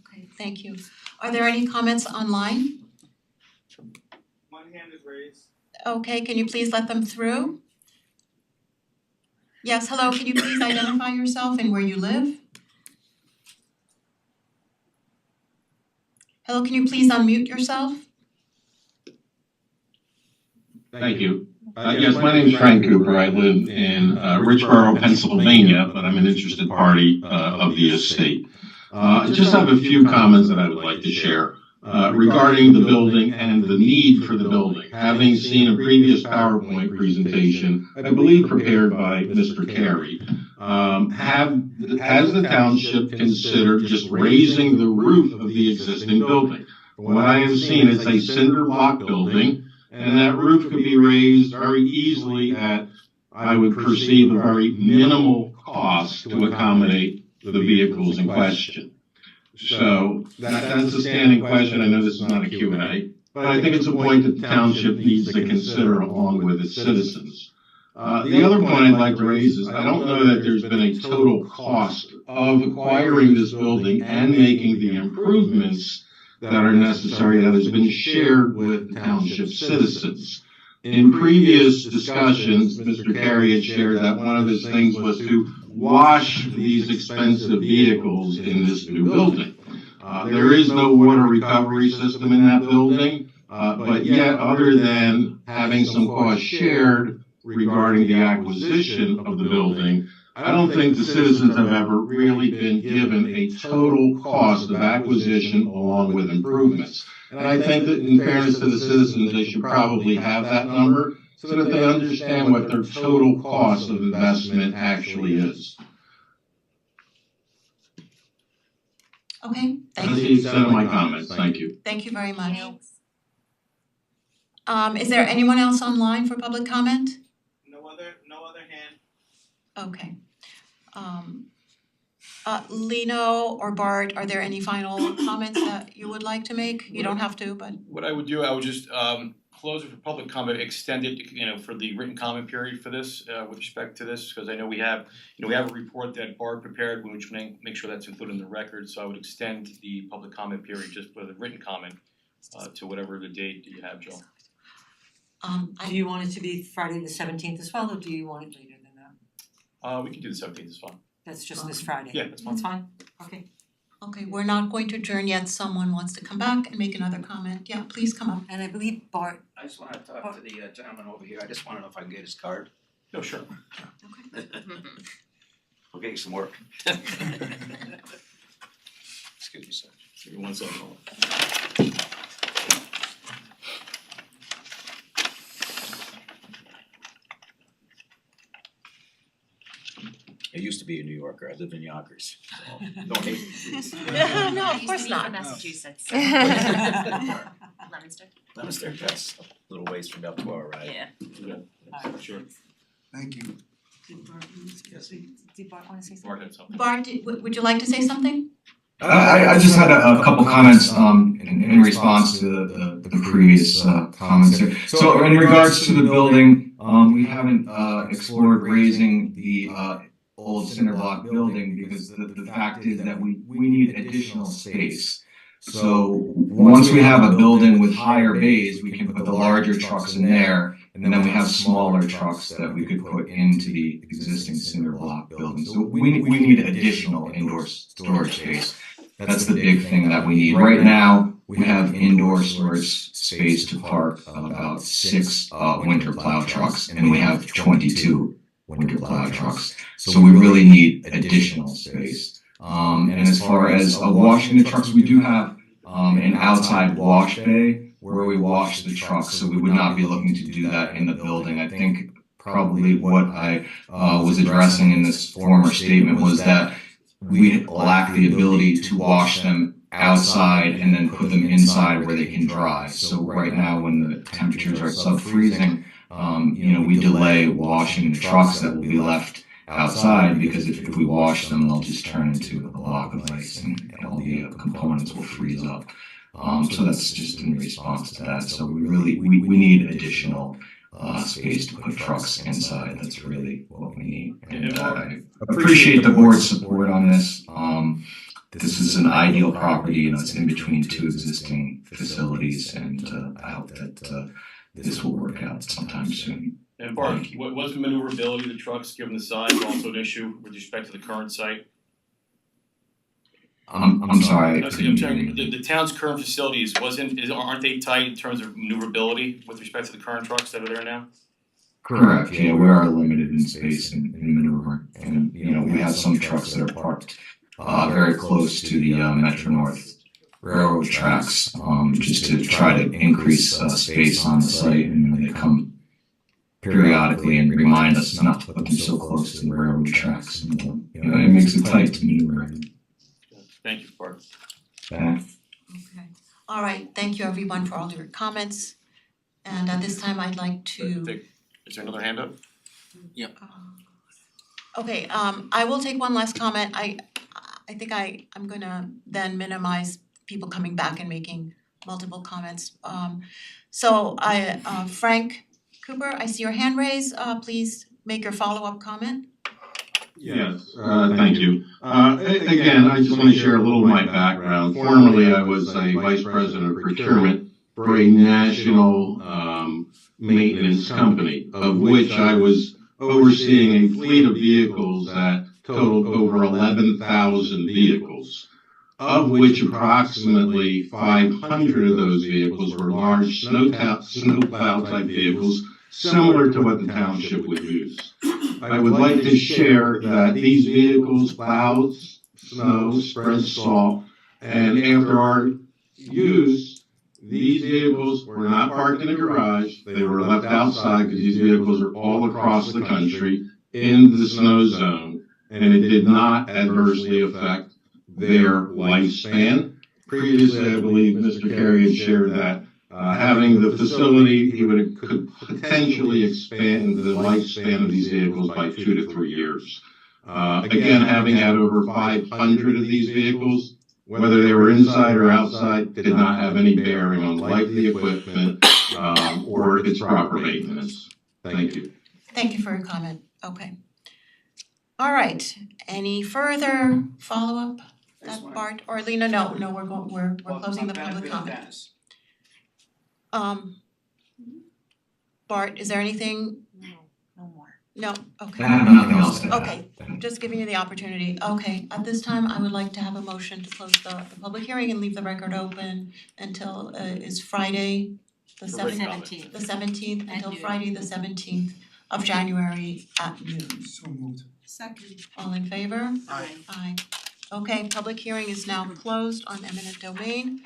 Okay, thank you. Are there any comments online? One hand is raised. Okay, can you please let them through? Yes, hello, can you please identify yourself and where you live? Hello, can you please unmute yourself? Thank you. Yes, my name is Frank Cooper. I live in Richboro, Pennsylvania, but I'm an interested party of the estate. I just have a few comments that I would like to share regarding the building and the need for the building. Having seen a previous PowerPoint presentation, I believe prepared by Mr. Carey, has the township considered just raising the roof of the existing building? From what I have seen, it's a cinder block building, and that roof could be raised very easily at, I would perceive, a very minimal cost to accommodate the vehicles in question. So that's a standing question. I know this is not a Q&A, but I think it's a point that the township needs to consider along with its citizens. The other point I'd like to raise is I don't know that there's been a total cost of acquiring this building and making the improvements that are necessary that has been shared with the township citizens. In previous discussions, Mr. Carey had shared that one of his things was to wash these expensive vehicles in this new building. There is no water recovery system in that building, but yet other than having some costs shared regarding the acquisition of the building, I don't think the citizens have ever really been given a total cost of acquisition along with improvements. And I think that in fairness to the citizens, they should probably have that number so that they understand what their total cost of investment actually is. Okay, thank That's you. the extent of my comments. Thank you. Thank you very much. Is there anyone else online for public comment? No other hand. Okay. Lino or Bart, are there any final comments that you would like to make? You don't have to, but What I would do, I would just close it for public comment, extend it, for the written comment period for this, with respect to this, because I know we have, we have a report that Bart prepared, which make sure that's included in the record, so I would extend the public comment period just for the written comment to whatever the date that you have, Joe. Do you want it to be Friday the 17th as well, or do you want it later than that? We can do the 17th, it's fine. That's just this Friday? Yeah, that's fine. That's fine, okay. okay, we're not going to adjourn yet. Someone wants to come back and make another comment. Yeah, please come up. And I believe Bart. I just wanna talk to the gentleman over here, I just wanna know if I can get his card. No, sure. We'll get you some work. Excuse me, sir. Give me 1 second. I used to be a New Yorker, I live in Yonkers, so don't hate me, please. No, of course not. Massachusetts. Leominster. Leominster, yes, a little ways from about 2-hour ride. Yeah, sure. Thank you. Did Bart wanna say something? Bart had something. Bart, would you like to say something? I just had a couple comments in response to the previous comments here. So in regards to the building, we haven't explored raising the old cinder block building because the fact is that we need additional space. So once we have a building with higher bays, we can put the larger trucks in there, and then we have smaller trucks that we could put into the existing cinder block building. So we need additional indoor storage space. That's the big thing that we need. Right now, we have indoor storage space to park about 6 winter plow trucks, and we have 22 winter plow trucks. So we really need additional space. And as far as washing the trucks, we do have an outside wash bay where we wash the trucks, so we would not be looking to do that in the building. I think probably what I was addressing in this former statement was that we lack the ability to wash them outside and then put them inside where they can dry. So right now, when the temperatures are sub-freezing, we delay washing the trucks that will be left outside, because if we wash them, they'll just turn into a block of ice and all the components will freeze up. So that's just in response to that. So we need additional space to put trucks inside. That's really what we need. And I appreciate the board's support on this. This is an ideal property, it's in between 2 existing facilities, and I hope that this will work out sometime soon. And Bart, was the maneuverability of the trucks, given the size, also an issue with respect to the current site? I'm sorry. I'm saying the town's current facilities aren't they tight in terms of maneuverability with respect to the current trucks that are there now? Correct. Yeah, we are limited in space and maneuver, and we have some trucks that are parked very close to the Metro North railroad tracks, just to try to increase space on the site, and they come periodically and remind us not to put them so close to the railroad tracks. And, it makes it tight to maneuver. Thank you, Bart. Okay. All right, thank you everyone for all your comments. And at this time, I'd like to. Is there another hand up? Yep. Okay, I will take one last comment. I think I'm gonna then minimize people coming back and making multiple comments. Frank Cooper, I see your hand raised. Please make your follow-up comment. Yes, thank you. Again, I just want to share a little of my background. Formerly, I was a vice president of procurement for a national maintenance company, of which I was overseeing a fleet of vehicles that totaled over 11,000 vehicles, of which approximately 500 of those vehicles were large snowplow type vehicles, similar to what the township would use. I would like to share that these vehicles plowed snow, spread salt, and after our use, these vehicles were not parked in a garage. They were left outside because these vehicles are all across the country in the snow zone, and it did not adversely affect their lifespan. Previously, I believe Mr. Carey had shared that having the facility, he could potentially expand the lifespan of these vehicles by 2 to 3 years. Again, having had over 500 of these vehicles, whether they were inside or outside, did not have any bearing on life of the equipment or its proper maintenance. Thank you. Thank you for your comment. Okay. All right. Any further follow-up? Bart or Lena? No, we're closing the public comment. Bart, is there anything? No more. No, okay. I have nothing else to add. Okay, just giving you the opportunity. Okay, at this time, I would like to have a motion to close the public hearing and leave the record open until is Friday, the seventeenth. The 17th, until Friday, the 17th of January at noon. So moved. Second. All in favor? Aye. Aye. Okay, public hearing is now closed on eminent domain.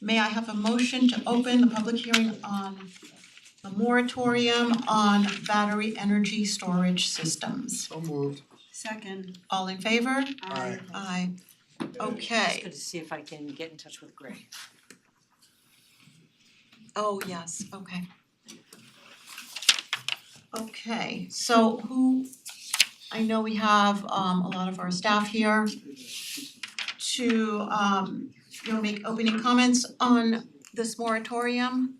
May I have a motion to open the public hearing on the moratorium on battery energy storage systems? So moved. Second. All in favor? Aye. Aye. Okay. Just good to see if I can get in touch with Gray. Oh, yes, okay. Okay, so I know we have a lot of our staff here to make opening comments on this moratorium.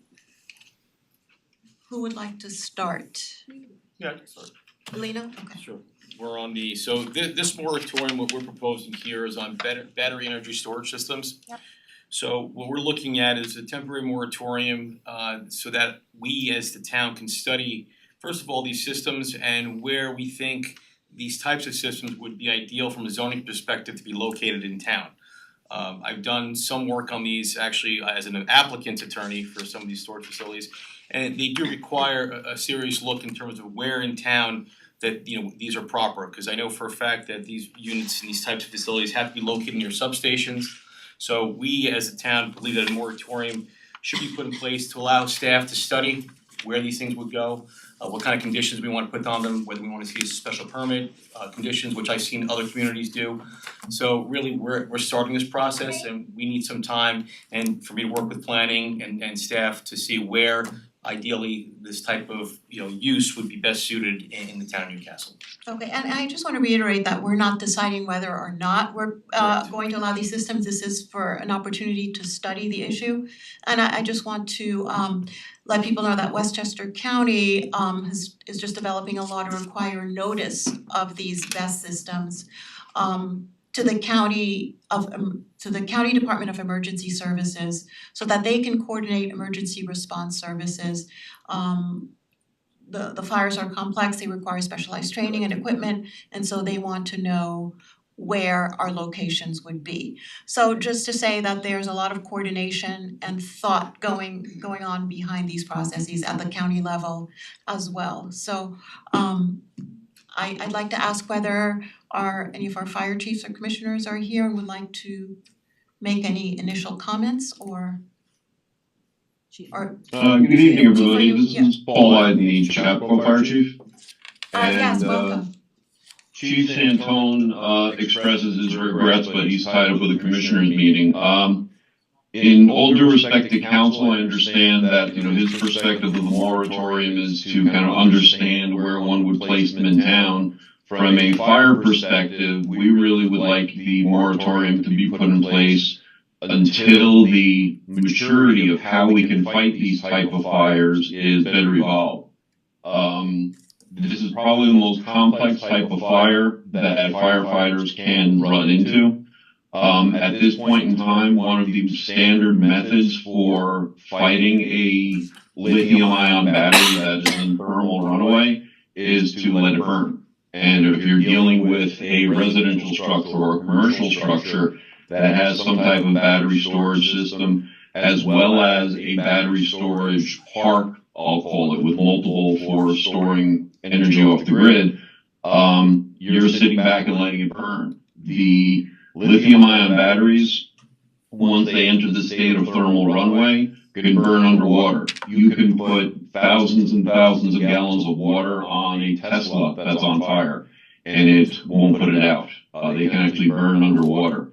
Who would like to start? Yeah, I can start. Lena? Okay. Sure. We're on this moratorium, what we're proposing here is on battery energy storage systems. Yep. So what we're looking at is a temporary moratorium so that we as the town can study, first of all, these systems and where we think these types of systems would be ideal from a zoning perspective to be located in town. I've done some work on these actually as an applicant's attorney for some of these storage facilities. And they do require a serious look in terms of where in town that, you know, these are proper. Cause I know for a fact that these units and these types of facilities have to be located near substations. So we as a town believe that a moratorium should be put in place to allow staff to study where these things would go, what kind of conditions we want to put on them, whether we want to see a special permit, conditions, which I've seen other communities do. So really, we're starting this process and we need some time and for me to work with planning and staff to see where ideally this type of, you know, use would be best suited in the town of Newcastle. Okay, and I just wanna reiterate that we're not deciding whether or not we're going to allow these systems. This is for an opportunity to study the issue. And I just want to let people know that Westchester County is just developing a law to require notice of these BESS systems to the county Department of Emergency Services so that they can coordinate emergency response services. The fires are complex, they require specialized training and equipment, and so they want to know where our locations would be. So just to say that there's a lot of coordination and thought going on behind these processes at the county level as well. So I'd like to ask whether any of our fire chiefs or commissioners are here and would like to make any initial comments or Good evening, everybody. This is Paul Iden, the Chappaqua Fire Chief. yes, welcome. Chief Santone expresses his regrets, but he's tied up with a commissioners meeting. In all due respect to council, I understand that, you know, his perspective of the moratorium is to kind of understand where one would place them in town. From a fire perspective, we really would like the moratorium to be put in place until the maturity of how we can fight these type of fires is better evolved. This is probably the most complex type of fire that firefighters can run into. At this point in time, one of the standard methods for fighting a lithium-ion battery that is in thermal runaway is to let it burn. And if you're dealing with a residential structure or a commercial structure that has some type of battery storage system, as well as a battery storage park, I'll call it, with multiple for storing energy off the grid, you're sitting back and letting it burn. The lithium-ion batteries, once they enter the state of thermal runaway, can burn underwater. You can put thousands and thousands of gallons of water on a Tesla that's on fire, and it won't put it out. They can actually burn underwater.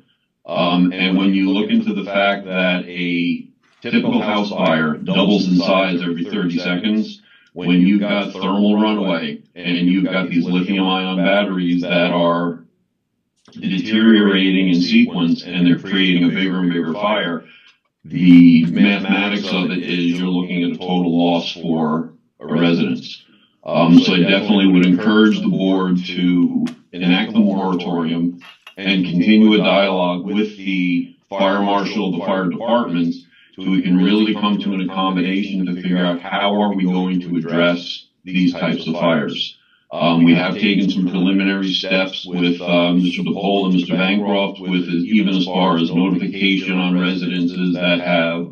And when you look into the fact that a typical house fire doubles in size every 30 seconds, when you've got thermal runaway and you've got these lithium-ion batteries that are deteriorating in sequence and they're creating a bigger and bigger fire, the mathematics of it is you're looking at a total loss for a residence. So I definitely would encourage the board to enact the moratorium and continue a dialogue with the fire marshal, the fire departments, so we can really come to an accommodation to figure out how are we going to address these types of fires. We have taken some preliminary steps with Mr. DePaul and Mr. Bancroft with even as far as notification on residences that have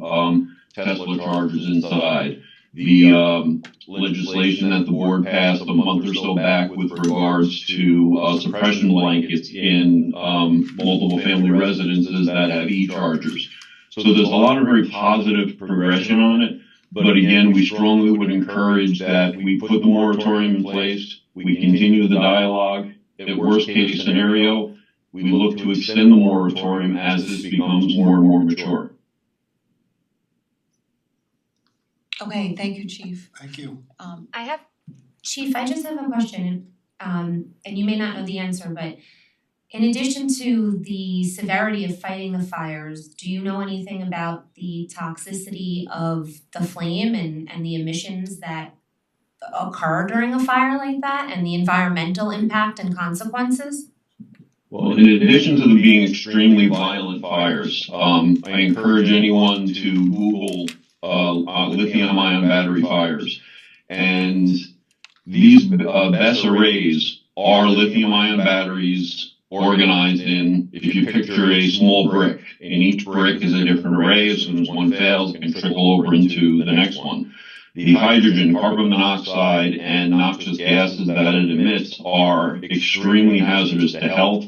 Tesla chargers inside. The legislation that the board passed a month or so back with regards to suppression blankets in multiple family residences that have e-chargers. So there's a lot of very positive progression on it. But again, we strongly would encourage that we put the moratorium in place, we continue the dialogue. At worst case scenario, we look to extend the moratorium as this becomes more and more mature. Okay, thank you, Chief. Thank you. Chief, I just have a question, and you may not know the answer, but in addition to the severity of fighting the fires, do you know anything about the toxicity of the flame and the emissions that occur during a fire like that and the environmental impact and consequences? Well, in addition to them being extremely violent fires, I encourage anyone to Google lithium-ion battery fires. And these BESS arrays are lithium-ion batteries organized in, if you picture a small brick, and each brick is a different array. As soon as one fails, it can trickle over into the next one. The hydrogen, carbon monoxide, and noxious gases that it emits are extremely hazardous to health.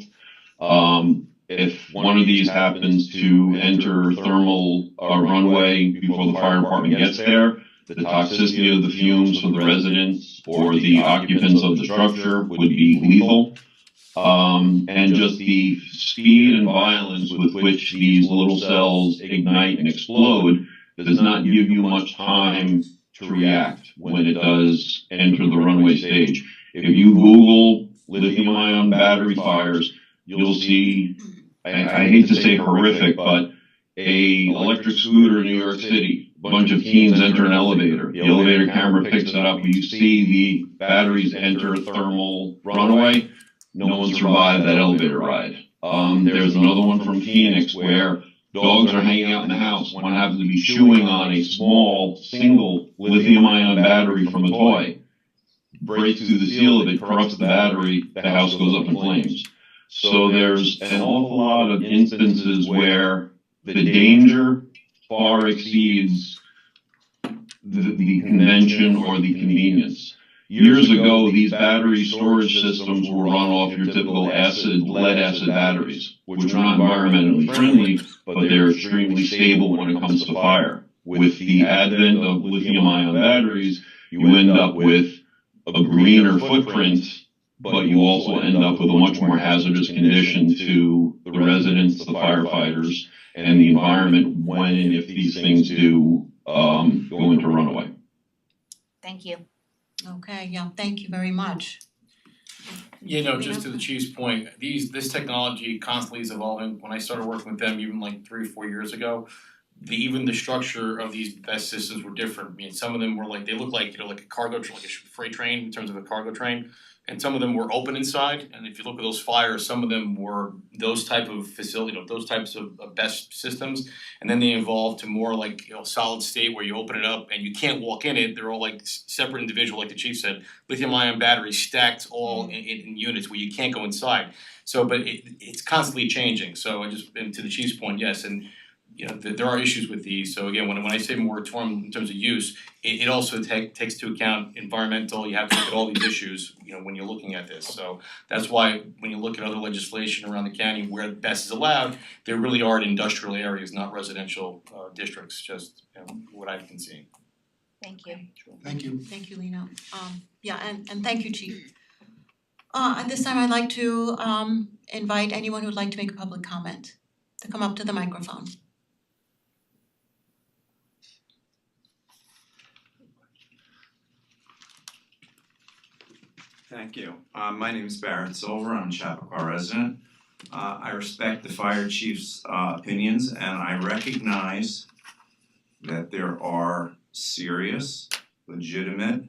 If one of these happens to enter thermal runway before the fire department gets there, the toxicity of the fumes for the residents or the occupants of the structure would be lethal. And just the speed and violence with which these little cells ignite and explode does not give you much time to react when it does enter the runway stage. If you Google lithium-ion battery fires, you'll see, I hate to say horrific, but a electric scooter in New York City, a bunch of teens enter an elevator. The elevator camera picks it up. You see the batteries enter thermal runaway. No one survived that elevator ride. There's another one from Phoenix where dogs are hanging out in the house. One happens to be chewing on a small, single lithium-ion battery from a toy. Breaks through the seal of it, corrupts the battery, the house goes up in flames. So there's an awful lot of instances where the danger far exceeds the convention or the convenience. Years ago, these battery storage systems were run off your typical lead acid batteries, which are not environmentally friendly, but they're extremely stable when it comes to fire. With the advent of lithium-ion batteries, you end up with a greener footprint, but you also end up with a much more hazardous condition to the residents, the firefighters, and the environment when and if these things do go into runaway. Thank you. Okay, yeah, thank you very much. You know, just to the chief's point, this technology constantly is evolving. When I started working with them even like 3 or 4 years ago, even the structure of these BESS systems were different. I mean, some of them were like, they look like, like a cargo, like a freight train in terms of a cargo train. And some of them were open inside, and if you look at those fires, some of them were those type of facility, those types of BESS systems, and then they evolved to more like solid state where you open it up and you can't walk in it. They're all like separate individual, like the chief said, lithium-ion batteries stacked all in units where you can't go inside. So, but it's constantly changing. So, and to the chief's point, yes, and there are issues with these. So again, when I say moratorium in terms of use, it also takes into account environmental. You have to look at all these issues, when you're looking at this. So that's why when you look at other legislation around the county where BESS is allowed, there really are in industrial areas, not residential districts. Just what I've been seeing. Thank you. Thank you. Thank you, Lena. Yeah, and thank you, Chief. At this time, I'd like to invite anyone who'd like to make a public comment to come up to the microphone. Thank you. My name is Barrett Silver. I'm a Chappaqua resident. I respect the fire chief's opinions, and I recognize that there are serious, legitimate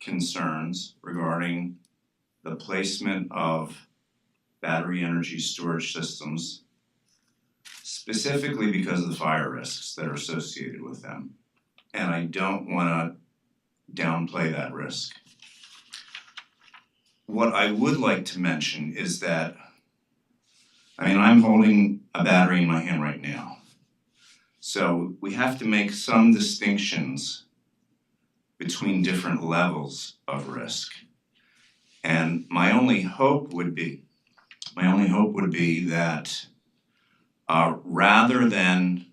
concerns regarding the placement of battery energy storage systems, specifically because of the fire risks that are associated with them. And I don't want to downplay that risk. What I would like to mention is that, I'm holding a battery in my hand right now. So we have to make some distinctions between different levels of risk. And my only hope would be that rather than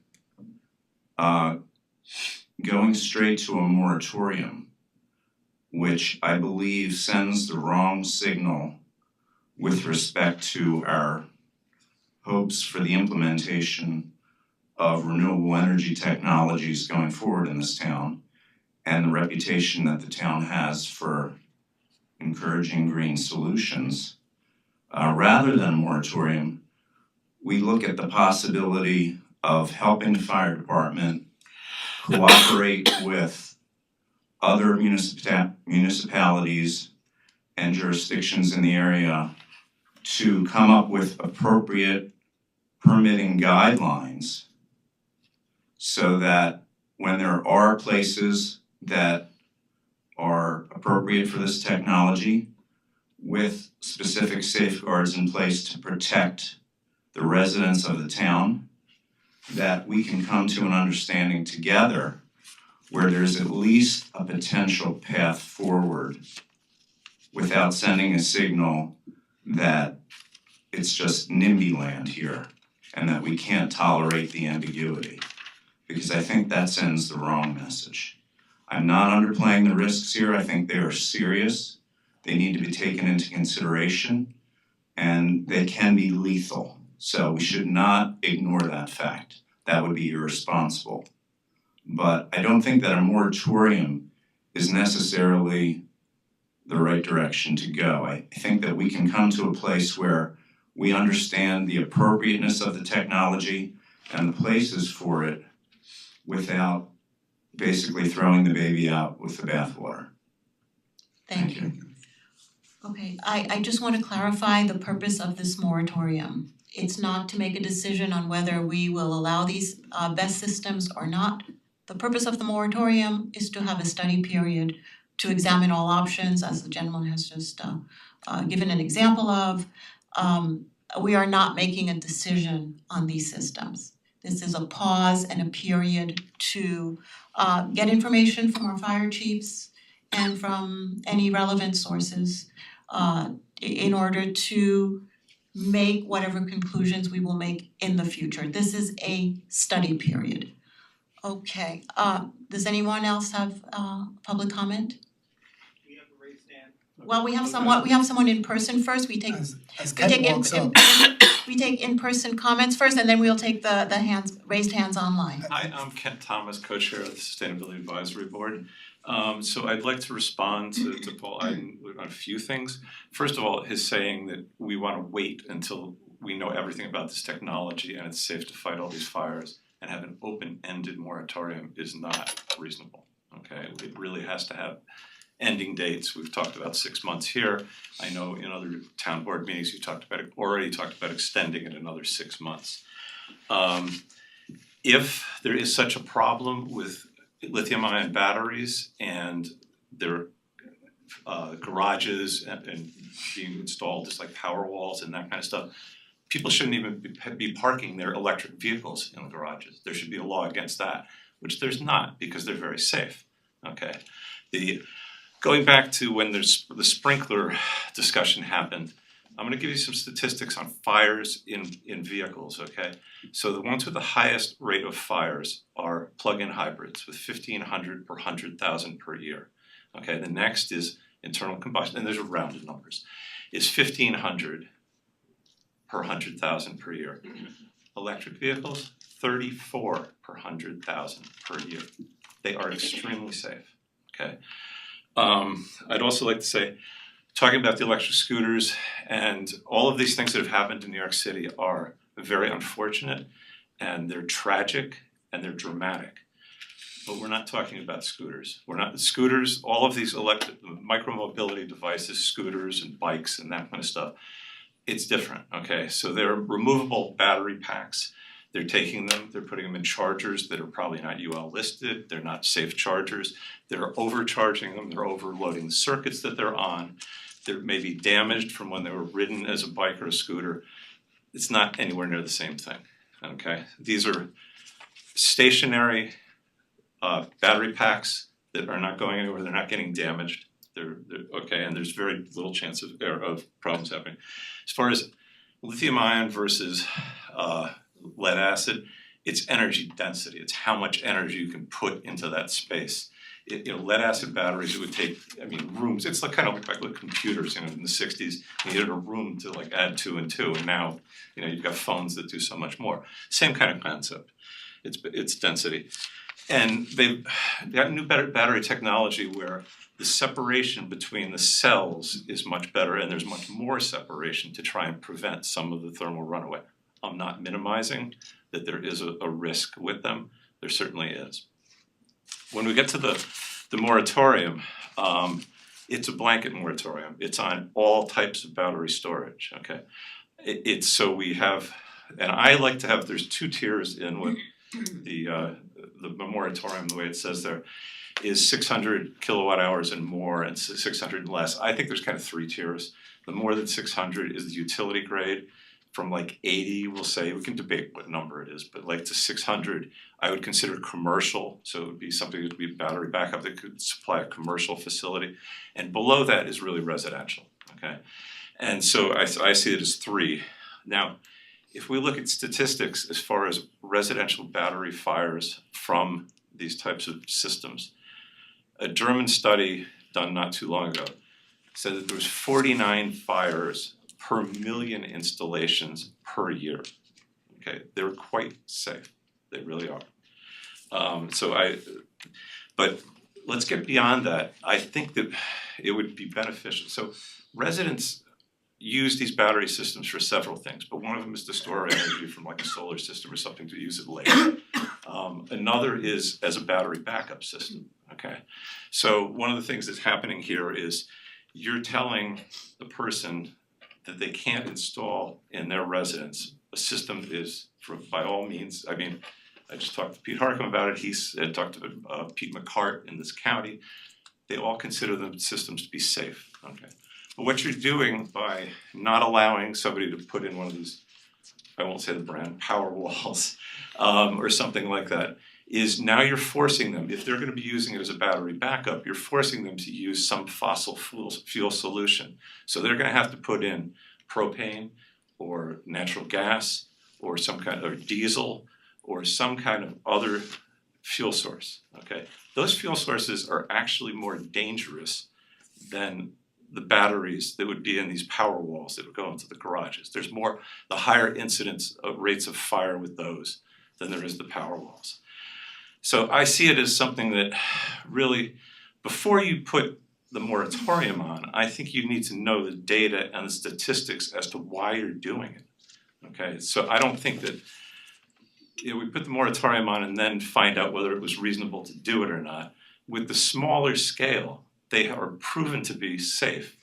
going straight to a moratorium, which I believe sends the wrong signal with respect to our hopes for the implementation of renewable energy technologies going forward in this town, and the reputation that the town has for encouraging green solutions. Rather than a moratorium, we look at the possibility of helping the fire department cooperate with other municipalities and jurisdictions in the area to come up with appropriate permitting guidelines so that when there are places that are appropriate for this technology, with specific safeguards in place to protect the residents of the town, that we can come to an understanding together where there's at least a potential path forward without sending a signal that it's just NIMBY land here and that we can't tolerate the ambiguity, because I think that sends the wrong message. I'm not underplaying the risks here. I think they are serious. They need to be taken into consideration, and they can be lethal. So we should not ignore that fact. That would be irresponsible. But I don't think that a moratorium is necessarily the right direction to go. I think that we can come to a place where we understand the appropriateness of the technology and the places for it without basically throwing the baby out with the bathwater. Thank you. Okay, I just want to clarify the purpose of this moratorium. It's not to make a decision on whether we will allow these BESS systems or not. The purpose of the moratorium is to have a study period to examine all options, as the gentleman has just given an example of. We are not making a decision on these systems. This is a pause and a period to get information from our fire chiefs and from any relevant sources in order to make whatever conclusions we will make in the future. This is a study period. Okay, does anyone else have public comment? Well, we have someone in person first. We take in-person comments first, and then we'll take the raised hands online. Hi, I'm Kent Thomas, co-chair of the Sustainability Advisory Board. So I'd like to respond to Paul Iden on a few things. First of all, his saying that we want to wait until we know everything about this technology and it's safe to fight all these fires and have an open-ended moratorium is not reasonable. Okay, it really has to have ending dates. We've talked about 6 months here. I know in other town board meetings you already talked about extending it another 6 months. If there is such a problem with lithium-ion batteries and their garages and being installed just like power walls and that kind of stuff, people shouldn't even be parking their electric vehicles in the garages. There should be a law against that, which there's not because they're very safe. Okay. Going back to when the sprinkler discussion happened, I'm gonna give you some statistics on fires in vehicles, okay? So the ones with the highest rate of fires are plug-in hybrids with 1,500 per 100,000 per year. Okay, the next is internal combustion, and those are rounded numbers, is 1,500 per 100,000 per year. Electric vehicles, 34 per 100,000 per year. They are extremely safe, okay? I'd also like to say, talking about the electric scooters and all of these things that have happened in New York City are very unfortunate and they're tragic and they're dramatic. But we're not talking about scooters. Scooters, all of these electric micromobility devices, scooters and bikes and that kind of stuff, it's different, okay? So they're removable battery packs. They're taking them, they're putting them in chargers that are probably not UL listed, they're not safe chargers, they're overcharging them, they're overloading the circuits that they're on, they may be damaged from when they were ridden as a bike or a scooter. It's not anywhere near the same thing, okay? These are stationary battery packs that are not going anywhere, they're not getting damaged, they're okay, and there's very little chance of problems happening. As far as lithium-ion versus lead acid, it's energy density. It's how much energy you can put into that space. Lead acid batteries, it would take, rooms. It's like kind of like with computers. In the '60s, you needed a room to like add 2 and 2, and now, you've got phones that do so much more. Same kind of concept. It's density, and they've got new battery technology where the separation between the cells is much better, and there's much more separation to try and prevent some of the thermal runaway. I'm not minimizing that there is a risk with them. There certainly is. When we get to the moratorium, it's a blanket moratorium. It's on all types of battery storage, okay? It's so we have, and I like to have, there's 2 tiers in with the moratorium, the way it says there. is 600 kilowatt hours and more and 600 and less. I think there's kind of three tiers. The more than 600 is the utility grade. From like 80, we'll say, we can debate what number it is, but like to 600, I would consider commercial. So it would be something that would be battery backup that could supply a commercial facility. And below that is really residential, okay? And so I see it as three. Now, if we look at statistics as far as residential battery fires from these types of systems, a German study done not too long ago said that there was 49 fires per million installations per year. Okay, they're quite safe. They really are. But let's get beyond that. I think that it would be beneficial. So residents use these battery systems for several things, but one of them is to store energy from like a solar system or something to use it later. Another is as a battery backup system, okay? So one of the things that's happening here is you're telling the person that they can't install in their residence a system that is, by all means, I mean, I just talked to Pete Harcum about it, he's talked to Pete McCart in this county. They all consider the systems to be safe, okay? But what you're doing by not allowing somebody to put in one of these, I won't say the brand, power walls, or something like that, is now you're forcing them, if they're gonna be using it as a battery backup, you're forcing them to use some fossil fuel solution. So they're gonna have to put in propane or natural gas or some kind of diesel or some kind of other fuel source, okay? Those fuel sources are actually more dangerous than the batteries that would be in these power walls that would go into the garages. There's more, the higher incidence of rates of fire with those than there is the power walls. So I see it as something that really, before you put the moratorium on, I think you need to know the data and the statistics as to why you're doing it. Okay, so I don't think that we put the moratorium on and then find out whether it was reasonable to do it or not. With the smaller scale, they are proven to be safe.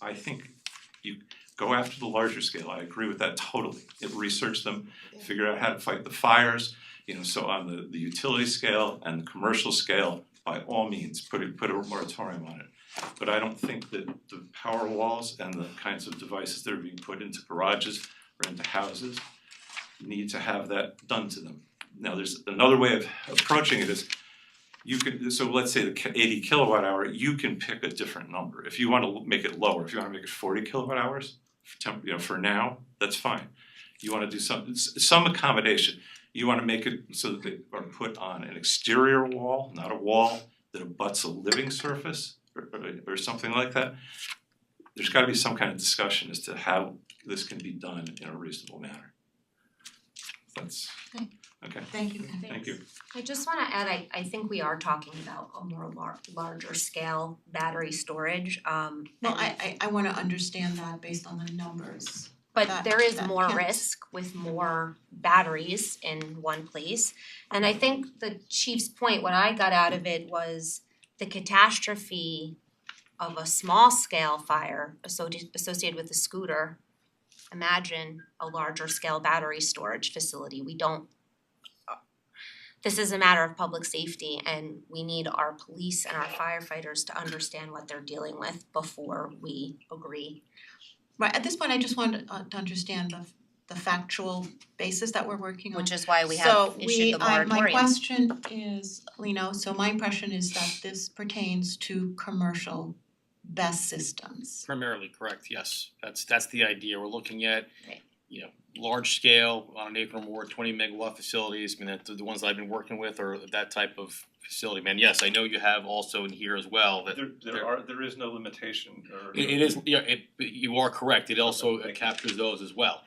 I think you go after the larger scale. I agree with that totally. Research them, figure out how to fight the fires. You know, so on the utility scale and the commercial scale, by all means, put a moratorium on it. But I don't think that the power walls and the kinds of devices that are being put into garages or into houses need to have that done to them. Now, there's another way of approaching it is you can, so let's say the 80 kilowatt hour, you can pick a different number. If you want to make it lower, if you want to make it 40 kilowatt hours, for now, that's fine. You want to do some accommodation. You want to make it so that they are put on an exterior wall, not a wall that abuts a living surface or something like that. There's got to be some kind of discussion as to how this can be done in a reasonable manner. That's okay. Thank you. Thank you. I just wanna add, I think we are talking about a more larger scale battery storage, No, I wanna understand that based on the numbers. but that- there is that more can't- risk with more batteries in one place. And I think the chief's point, what I got out of it was the catastrophe of a small scale fire associated with a scooter. Imagine a larger scale battery storage facility. This is a matter of public safety, and we need our police and our firefighters to understand what they're dealing with before we agree. Right, at this point, I just want to understand the factual basis that we're working on. Which is why we have issued the moratorium. My question is, Lino, so my impression is that this pertains to commercial BESS systems. Primarily correct, yes. That's the idea. We're looking at, you know, large scale, on an acre or more, 20 megawatt facilities. I mean, the ones that I've been working with are that type of facility. Man, yes, I know you have also in here as well that There is no limitation or. it is, yeah, you are correct. It also captures those as well.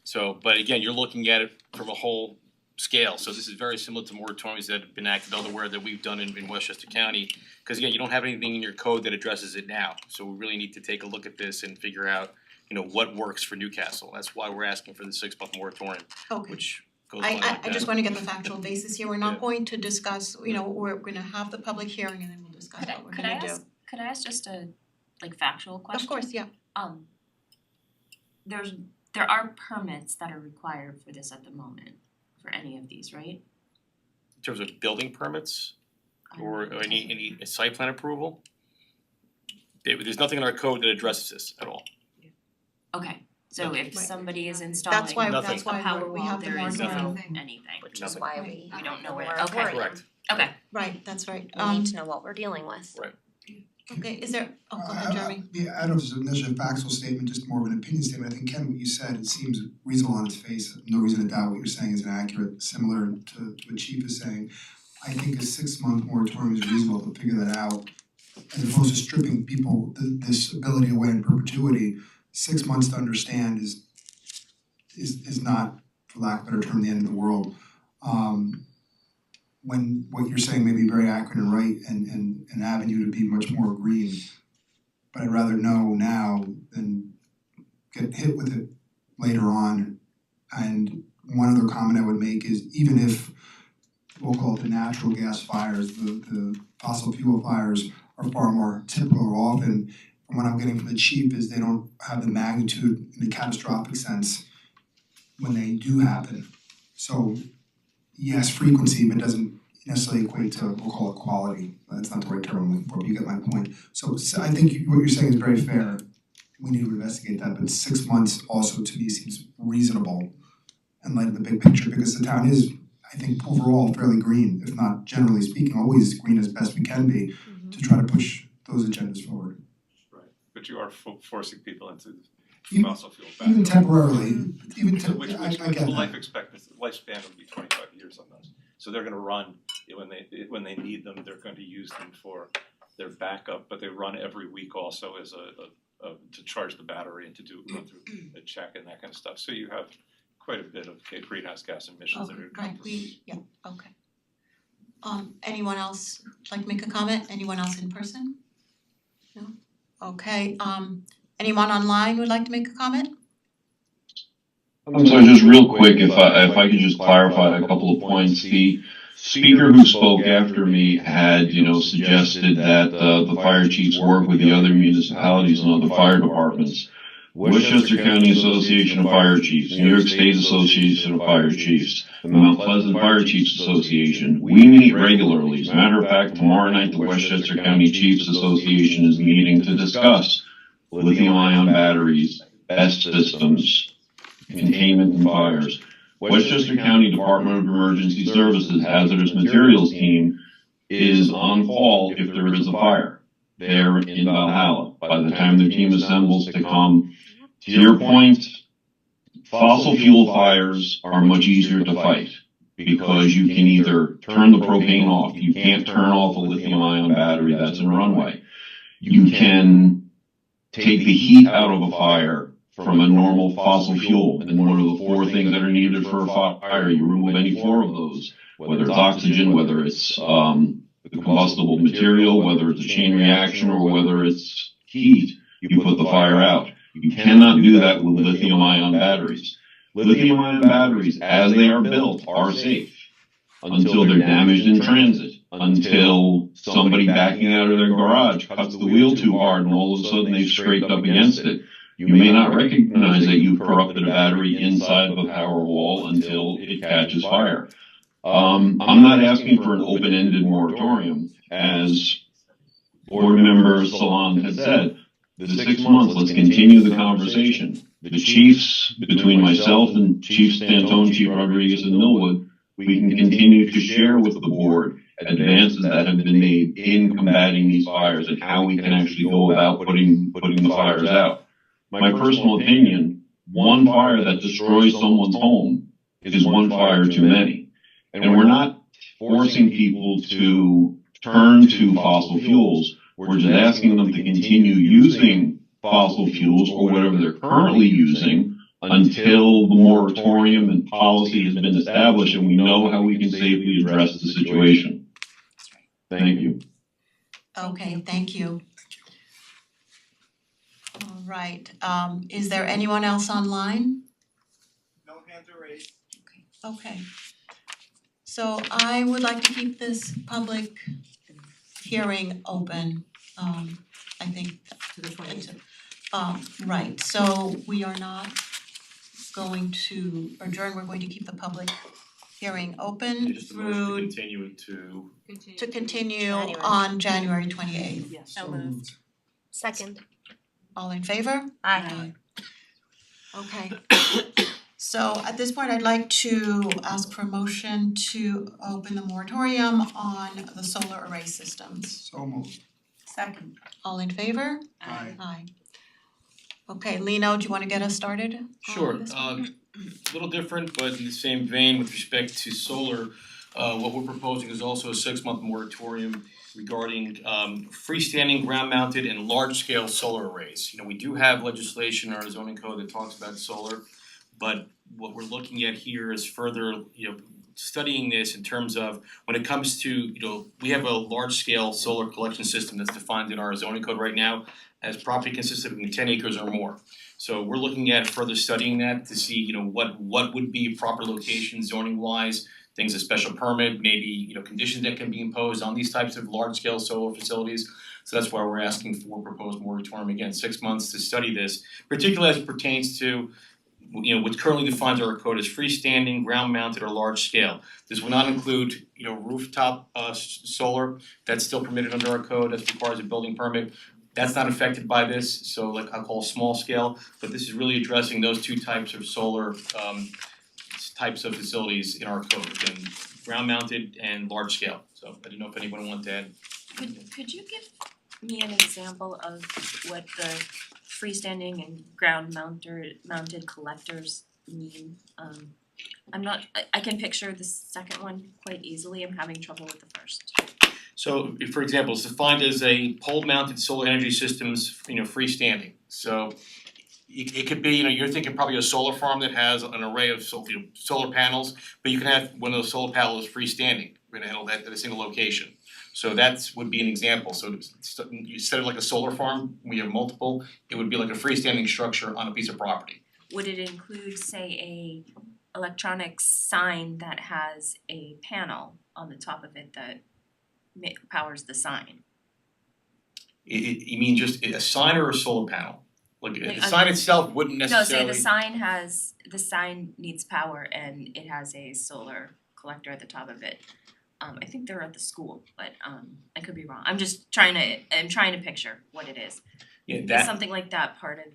So, but again, you're looking at it from a whole scale. So this is very similar to moratoriums that have been acted elsewhere that we've done in Westchester County. Because again, you don't have anything in your code that addresses it now. So we really need to take a look at this and figure out, you know, what works for Newcastle. That's why we're asking for the 6-month moratorium, Okay. which goes along like that. I just wanna get the factual basis here. We're not going to discuss, you know, we're gonna have the public hearing and then we'll discuss what we're gonna do. Could I ask just a factual question? Of course, yeah. There are permits that are required for this at the moment, for any of these, right? In terms of building permits, or any site plan approval. There's nothing in our code that addresses this at all. Okay, so if Right. somebody is installing That's why Nothing. that's why a power we wall, have the there is no moratorium. anything. Which is Nothing. why we We don't know where, have a okay. moratorium. Correct. Okay, Right, that's right. We need to know what we're dealing with. Okay, is there, go ahead, Jeremy. Yeah, I don't know if it's necessarily a factual statement, just more of an opinion statement. I think Ken, what you said, it seems reasonable on its face. No reason to doubt what you're saying is inaccurate, similar to what Chief is saying. I think a 6-month moratorium is reasonable to figure that out. As opposed to stripping people this ability away in perpetuity, 6 months to understand is not, for lack of a better term, the end of the world. When what you're saying may be very accurate and right and an avenue to be much more green, but I'd rather know now than get hit with it later on. And one other comment I would make is even if we'll call it the natural gas fires, the fossil fuel fires are far more typical or often, and what I'm getting from the chief is they don't have the magnitude in a catastrophic sense when they do happen. So yes, frequency, but doesn't necessarily equate to, we'll call it quality. That's not the right term I'm looking for, but you get my point. So I think what you're saying is very fair. We need to investigate that, but 6 months also to me seems reasonable in light of the big picture, because the town is, I think, overall fairly green, if not generally speaking, always green as best we can be to try to push those agendas forward. Right, but you are forcing people into Even- fossil fuel Even back. temporarily, even Which I get the that. life expectancy, lifespan would be 25 years on those. So they're gonna run, when they need them, they're going to use them for their backup, but they run every week also as to charge the battery and to run through a check and that kind of stuff. So you have quite a bit of greenhouse gas emissions that are Right, okay. Anyone else like to make a comment? Anyone else in person? No? Okay, anyone online would like to make a comment? I'm sorry, just real quick, if I could just clarify a couple of points. The speaker who spoke after me had, suggested that the fire chiefs work with the other municipalities and other fire departments. Westchester County Association of Fire Chiefs, New York State Association of Fire Chiefs, the Mount Pleasant Fire Chiefs Association, we meet regularly. As a matter of fact, tomorrow night, the Westchester County Chiefs Association is meeting to discuss lithium-ion batteries, BEST systems, containment and fires. Westchester County Department of Emergency Services Hazardous Materials Team is on call if there is a fire there in Valhalla. By the time the team assembles to come, to your point, fossil fuel fires are much easier to fight because you can either turn the propane off, you can't turn off a lithium-ion battery that's in a runway. You can take the heat out of a fire from a normal fossil fuel, and one of the 4 things that are needed for a fire, you remove any 4 of those, whether it's oxygen, whether it's the combustible material, whether it's a chain reaction, or whether it's heat, you put the fire out. You cannot do that with lithium-ion batteries. Lithium-ion batteries, as they are built, are safe until they're damaged in transit, until somebody backing out of their garage cuts the wheel too hard and all of a sudden they've scraped up against it. You may not recognize that you've corrupted a battery inside of a power wall until it catches fire. I'm not asking for an open-ended moratorium, as board member Salon had said. The 6 months, let's continue the conversation. The chiefs, between myself and Chief Stantone, Chief Rodriguez, and Millwood, we can continue to share with the board advances that have been made in combating these fires and how we can actually go about putting the fires out. My personal opinion, one fire that destroys someone's home is one fire too many. And we're not forcing people to turn to fossil fuels. We're just asking them to continue using fossil fuels or whatever they're currently using until the moratorium and policy has been established and we know how we can safely address the situation. Thank you. Okay, thank you. All right, is there anyone else online? No hands are raised. Okay. So I would like to keep this public hearing open, I think. To the 20th. Right, so we are not going to adjourn, we're going to keep the public hearing open Just a motion to through continue it to continue January. on January 28th. Yes. So moved. Second. All in favor? Aye. Okay. So at this point, I'd like to ask for a motion to open the moratorium on the solar array systems. So moved. Second. All in favor? Aye. Aye. Okay, Lino, do you wanna get us started on Sure, this? a little different, but in the same vein with respect to solar, what we're proposing is also a 6-month moratorium regarding freestanding, ground-mounted and large-scale solar arrays. You know, we do have legislation in our zoning code that talks about solar, but what we're looking at here is further, studying this in terms of when it comes to, we have a large-scale solar collection system that's defined in our zoning code right now as property consisting of 10 acres or more. So we're looking at further studying that to see, what would be proper location zoning wise, things of special permit, maybe, conditions that can be imposed on these types of large scale solar facilities. So that's why we're asking for proposed moratorium, again, 6 months to study this, particularly as it pertains to what currently defines our code as freestanding, ground mounted or large scale. This will not include, rooftop solar, that's still permitted under our code, that requires a building permit. That's not affected by this, so like I'll call small scale, but this is really addressing those two types of solar types of facilities in our code, again, ground mounted and large scale. So I didn't know if anyone wanted to add. Could you give me an example of what the freestanding and ground mounted collectors mean? I can picture the second one quite easily, I'm having trouble with the first. So if, for example, it's defined as a pole mounted solar energy systems, freestanding. So it could be, you're thinking probably a solar farm that has an array of solar panels, but you can have one of those solar panels freestanding, we're gonna handle that at a single location. So that would be an example, so you set it like a solar farm, we have multiple, it would be like a freestanding structure on a piece of property. Would it include, say, a electronic sign that has a panel on the top of it that powers the sign? You mean just a sign or a solar panel? Like Like, the sign itself wouldn't necessarily. No, say the sign needs power and it has a solar collector at the top of it. I think they're at the school, but I could be wrong. I'm trying to picture what it is. Yeah, Is something like that part of?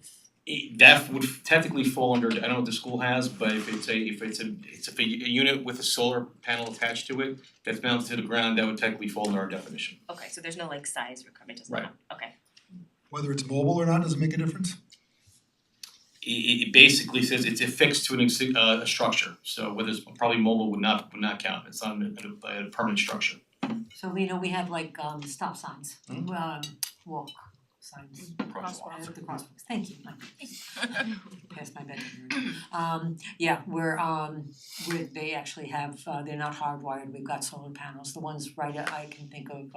That would technically fall under, I don't know what the school has, but if it's a unit with a solar panel attached to it that's mounted to the ground, that would technically fall under our definition. Okay, so there's no like size requirement, doesn't Right. have, okay. Whether it's mobile or not doesn't make a difference? It basically says it's affixed to a structure, so whether it's probably mobile would not count, it's not a permanent structure. So we have like stop signs, walk signs. Crosswalks. The crosswalks, thank you, past my bedroom. Where they actually have, they're not hardwired, we've got solar panels, the ones I can think of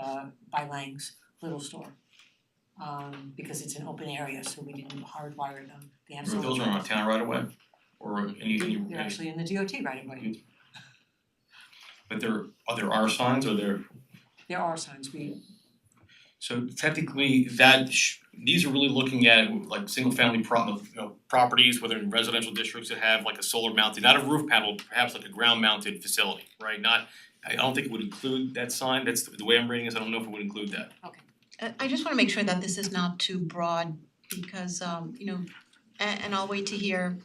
by Lang's Little Store. Because it's an open area, so we didn't hardwire them, they have solar Those are on our town right away, or They're actually in the DOT right away. But there are signs, or there. There are signs, So technically these are really looking at like single family properties, whether in residential districts that have like a solar mounted, not a roof panel, perhaps like a ground mounted facility, right? I don't think it would include that sign, that's the way I'm reading this, I don't know if it would include that. Okay. I just wanna make sure that this is not too broad because and I'll wait to hear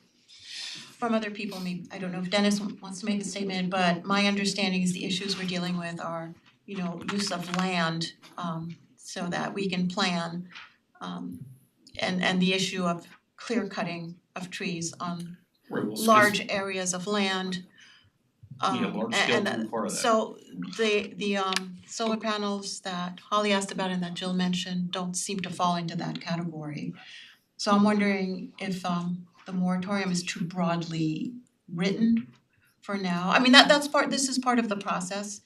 from other people, maybe, I don't know if Dennis wants to make a statement, but my understanding is the issues we're dealing with are, use of land so that we can plan and the issue of clear cutting of trees on Right, well, large areas of land. large scale would be part of that. So the solar panels that Holly asked about and that Jill mentioned don't seem to fall into that category. So I'm wondering if the moratorium is too broadly written for now. I mean, this is part of the process.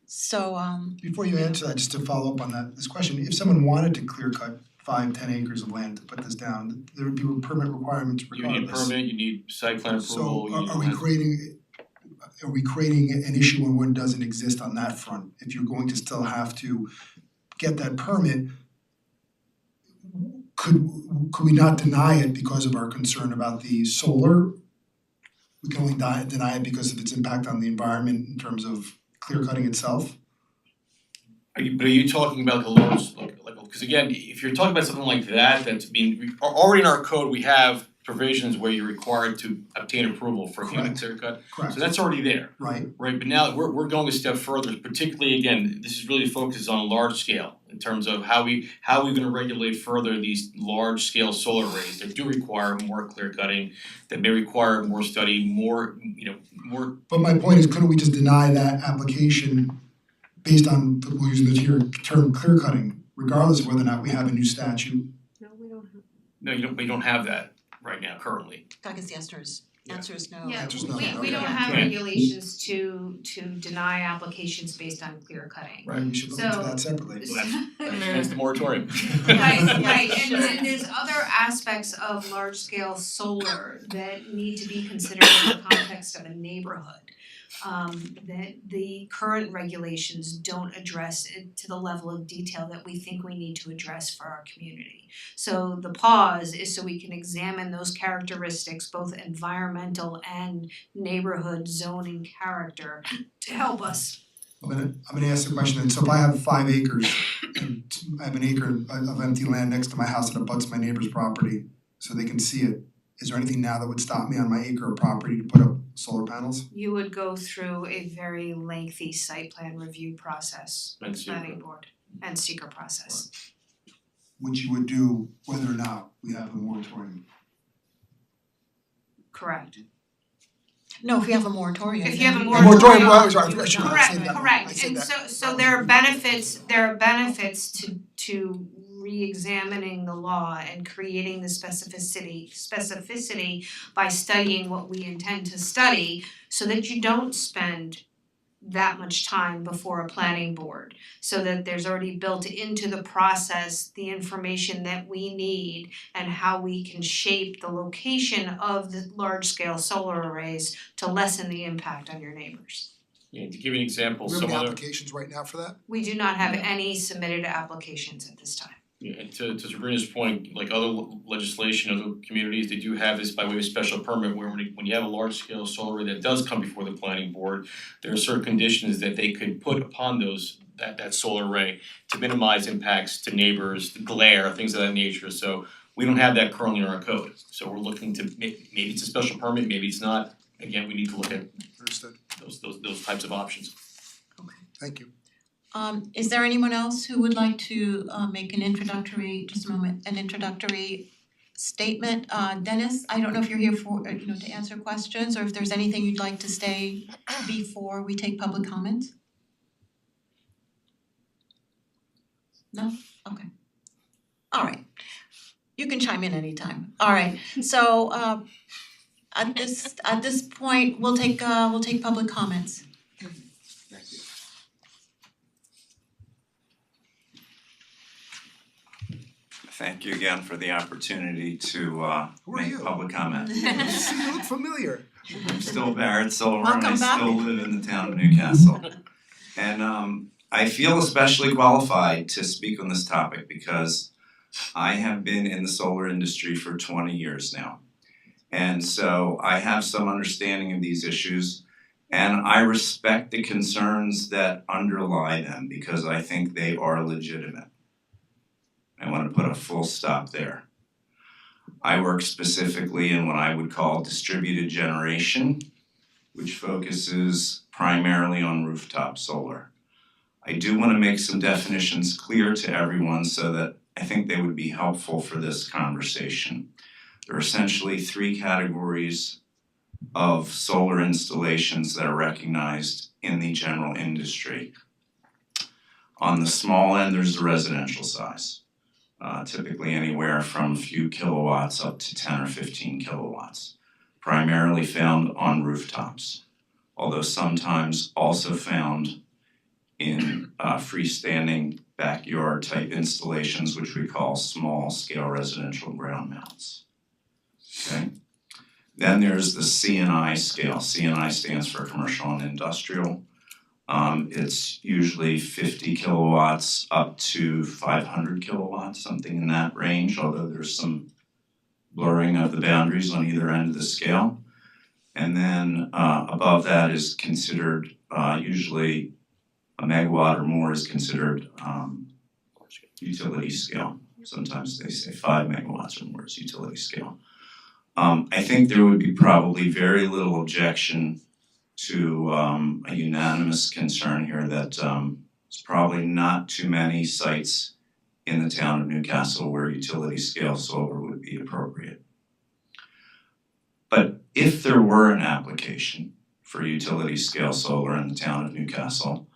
So Before you answer that, just to follow up on this question, if someone wanted to clear cut 5-10 acres of land to put this down, there would be permit requirements You regardless. need a permit, you need site plan approval, So you need. are we creating an issue when one doesn't exist on that front? If you're going to still have to get that permit, could we not deny it because of our concern about the solar we can only deny it because of its impact on the environment in terms of clear cutting itself? Are you talking about the large, because again, if you're talking about something like that, that's already in our code, we have provisions where you're required to obtain approval for human clear cut. Correct. So that's already there. Right. Right, but now we're going a step further, particularly again, this is really focused on large scale in terms of how we're gonna regulate further these large scale solar arrays that do require more clear cutting, that may require more study, more. But my point is, couldn't we just deny that application based on, we'll use the term clear cutting, regardless of whether or not we have a new statute? No, you don't have that right now currently. Douglas, the answer is no. Yeah, Answer's no. we don't have regulations to deny applications based on clear cutting. Right, we should look into that separately. That's the moratorium. Right, and there's other aspects of large scale solar that need to be considered in the context of a neighborhood. That the current regulations don't address it to the level of detail that we think we need to address for our community. So the pause is so we can examine those characteristics, both environmental and neighborhood zoning character, to help us. I'm gonna ask the question, then. So if I have 5 acres and I have an acre of empty land next to my house that abuts my neighbor's property, so they can see it, is there anything now that would stop me on my acre of property to put up solar panels? You would go through a very lengthy site plan review process with the planning board and seeker process. Which you would do whether or not we have a moratorium. Correct. No, if you have a moratorium. If you have a then- moratorium, well, sorry, I should have correct, said that. I correct, said and that. so there are benefits to re-examining the law and creating the specificity by studying what we intend to study so that you don't spend that much time before a planning board, so that there's already built into the process the information that we need and how we can shape the location of the large scale solar arrays to lessen the impact on your neighbors. Yeah, to give you an example, Do we have some any other. applications right now for that? We do not have any submitted applications at this time. Yeah, and to Sabrina's point, like other legislation, other communities, they do have this by way of special permit where when you have a large scale solar array that does come before the planning board, there are certain conditions that they could put upon that solar array to minimize impacts to neighbors, glare, things of that nature. So we don't have that currently in our code. So we're looking to maybe it's a special permit, maybe it's not. Again, we need to look at Understood. those types of options. Thank you. Is there anyone else who would like to make an introductory statement? Dennis, I don't know if you're here for to answer questions or if there's anything you'd like to say before we take public comments? No? Okay. All right. You can chime in anytime. All right. So at this point, we'll take public comments. Thank you again for the opportunity to make public comment. You look familiar. I'm still Barrett Silver and I Welcome back. still live in the town of Newcastle. And I feel especially qualified to speak on this topic because I have been in the solar industry for 20 years now. And so I have some understanding of these issues and I respect the concerns that underlie them because I think they are legitimate. I want to put a full stop there. I work specifically in what I would call distributed generation, which focuses primarily on rooftop solar. I do want to make some definitions clear to everyone so that I think they would be helpful for this conversation. There are essentially 3 categories of solar installations that are recognized in the general industry. On the small end, there's the residential size. Typically anywhere from a few kilowatts up to 10 or 15 kilowatts, primarily found on rooftops, although sometimes also found in freestanding backyard type installations, which we call small scale residential ground mounts. Okay. Then there's the C&I scale. C&I stands for commercial and industrial. It's usually 50 kilowatts up to 500 kilowatts, something in that range, although there's some blurring of the boundaries on either end of the scale. And then above that is considered usually a megawatt or more is considered utility scale. Sometimes they say 5 megawatts or more is utility scale. I think there would be probably very little objection to a unanimous concern here that there's probably not too many sites in the town of Newcastle where utility scale solar would be appropriate. But if there were an application for utility scale solar in the town of Newcastle,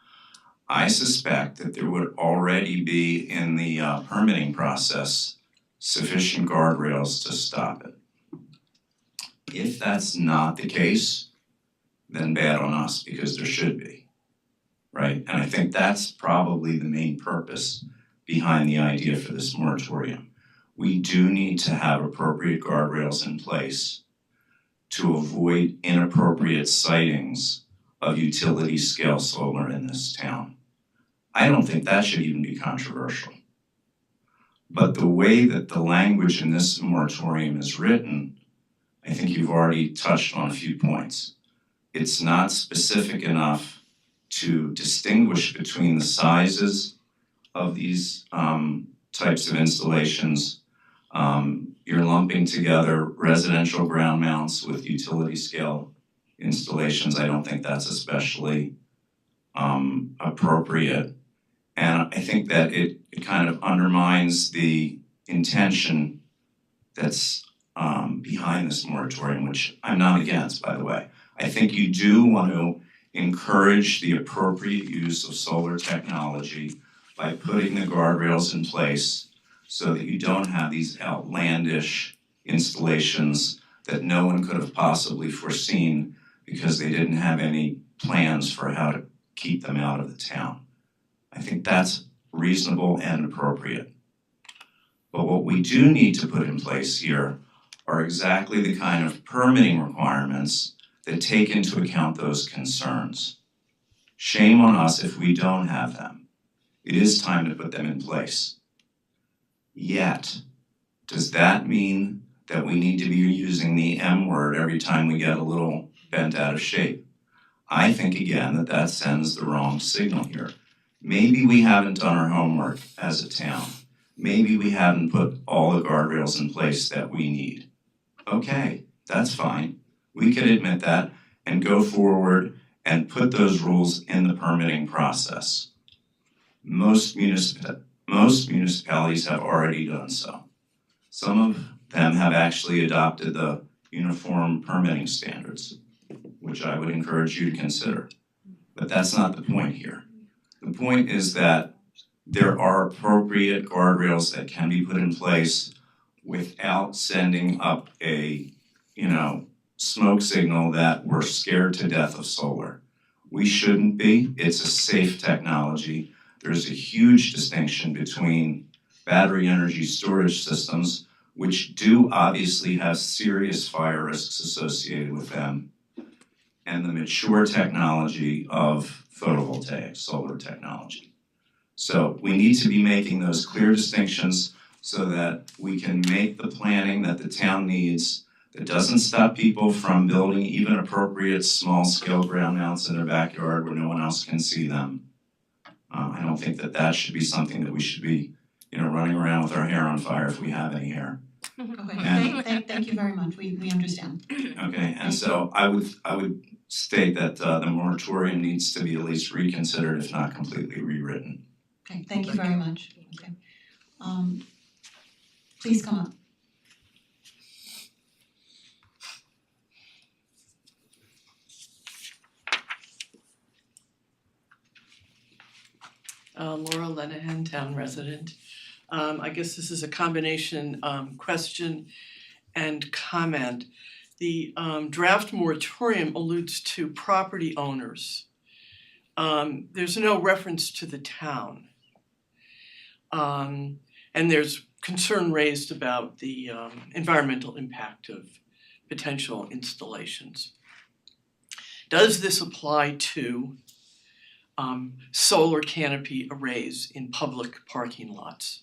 I suspect that there would already be in the permitting process sufficient guardrails to stop it. If that's not the case, then bad on us, because there should be, right? And I think that's probably the main purpose behind the idea for this moratorium. We do need to have appropriate guardrails in place to avoid inappropriate sightings of utility scale solar in this town. I don't think that should even be controversial. But the way that the language in this moratorium is written, I think you've already touched on a few points. It's not specific enough to distinguish between the sizes of these types of installations. You're lumping together residential ground mounts with utility scale installations. I don't think that's especially appropriate. And I think that it kind of undermines the intention that's behind this moratorium, which I'm not against, by the way. I think you do want to encourage the appropriate use of solar technology by putting the guardrails in place so that you don't have these outlandish installations that no one could have possibly foreseen because they didn't have any plans for how to keep them out of the town. I think that's reasonable and appropriate. But what we do need to put in place here are exactly the kind of permitting requirements that take into account those concerns. Shame on us if we don't have them. It is time to put them in place. Yet, does that mean that we need to be using the M word every time we get a little bent out of shape? I think again that that sends the wrong signal here. Maybe we haven't done our homework as a town. Maybe we haven't put all the guardrails in place that we need. Okay, that's fine. We can admit that and go forward and put those rules in the permitting process. Most municipalities have already done so. Some of them have actually adopted the uniform permitting standards, which I would encourage you to consider. But that's not the point here. The point is that there are appropriate guardrails that can be put in place without sending up a, smoke signal that we're scared to death of solar. We shouldn't be. It's a safe technology. There's a huge distinction between battery energy storage systems, which do obviously have serious fire risks associated with them, and the mature technology of photovoltaic solar technology. So we need to be making those clear distinctions so that we can make the planning that the town needs that doesn't stop people from building even appropriate small-scale ground mounts in their backyard where no one else can see them. I don't think that that should be something that we should be, running around with our hair on fire if we have any hair. Okay, thank you very much, we understand. Okay, and so I would state that the moratorium needs to be at least reconsidered, if not completely rewritten. Okay, thank you very much. Okay. Please come up. Laura Lenehan, town resident. I guess this is a combination question and comment. The draft moratorium alludes to property owners. There's no reference to the town. And there's concern raised about the environmental impact of potential installations. Does this apply to solar canopy arrays in public parking lots?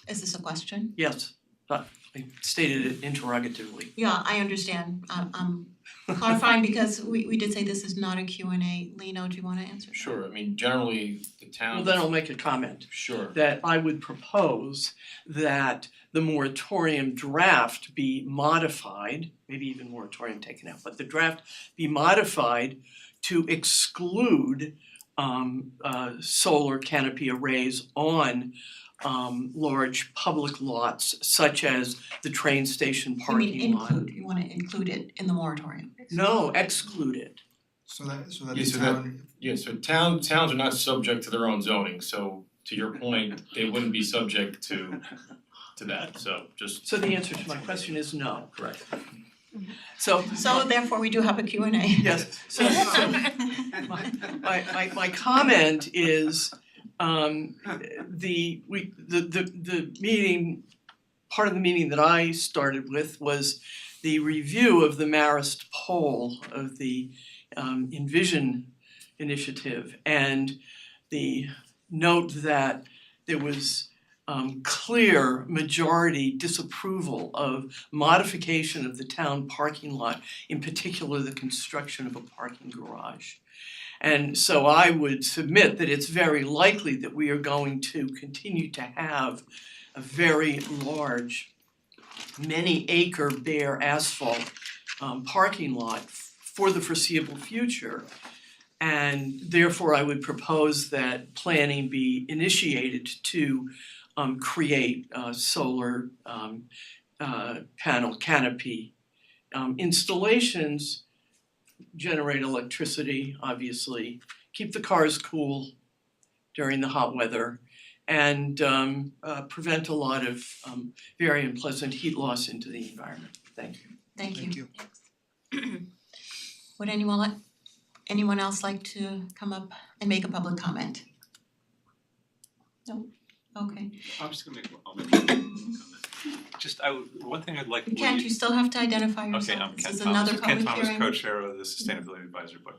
Is this a question? Yes. but I stated it interrogatively. Yeah, I understand. I'm clarifying because we did say this is not a Q&A. Lino, do you wanna answer? Sure, I mean, generally, the town. Well, then I'll make a comment. Sure. That I would propose that the moratorium draft be modified, maybe even moratorium taken out, but the draft be modified to exclude solar canopy arrays on large public lots such as the train station You mean parking lot. include, you wanna include it in the moratorium? No, exclude it. So that Yeah, the so that, town, towns are not subject to their own zoning, so to your point, they wouldn't be subject to that, so just. So the answer to my question is no. Correct. So therefore we do have a Q&A. Yes, so my comment is the meeting, part of the meeting that I started with was the review of the Marist poll of the Envision initiative and the note that there was clear majority disapproval of modification of the town parking lot, in particular the construction of a parking garage. And so I would submit that it's very likely that we are going to continue to have a very large, many acre bare asphalt parking lot for the foreseeable future. And therefore I would propose that planning be initiated to create solar panel canopy installations, generate electricity, obviously, keep the cars cool during the hot weather, and prevent a lot of very unpleasant heat loss into the environment. Thank you. Thank you. Would anyone else like to come up and make a public comment? No? Okay. I'm just gonna I'll make one comment. Just one thing I'd like. Kent, you still have to identify yourself. Okay, I'm This Ken is Thomas, another public Ken hearing. Thomas, co-chair of the Sustainability Advisory Board.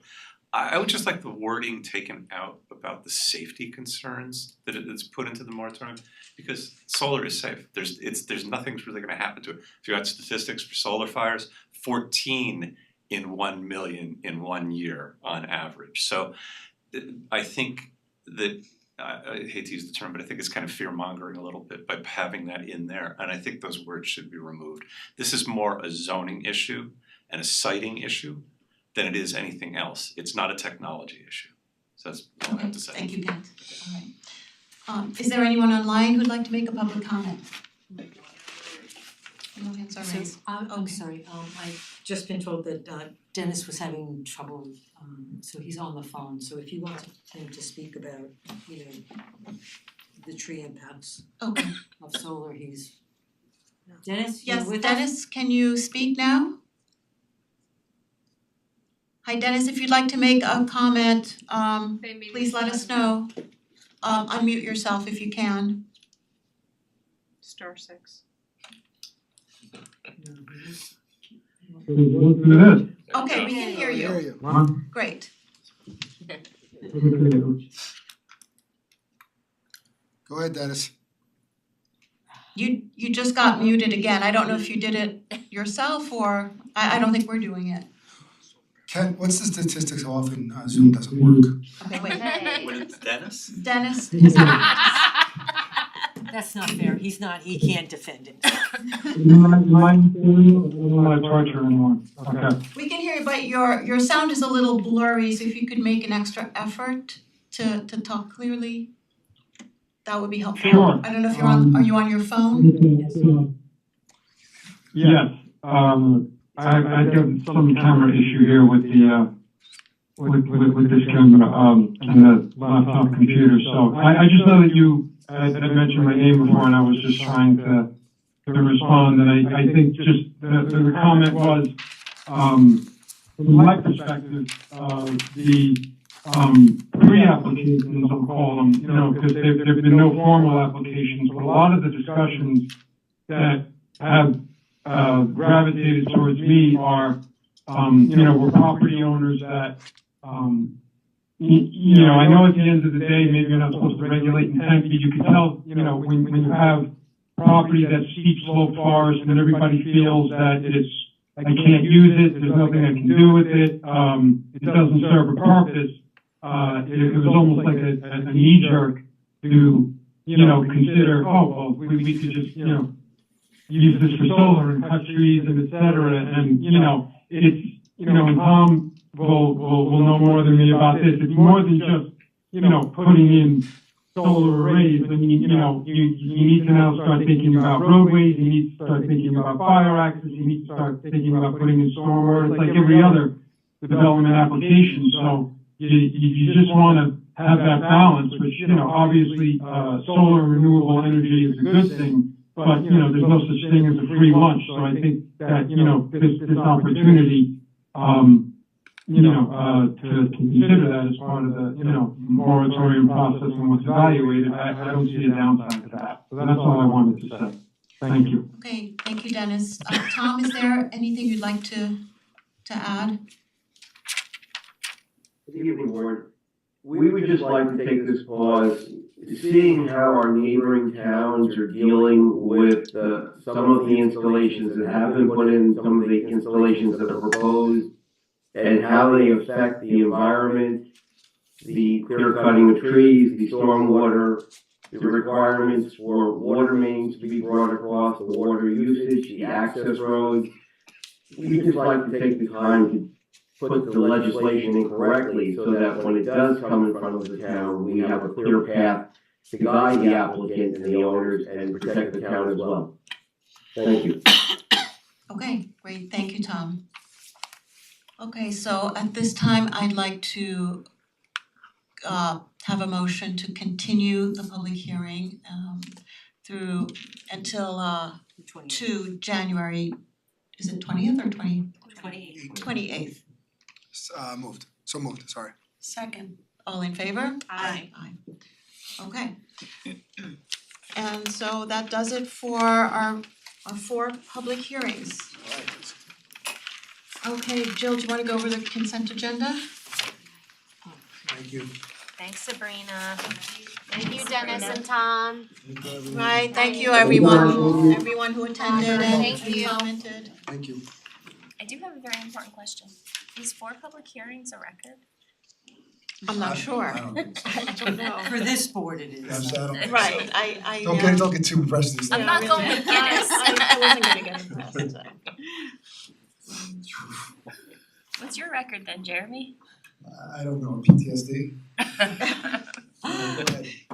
I would just like the wording taken out about the safety concerns that it's put into the moratorium, because solar is safe. There's nothing's really gonna happen to it. If you got statistics for solar fires, 14 in 1 million in 1 year on average. So I think that I hate to use the term, but I think it's kind of fear mongering a little bit by having that in there, and I think those words should be removed. This is more a zoning issue and a siting issue than it is anything else. It's not a technology issue. So that's all I have to say. Thank you, Kent. Alright. Is there anyone online who'd like to make a public comment? No hands are raised. I'm sorry, I've just been told that Dennis was having trouble, so he's on the phone, so if you want him to speak about, the tree impacts Okay. of solar, he's Dennis, you Yes, with us? Dennis, can you speak now? Hi Dennis, if you'd like to make a comment, please let us know. Unmute yourself if you can. *6. Okay, we can hear you. Great. Go ahead, Dennis. You just got muted again. I don't know if you did it yourself or I don't think we're doing it. Ken, what's the statistics how often Zoom doesn't work? Okay, wait. What is Dennis? Dennis is That's not fair, he can't defend himself. We can hear you, but your sound is a little blurry, so if you could make an extra effort to talk clearly, that would be helpful. Sure. I don't know if you're on, are you on your phone? Yes, I got some camera issue here with the with this camera and the laptop computer. So I just know that you had mentioned my name before, and I was just trying to respond. And I think just the comment was from my perspective, the pre-applications, I'll call them, because there've been no formal applications, but a lot of the discussions that have gravitated towards me are, we're property owners that, I know at the end of the day, maybe you're not supposed to regulate intent, but you can tell, when you have property that's steep slope forest and everybody feels that I can't use it, there's nothing I can do with it, it doesn't serve a purpose. It was almost like a knee jerk to, consider, oh, well, we could just, use this for solar and cut trees and et cetera, and, it's, and Tom will know more than me about this, it's more than just, putting in solar arrays. I mean, you need to now start thinking about roadways, you need to start thinking about fire access, you need to start thinking about putting in stormwater. It's like every other development application. So you just want to have that balance, which, obviously, solar and renewable energy is a good thing, but, there's no such thing as a free lunch. So I think that, this opportunity, to consider that as part of the, moratorium process and what's evaluated, I don't see a downside to that. So that's all I wanted to say. Thank you. Okay, thank you, Dennis. Tom, is there anything you'd like to add? Good evening, board. We would just like to take this pause, seeing how our neighboring towns are dealing with some of the installations that have been put in, some of the installations that are proposed, and how they affect the environment, the clear cutting of trees, the stormwater, the requirements for water mains to be brought across, the water usage, the access roads. We'd just like to take the time to put the legislation in correctly so that when it does come in front of the town, we have a clear path to guide the applicant and the owners and protect the town as well. Thank you. Okay, great, thank you, Tom. Okay, so at this time, I'd like to have a motion to continue the public hearing through until to January, is it 20th or 28th? Moved, so moved, sorry. Second. All in favor? Aye. Okay. And so that does it for our 4 public hearings. Okay, Jill, do you wanna go over the consent agenda? Thank you. Thanks, Sabrina. Thank you, Dennis and Tom. Right, thank you everyone who attended and Thank you. commented. Thank you. I do have a very important question. Is 4 public hearings a record? I'm not sure. I don't think so. I don't know. For this board it is. Yes, I don't think so. Right, I Don't get too impressed this I'm time. not going with Guinness. I wasn't gonna get impressed, so. What's your record then, Jeremy? I don't know, PTSD?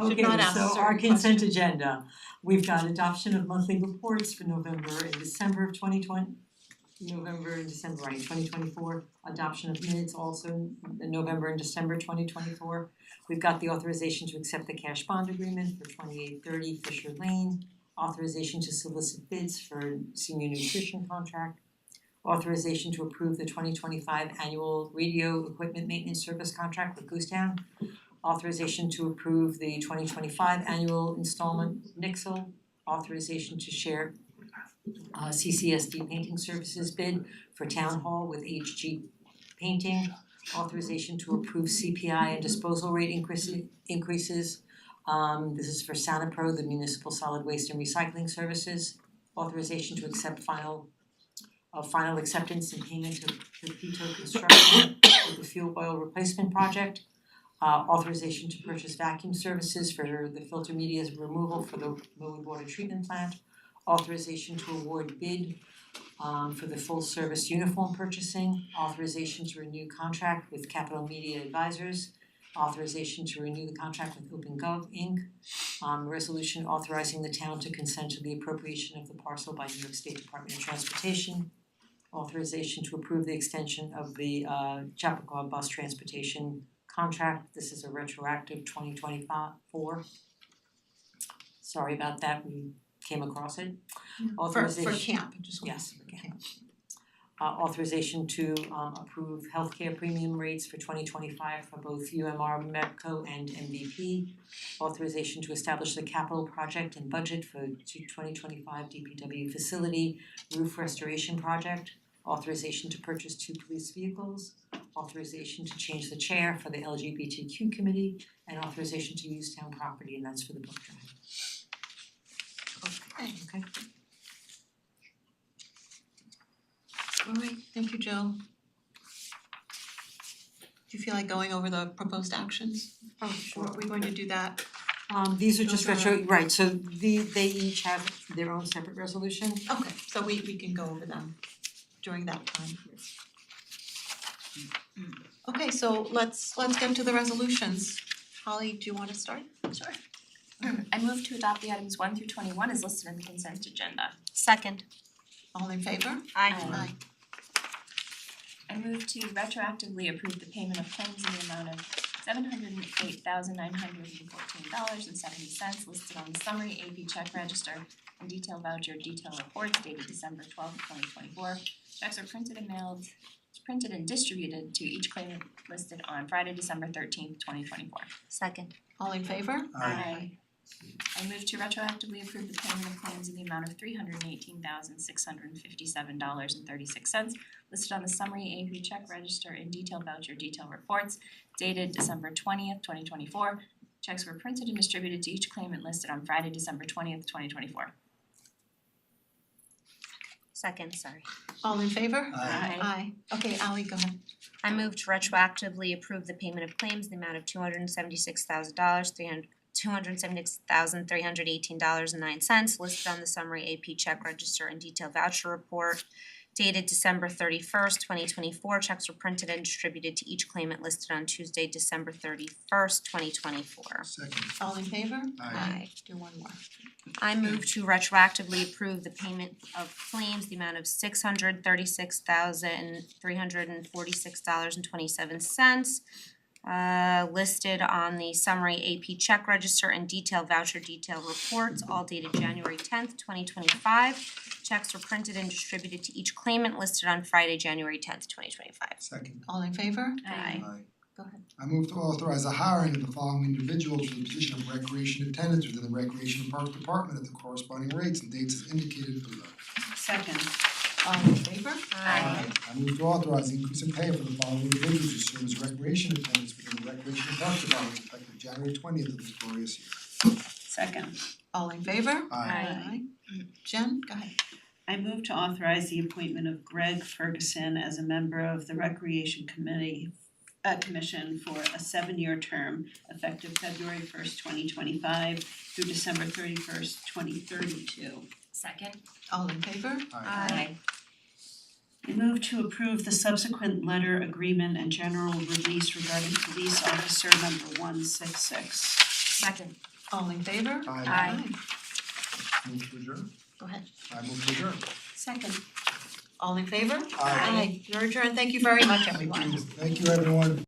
Should not ask so our certain consent agenda, we've got adoption of monthly reports for November and December of 2020. November and December, right, 2024, adoption of minutes also in November and December 2024. We've got the authorization to accept the cash bond agreement for 2830 Fisher Lane, authorization to solicit bids for senior nutrition contract, authorization to approve the 2025 annual radio equipment maintenance service contract with Goostown, authorization to approve the 2025 annual installment Nixle, authorization to share CCSD painting services bid for Town Hall with HG Painting, authorization to approve CPI and disposal rate increases. This is for SanaPro, the Municipal Solid Waste and Recycling Services, authorization to accept final acceptance and payment to Pepito Construction for the fuel oil replacement project, authorization to purchase vacuum services for the filter media's removal for the Millwood Water Treatment Plant, authorization to award bid for the full service uniform purchasing, authorization to renew contract with Capital Media Advisors, authorization to renew the contract with OpenGov Inc., resolution authorizing the town to consent to the appropriation of the parcel by New York State Department of Transportation, authorization to approve the extension of the Chappaqua Bus Transportation contract. This is a retroactive 2024. Sorry about that, we came across it. Authorization. For camp, just Yes, for camp. Authorization to approve healthcare premium rates for 2025 for both UMR Medco and MVP. Authorization to establish the capital project and budget for 2025 DPW facility roof restoration project. Authorization to purchase 2 police vehicles. Authorization to change the chair for the LGBTQ committee, and authorization to use town property, and that's for the book drive. Okay. Alright, thank you, Jill. Do you feel like going over the proposed actions? Oh, sure. Or are we going to do that? These are just Those are- retro, right, so they each have their own separate resolution. Okay, so we can go over them during that time. Okay, so let's get to the resolutions. Holly, do you wanna start? Sure. I move to adopt the items 1 through 21 as listed in the consent agenda. Second. All in favor? Aye. I move to retroactively approve the payment of claims in the amount of $708,914.70 listed on the summary AP check register and detail voucher detail reports dated December 12th, 2024. Checks are printed and distributed to each claimant listed on Friday, December 13th, 2024. Second. All in favor? Aye. I move to retroactively approve the payment of claims in the amount of $318,657.36 listed on the summary AP check register and detail voucher detail reports dated December 20th, 2024. Checks were printed and distributed to each claimant listed on Friday, December 20th, 2024. Second, sorry. All in favor? Aye. Aye. Okay, Ally, go ahead. I move to retroactively approve the payment of claims in the amount of $276,318.09 listed on the summary AP check register and detail voucher report dated December 31st, 2024. Checks were printed and distributed to each claimant listed on Tuesday, December 31st, 2024. Second. All in favor? Aye. Do one more. I move to retroactively approve the payment of claims, the amount of $636,346.27 listed on the summary AP check register and detail voucher detail reports, all dated January 10th, 2025. Checks were printed and distributed to each claimant listed on Friday, January 10th, 2025. Second. All in favor? Aye. Go ahead. I move to authorize the hiring of the following individuals for the position of recreation attendants within the Recreation and Park Department at the corresponding rates and dates as indicated below. Second. All in favor? Aye. I move to authorize the increase in pay for the following individuals who serve as recreation attendants within the Recreation and Park Department effective January 20th of this glorious year. Second. All in favor? Aye. Jen, go ahead. I move to authorize the appointment of Greg Ferguson as a member of the Recreation Commission for a 7-year term effective February 1st, 2025 through December 31st, 2032. Second. All in favor? Aye. I move to approve the subsequent letter agreement and general release regarding police officer number 166. Second. All in favor? Aye. Move to adjourn. Go ahead. I move to adjourn. Second. All in favor? Aye. You're adjourned. Thank you very much, everyone. Thank you, everyone.